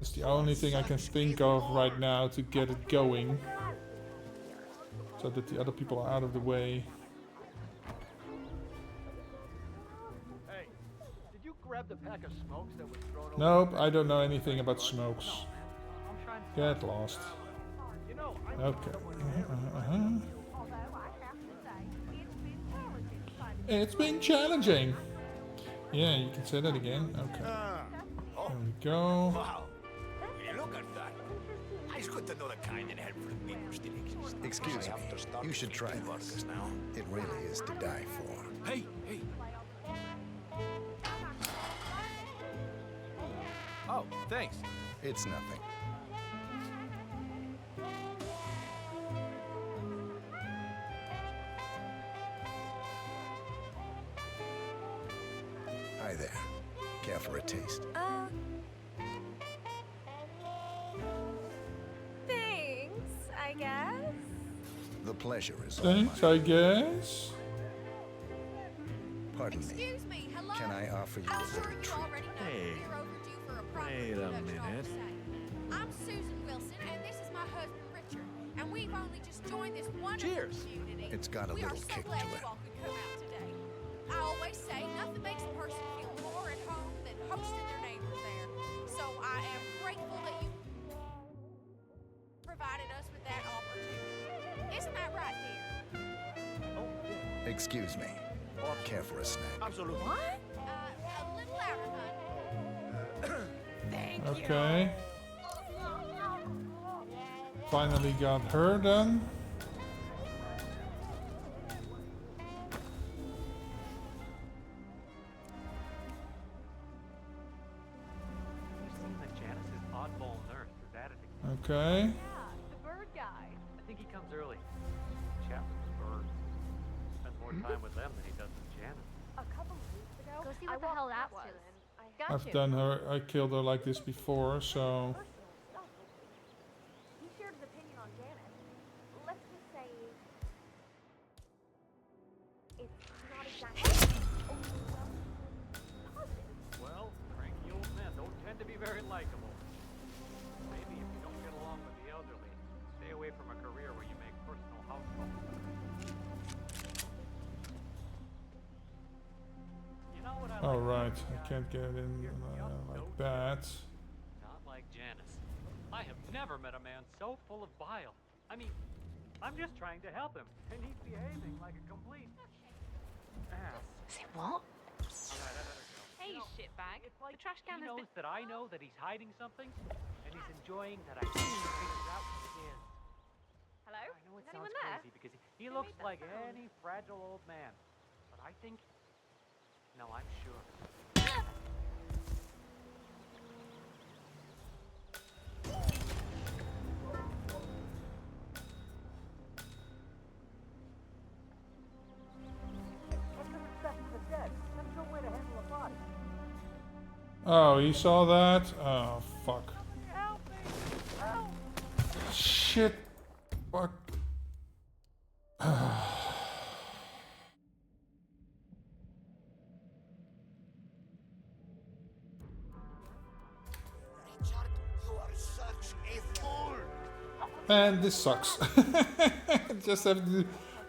It's the only thing I can think of right now to get it going. So that the other people are out of the way. Hey, did you grab the pack of smokes that was thrown over? Nope, I don't know anything about smokes. Get lost. Okay. It's been challenging. Yeah, you can say that again. Okay. There we go. Wow. Will you look at that? It's good to know the kind and helpful people still exist. Excuse me. You should try this. It really is to die for. Hey, hey. Oh, thanks. It's nothing. Hi there. Care for a taste? Thanks, I guess. The pleasure is all Thanks, mine. I guess. Pardon me. Excuse me, hello? Can I offer you a I'm little sure you treat? already know Hey. we're overdue for a proper Wait a introduction, minute. all the same. I'm Susan Wilson, and this is my husband, Richard. And we've only just joined this wonderful Cheers. community. It's got a we little are so kick glad to you it. all could come out today. I always say nothing makes a person feel more at home than hosting their neighbors there. So I am grateful that you provided us with that opportunity. Isn't that right, dear? Excuse me. Care for a snack? Absolutely. What? A little louder, honey. Thank you. Okay. Finally got her done. You seem like Janice's oddball nurse. Is that it? Okay. The bird guy. I think he comes early. Chat with the birds. Spends more time with them than he does with Janice. A couple of weeks ago, Go see what the hell that was. I've done her, I killed her like this before, so... He shared his opinion on Janice. Let's just say it's not exactly Well, cranky old men don't tend to be very likable. Maybe if you don't get along with the elderly, stay away from a career where you make personal house calls. You know what I like? Alright, I can't get in like that. Not like Janice. I have never met a man so full of bile. I mean, I'm just trying to help him, and he's behaving like a complete ass. Say what? Alright, I better go. Hey, shitbag. It's like The trash can he has knows been... that I know that he's hiding something, and he's enjoying that I think he figures out what it is. Hello? I know it Is sounds anyone there? crazy because he Who looks made that like sound? any fragile old man, but I think. No, I'm sure. Oh, you saw that? Oh, fuck. Shit. Fuck. You are such a fool. And this sucks. Just have to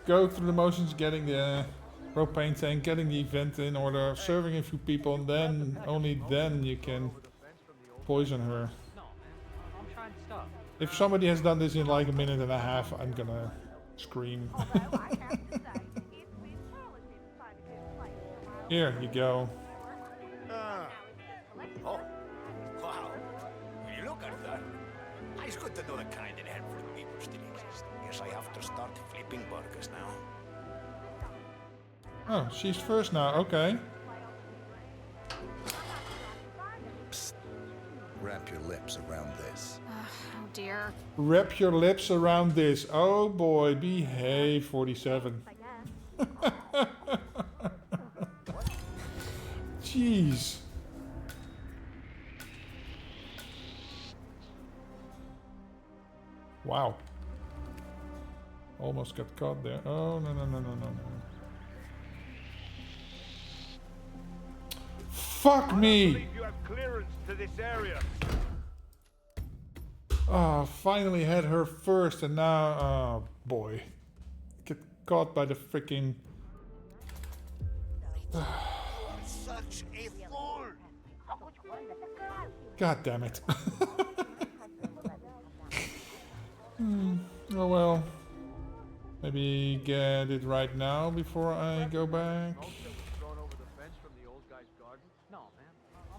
go through the motions, getting the propane tank, getting the event in order, serving a few people, and then, only then you can poison her. No, man, I'm trying to stop. If somebody has done this in like a minute and a half, I'm gonna scream. Here you go. Oh, wow. Will you look at that? It's good to know the kind and helpful people still exist. Guess I have to start flipping burgers now. Oh, she's first now, okay. Psst. Wrap your lips around this. Oh dear. Wrap your lips around this. Oh boy, behave, 47. Jeez. Wow. Almost got caught there. Oh, no, no, no, no, no, no. Fuck me! You have clearance to this area. Oh, finally had her first and now, oh boy. Get caught by the freaking... Such a fool! God damn it. Oh well. Maybe get it right now before I go back.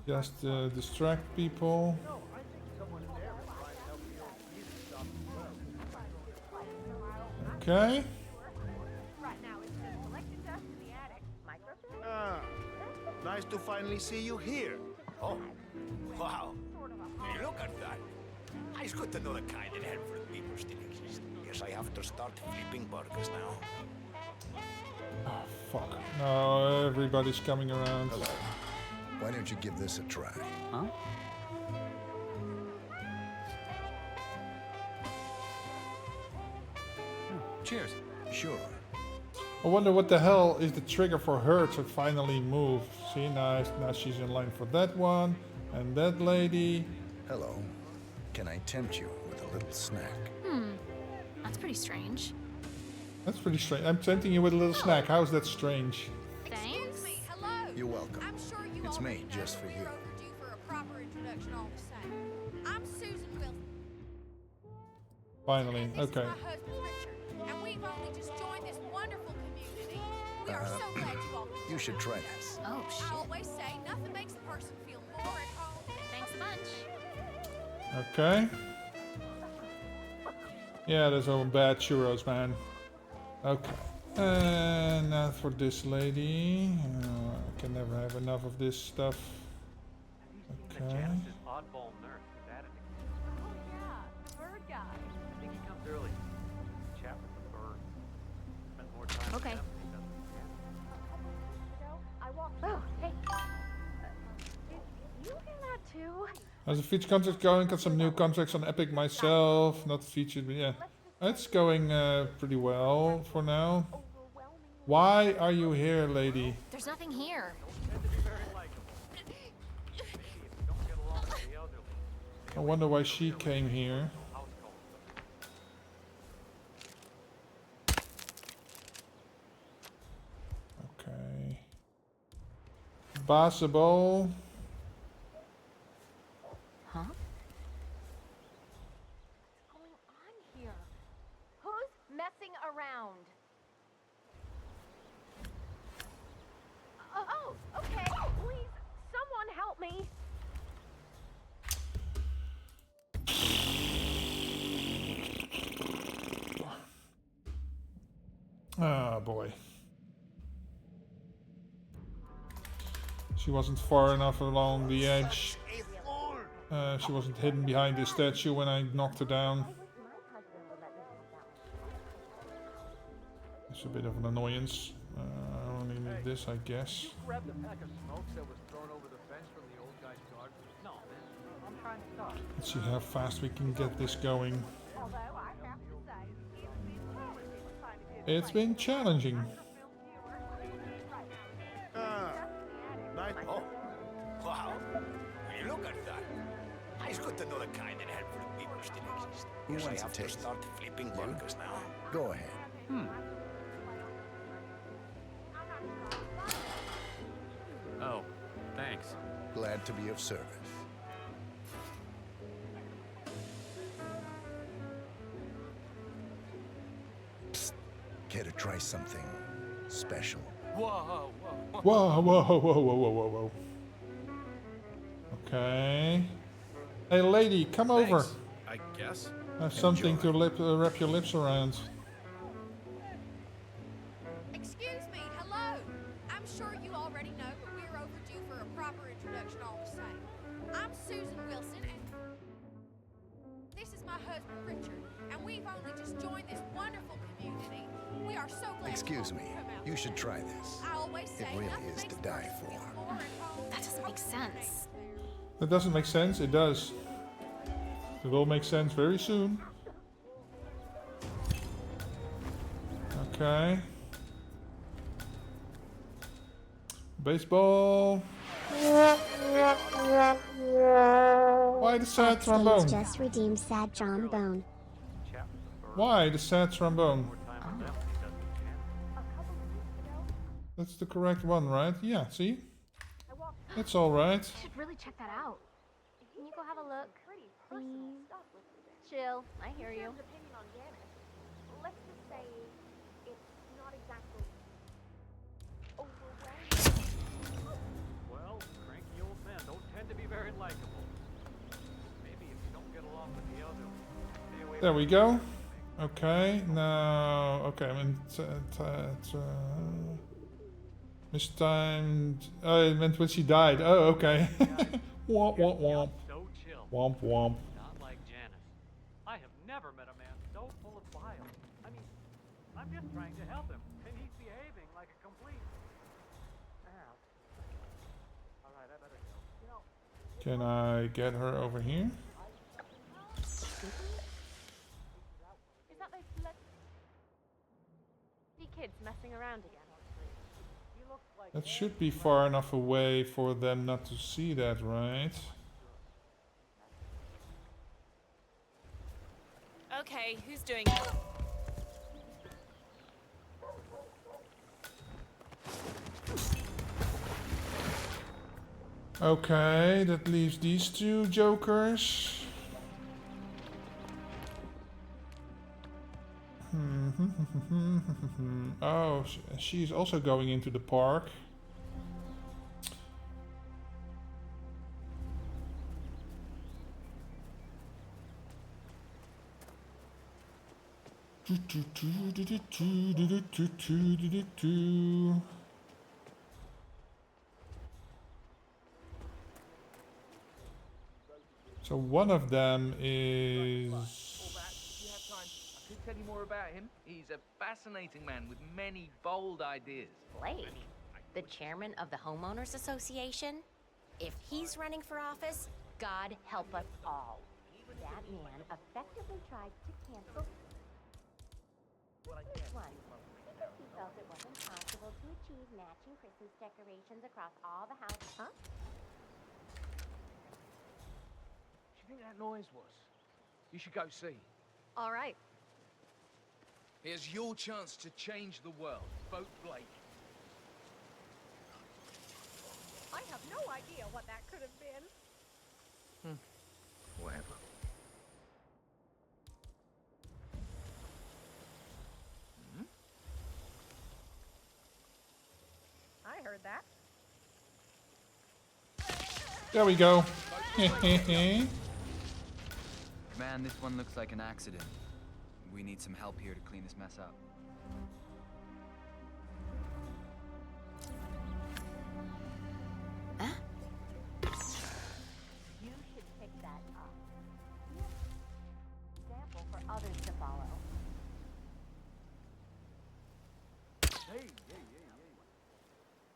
Just distract people. Okay. Ah, nice to finally see you here. Oh, wow. Hey, look at that. It's good to know the kind that helpful people still exist. Guess I have to start flipping burgers now. Oh, fuck. No, everybody's coming around. Hello. Why don't you give this a try? Huh? Cheers. Sure. I wonder what the hell is the trigger for her to finally move. See, now she's in line for that one. And that lady. Hello. Can I tempt you with a little snack? That's pretty strange. That's pretty strange. I'm tempting you with a little snack. How's that strange? Thanks. Hello. You're welcome. I'm sure you It's already made know just for that you. we're overdue for a proper introduction all the same. I'm Susan Wilson. Finally. This Okay. is my husband Richard, and we've only just joined this wonderful community. We are so glad you all could You join should us. try this. Oh, I shit. always say nothing makes a person feel more at home. Thanks a bunch. Okay. Yeah, those are bad churros, man. Okay. And now for this lady. I can never have enough of this stuff. Okay. Janice's oddball nurse is at it again. Oh yeah, bird guy. I think he comes early. Chat with the bird. Spends more time with Okay. them than he does with cats. I walked. Oh, hey. Did you hear that too? How's the feature contract going? Got some new contracts on Epic myself. Not featured, but yeah. It's going pretty well for now. Why are you here, lady? There's nothing here. I wonder why she came here. Okay. Possible. Huh? What's going on here? Who's messing around? Oh, okay. Please, someone help me. Oh boy. She wasn't far enough along the edge. She wasn't hidden behind the statue when I knocked her down. It's a bit of an annoyance. I only need this, I guess. Grab the pack of smokes that was thrown over the fence from the old guy's garden. No, man. I'm trying to stop. Let's see how fast we can get this going. Although I have to say, It's been challenging. Nice. Oh, wow. Will you look at that? It's good to know the kind that helpful people still exist. Who Guess I wants a have to taste? start flipping burgers now. Go ahead. Oh, thanks. Glad to be of service. Psst. Care to try something special? Whoa, whoa, Whoa, whoa, whoa, whoa, whoa, whoa, whoa. Okay. Hey, lady, come over. I guess. Have something to wrap your lips around. Excuse me, hello. I'm sure you already know, but we're overdue for a proper introduction all the same. I'm Susan Wilson, and this is my husband Richard, and we've only just joined this wonderful community. We are so glad. Excuse me. You should try this. I always It say really nothing is to makes die furnace for. more at home. That doesn't make sense. That doesn't make sense. It does. It will make sense very soon. Okay. Baseball. Why the sad trombone? Just redeemed sad trombone. Why the sad trombone? That's the correct one, right? Yeah, see? It's alright. You should really check that out. Can you go have a look? Please. Chill. I hear you. Let's just say it's not exactly Well, cranky old men don't tend to be very likable. Maybe if you don't get along with the others, stay away. There we go. Okay, now... Okay, I mean... mistimed... Oh, it meant when she died. Oh, okay. Womp, womp, womp. So chill. Womp, womp. Not like Janice. I have never met a man so full of bile. I mean, I'm just trying to help him, and he's behaving like a complete ass. All right, I better go. You know, Can I get her over here? Is that those see kids messing around again? That should be far enough away for them not to see that, right? Okay, who's doing it? Okay, that leaves these two jokers. Oh, she's also going into the park. So one of them is... Tell you more about him. He's a fascinating man with many bold ideas. Blake, the chairman of the Homeowners Association? If he's running for office, God help us all. That man effectively tried to cancel one. He felt it was impossible to achieve matching Christmas decorations across all the houses. Huh? What do you think that noise was? You should go see. All right. Here's your chance to change the world. Vote Blake. I have no idea what that could have been. Whatever. I heard that. There we go. Man, this one looks like an accident. We need some help here to clean this mess up. You should pick that up. Example for others to follow. Hey!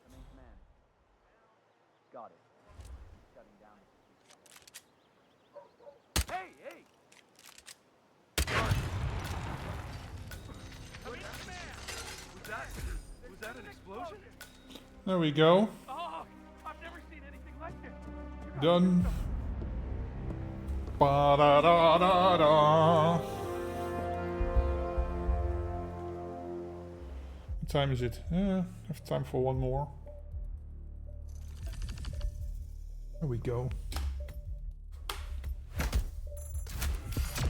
Come in, command. Got it. Shutting down the hey! Was that an explosion? There we go. Oh, I've never seen anything like it. Done. Ba-da-da-da-da. What time is it? I have time for one more. There we go.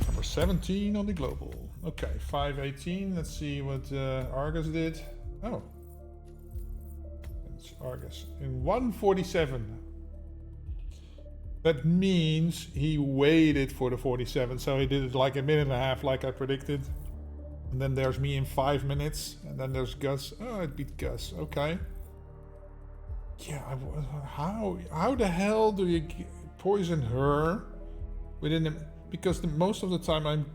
Number 17 on the global. Okay, 518. Let's see what Argus did. Oh. It's Argus. In 147. That means he waited for the 47. So he did it like a minute and a half like I predicted. And then there's me in 5 minutes. And then there's Gus. Oh, it beat Gus. Okay. Yeah, how the hell do you poison her within the... Because most of the time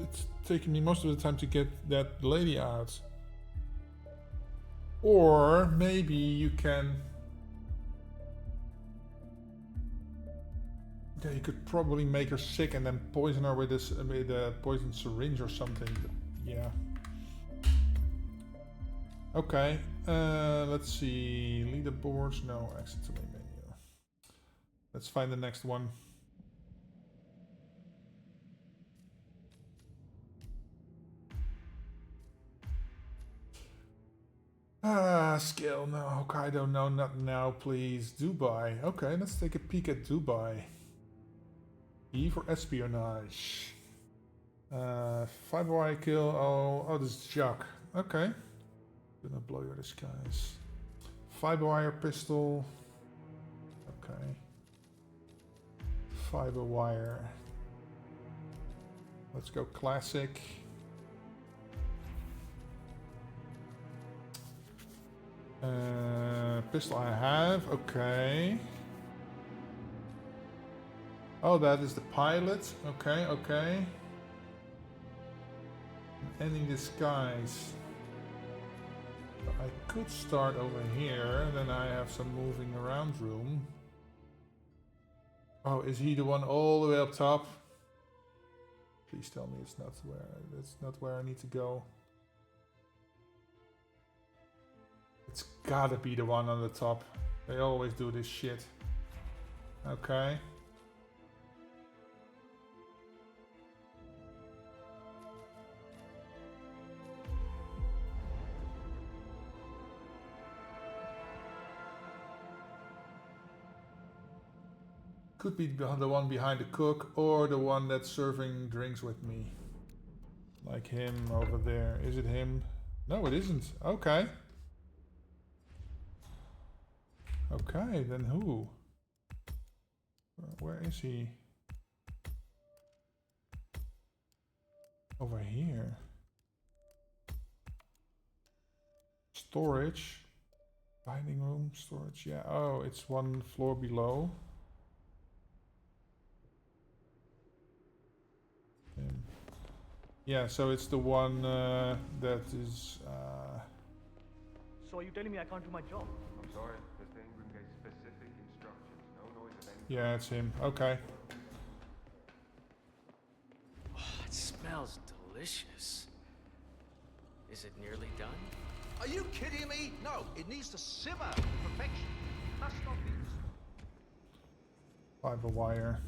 it's taking me most of the time to get that lady out. Or maybe you can... Yeah, you could probably make her sick and then poison her with a poison syringe or something. But yeah. Okay. Let's see. Leaderboards. No, exit to main menu. Let's find the next one. Skill. No, Hokkaido. No, not now, please. Dubai. Okay, let's take a peek at Dubai. E for espionage. Fiber wire kill. Oh, this is Jacques. Okay. Do not blow your disguise. Fiber wire pistol. Okay. Fiber wire. Let's go classic. Pistol I have. Okay. Oh, that is the pilot. Okay, okay. Ending disguise. I could start over here, then I have some moving around room. Oh, is he the one all the way up top? Please tell me it's not where I need to go. It's gotta be the one on the top. They always do this shit. Okay. Could be the one behind the cook or the one that's serving drinks with me. Like him over there. Is it him? No, it isn't. Okay. Okay, then who? Where is he? Over here. Storage. Dining room, storage. Yeah, oh, it's one floor below. Yeah, so it's the one that is... So are you telling me I can't do my job? I'm sorry, the thing room gave specific instructions. No noise of any Yeah, it's him. Okay. Oh, it smells delicious. Is it nearly done? Are you kidding me? No, it needs to simmer to perfection. Must not be. Fiber wire.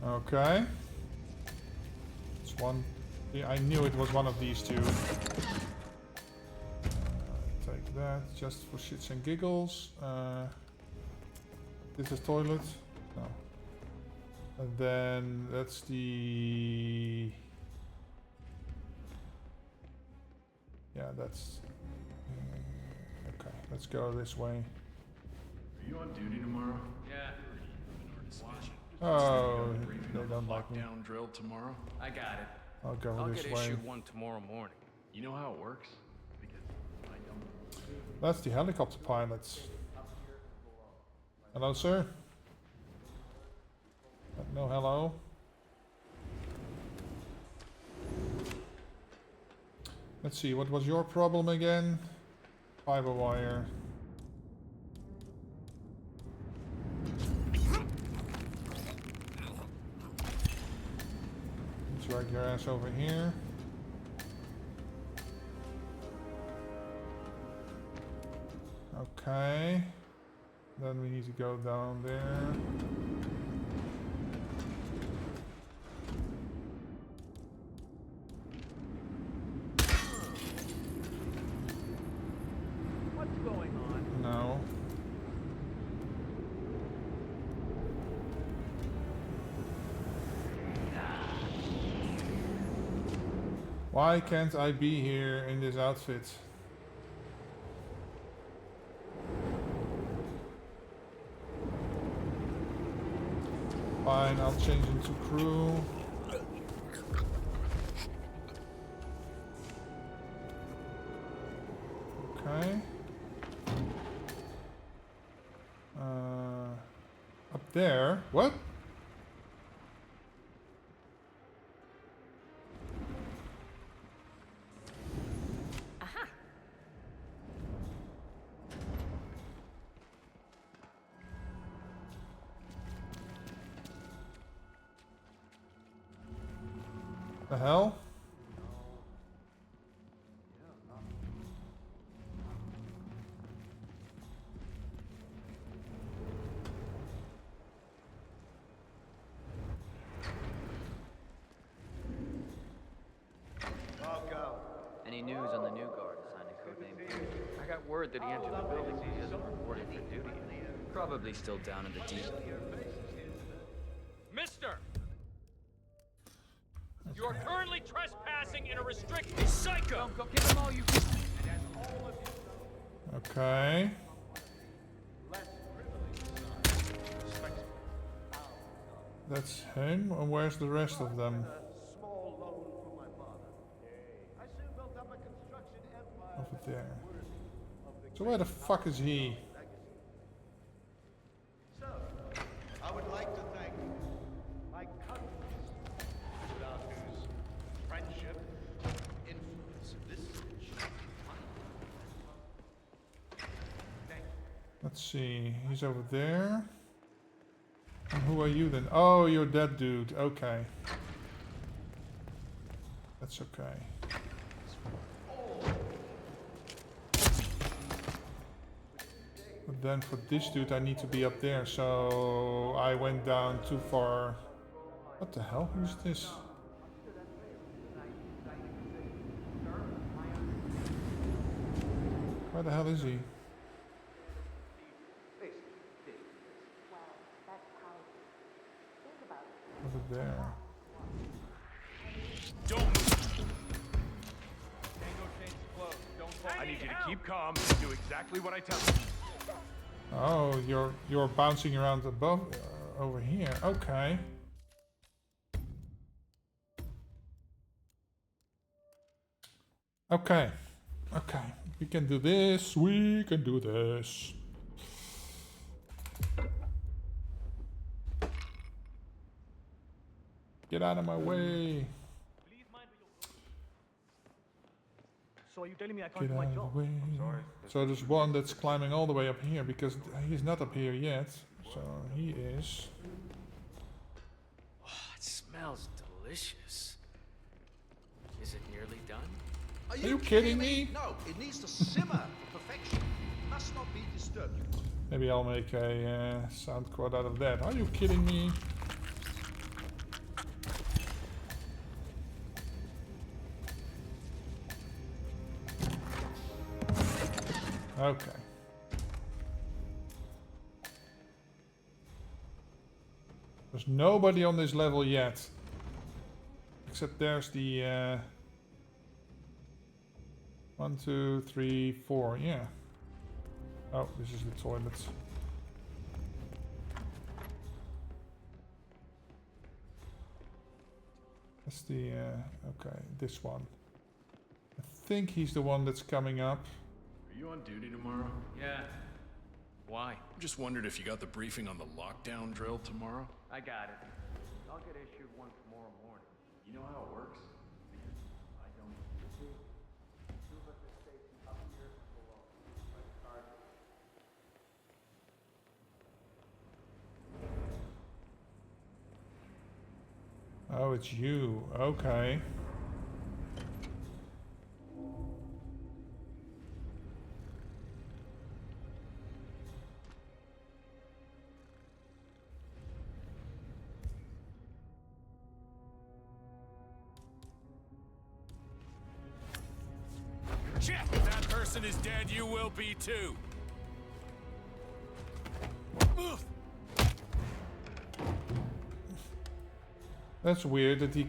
Okay. It's one. Yeah, I knew it was one of these two. Take that just for shits and giggles. This is toilet. No. And then that's the. Yeah, that's. Okay, let's go this way. Are you on duty tomorrow? Yeah. Oh, they don't like me. Lockdown drill tomorrow? I got it. I'll go this get way. issued one tomorrow morning. You know how it works? Because I don't. That's the helicopter pilots. Hello, sir. No, hello. Let's see, what was your problem again? Fiber wire. Drag your ass over here. Okay. Then we need to go down there. What's going on? No. Why can't I be here in this outfit? Fine, I'll change into crew. Okay. Up there. What? The hell? Any news on the new guard assigned to codename Peter? I got word that he entered the building, but he hasn't reported for duty yet. Probably still down in the deep. Mister! You are currently trespassing in a restricted psycho! Give him all you can. Okay. That's him, and where's the rest of them? Over there. So where the fuck is he? So, I would like to thank my cousins, without whose friendship, influence, this Let's see, he's over there. And who are you then? Oh, you're that dude. Okay. That's okay. But then for this dude I need to be up there, so I went down too far. What the hell? Who's this? Where the hell is he? Over there. Don't move! I need you to keep calm and do exactly what I tell you. Oh, you're bouncing around above over here. Okay. Okay. Okay. We can do this. We can do this. Get out of my way. So are you telling me I can't Get do out my of job? the way. So there's one that's climbing all the way up here because he's not up here yet. So he is. Oh, it smells delicious. Is it nearly done? Are you kidding me? No, it needs to simmer to perfection. It must not be disturbed. Maybe I'll make a sound quote out of that. Are you kidding me? Okay. There's nobody on this level yet. Except there's the 1, 2, 3, 4, yeah. Oh, this is the toilets. That's the, okay, this one. I think he's the one that's coming up. Are you on duty tomorrow? Yeah. Why? Just wondered if you got the briefing on the lockdown drill tomorrow. I got it. I'll get issued one tomorrow morning. You know how it works? I don't. Two of us are stationed up here and below. By the target. Oh, it's you. Okay. Check! If that person is dead, you will be too. That's weird that he...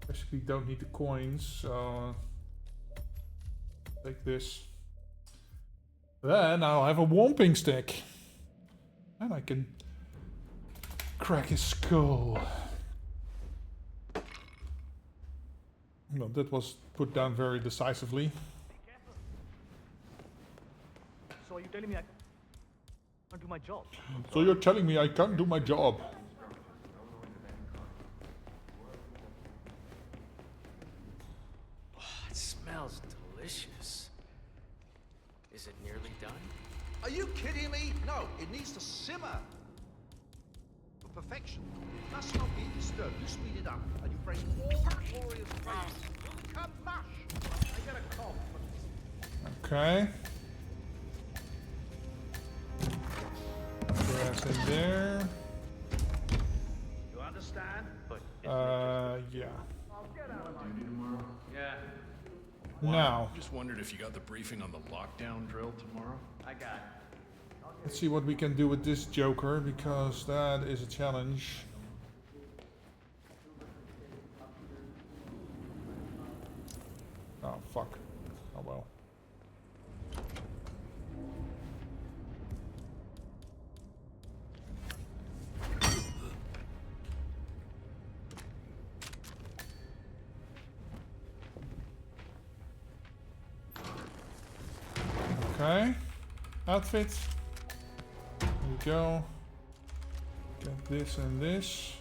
Basically don't need the coins, so... Take this. Then I'll have a Whomping Stick. And I can... crack his skull. Well, that was put down very decisively. So are you telling me I can't do my job? So you're telling me I can't do my job? Oh, it smells delicious. Is it nearly done? Are Are you kidding me? No, it needs to simmer. For perfection. It must not be disturbed. You speed it up, and you bring all the glorious flavors. You'll become mush. I get a cough. Okay. Press in there. You understand? Yeah. Yeah. Now, Just wondered if you got the briefing on the lockdown drill tomorrow? I got it. let's see what we can do with this Joker, because that is a challenge. Oh, fuck. Oh well. Okay. Outfit. There we go. Get this and this.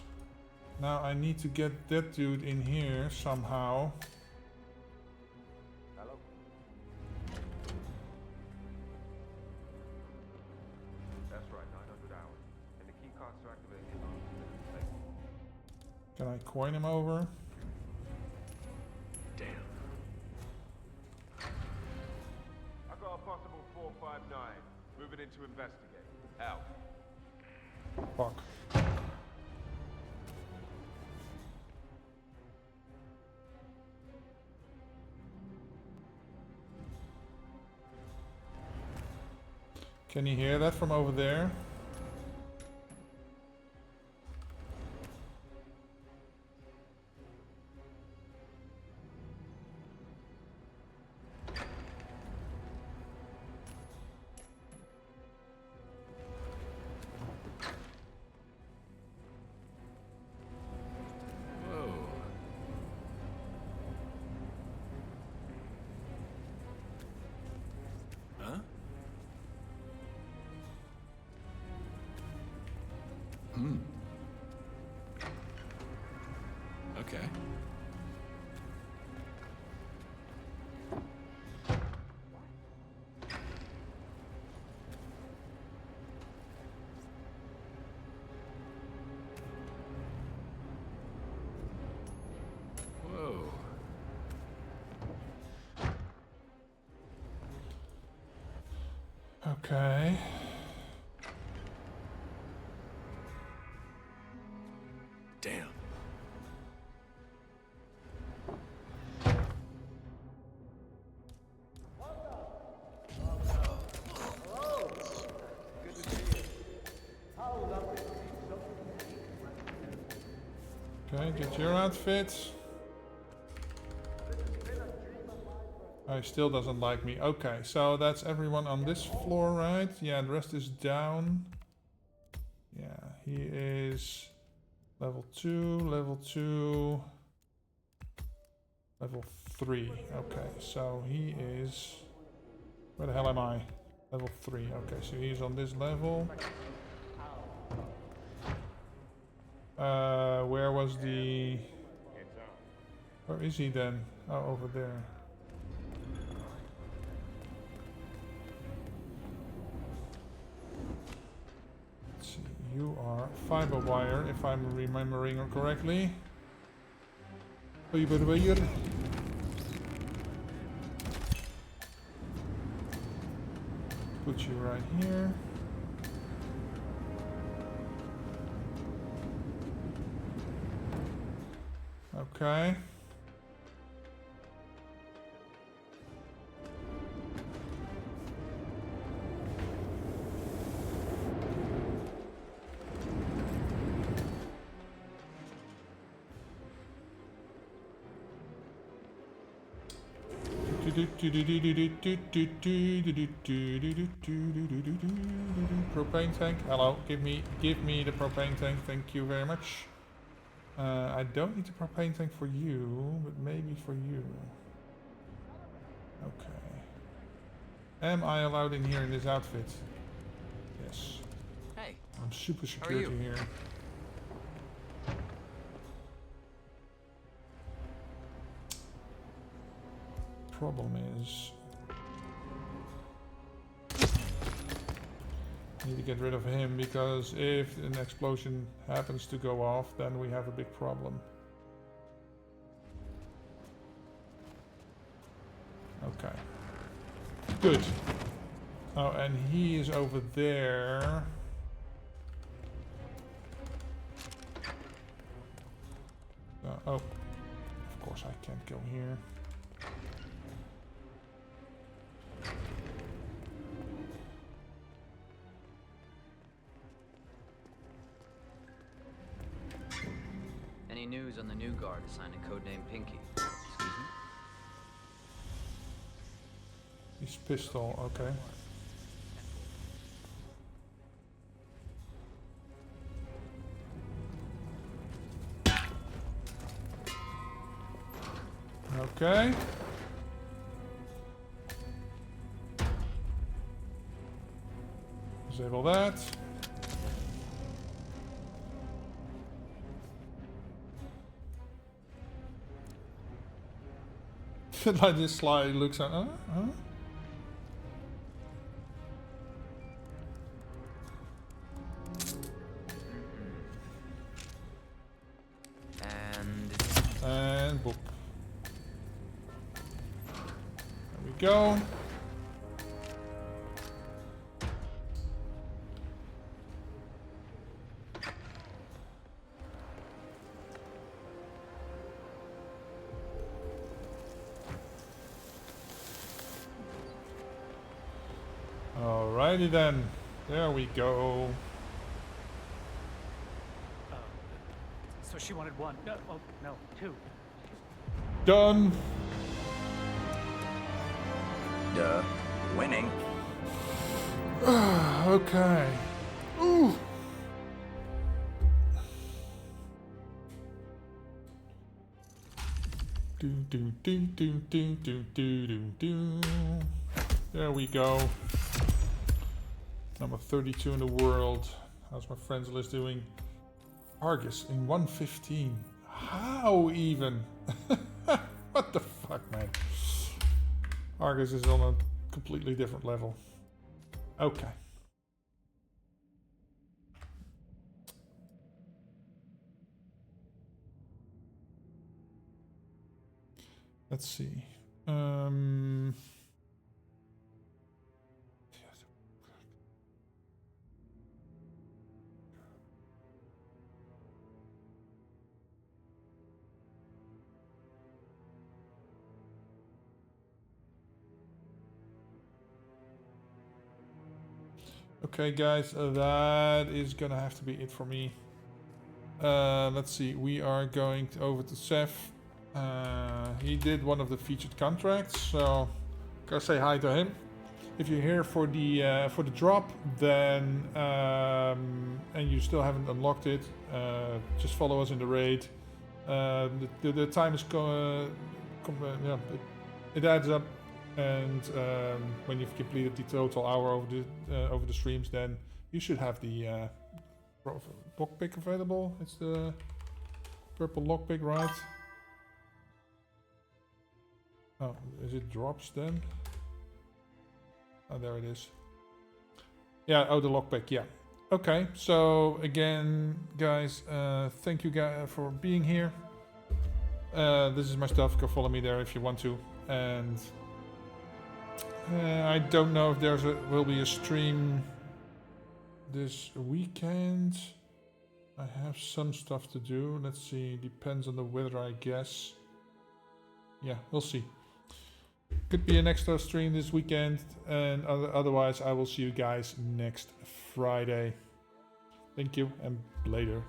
Now I need to get that dude in here somehow. Hello? That's right, 900 hours. And the key cards to activate the alarm is safe. Can I coin him over? Damn. I got a possible 459. Moving in to investigate. Out. Fuck. Can you hear that from over there? Whoa. Huh? Okay. Whoa. Okay. Damn. Okay, get your outfit. Oh, he still doesn't like me. Okay, so that's everyone on this floor, right? Yeah, the rest is down. Yeah, he is level 2, level 2, level 3. Okay, so he is... Where the hell am I? Level 3. Okay, so he's on this level. Where was the... Where is he then? Oh, over there. Let's see, you are fiber wire, if I'm remembering correctly. Put you right here. Okay. Propane tank. Hello, give me the propane tank. Thank you very much. I don't need the propane tank for you, but maybe for you. Okay. Am I allowed in here in this outfit? Yes. Hey. I'm super security here. Problem is... Need to get rid of him, because if an explosion happens to go off, then we have a big problem. Okay. Good. Oh, and he is over there. Oh, of course I can't go here. Any news on the new guard assigned to codename Pinky? Excuse me? His pistol, okay. Okay. Disable that. Like this slide looks at, And boop. There we go. Alrighty then. There we go. So she wanted one. No, oh, no, two. Done. Duh. Winning. Okay. Ooh. Do do do do do do do do do. There we go. Number 32 in the world. How's my friends list doing? Argus in 115. How even? What the fuck, man? Argus is on a completely different level. Okay. Let's see. Okay, guys, that is gonna have to be it for me. Let's see. We are going over to Seth. He did one of the featured contracts, so gotta say hi to him. If you're here for the drop, then and you still haven't unlocked it, just follow us in the raid. The time is yeah, it adds up, and when you've completed the total hour over the streams, then you should have the lockpick available. It's the purple lockpick, right? Oh, is it drops then? Oh, there it is. Yeah, oh, the lockpick, yeah. Okay, so again, guys, thank you guys for being here. This is my stuff, go follow me there if you want to. And I don't know if will be a stream this weekend. I have some stuff to do. Let's see, depends on the weather, I guess. Yeah, we'll see. Could be an extra stream this weekend, and otherwise I will see you guys next Friday. Thank you, and later.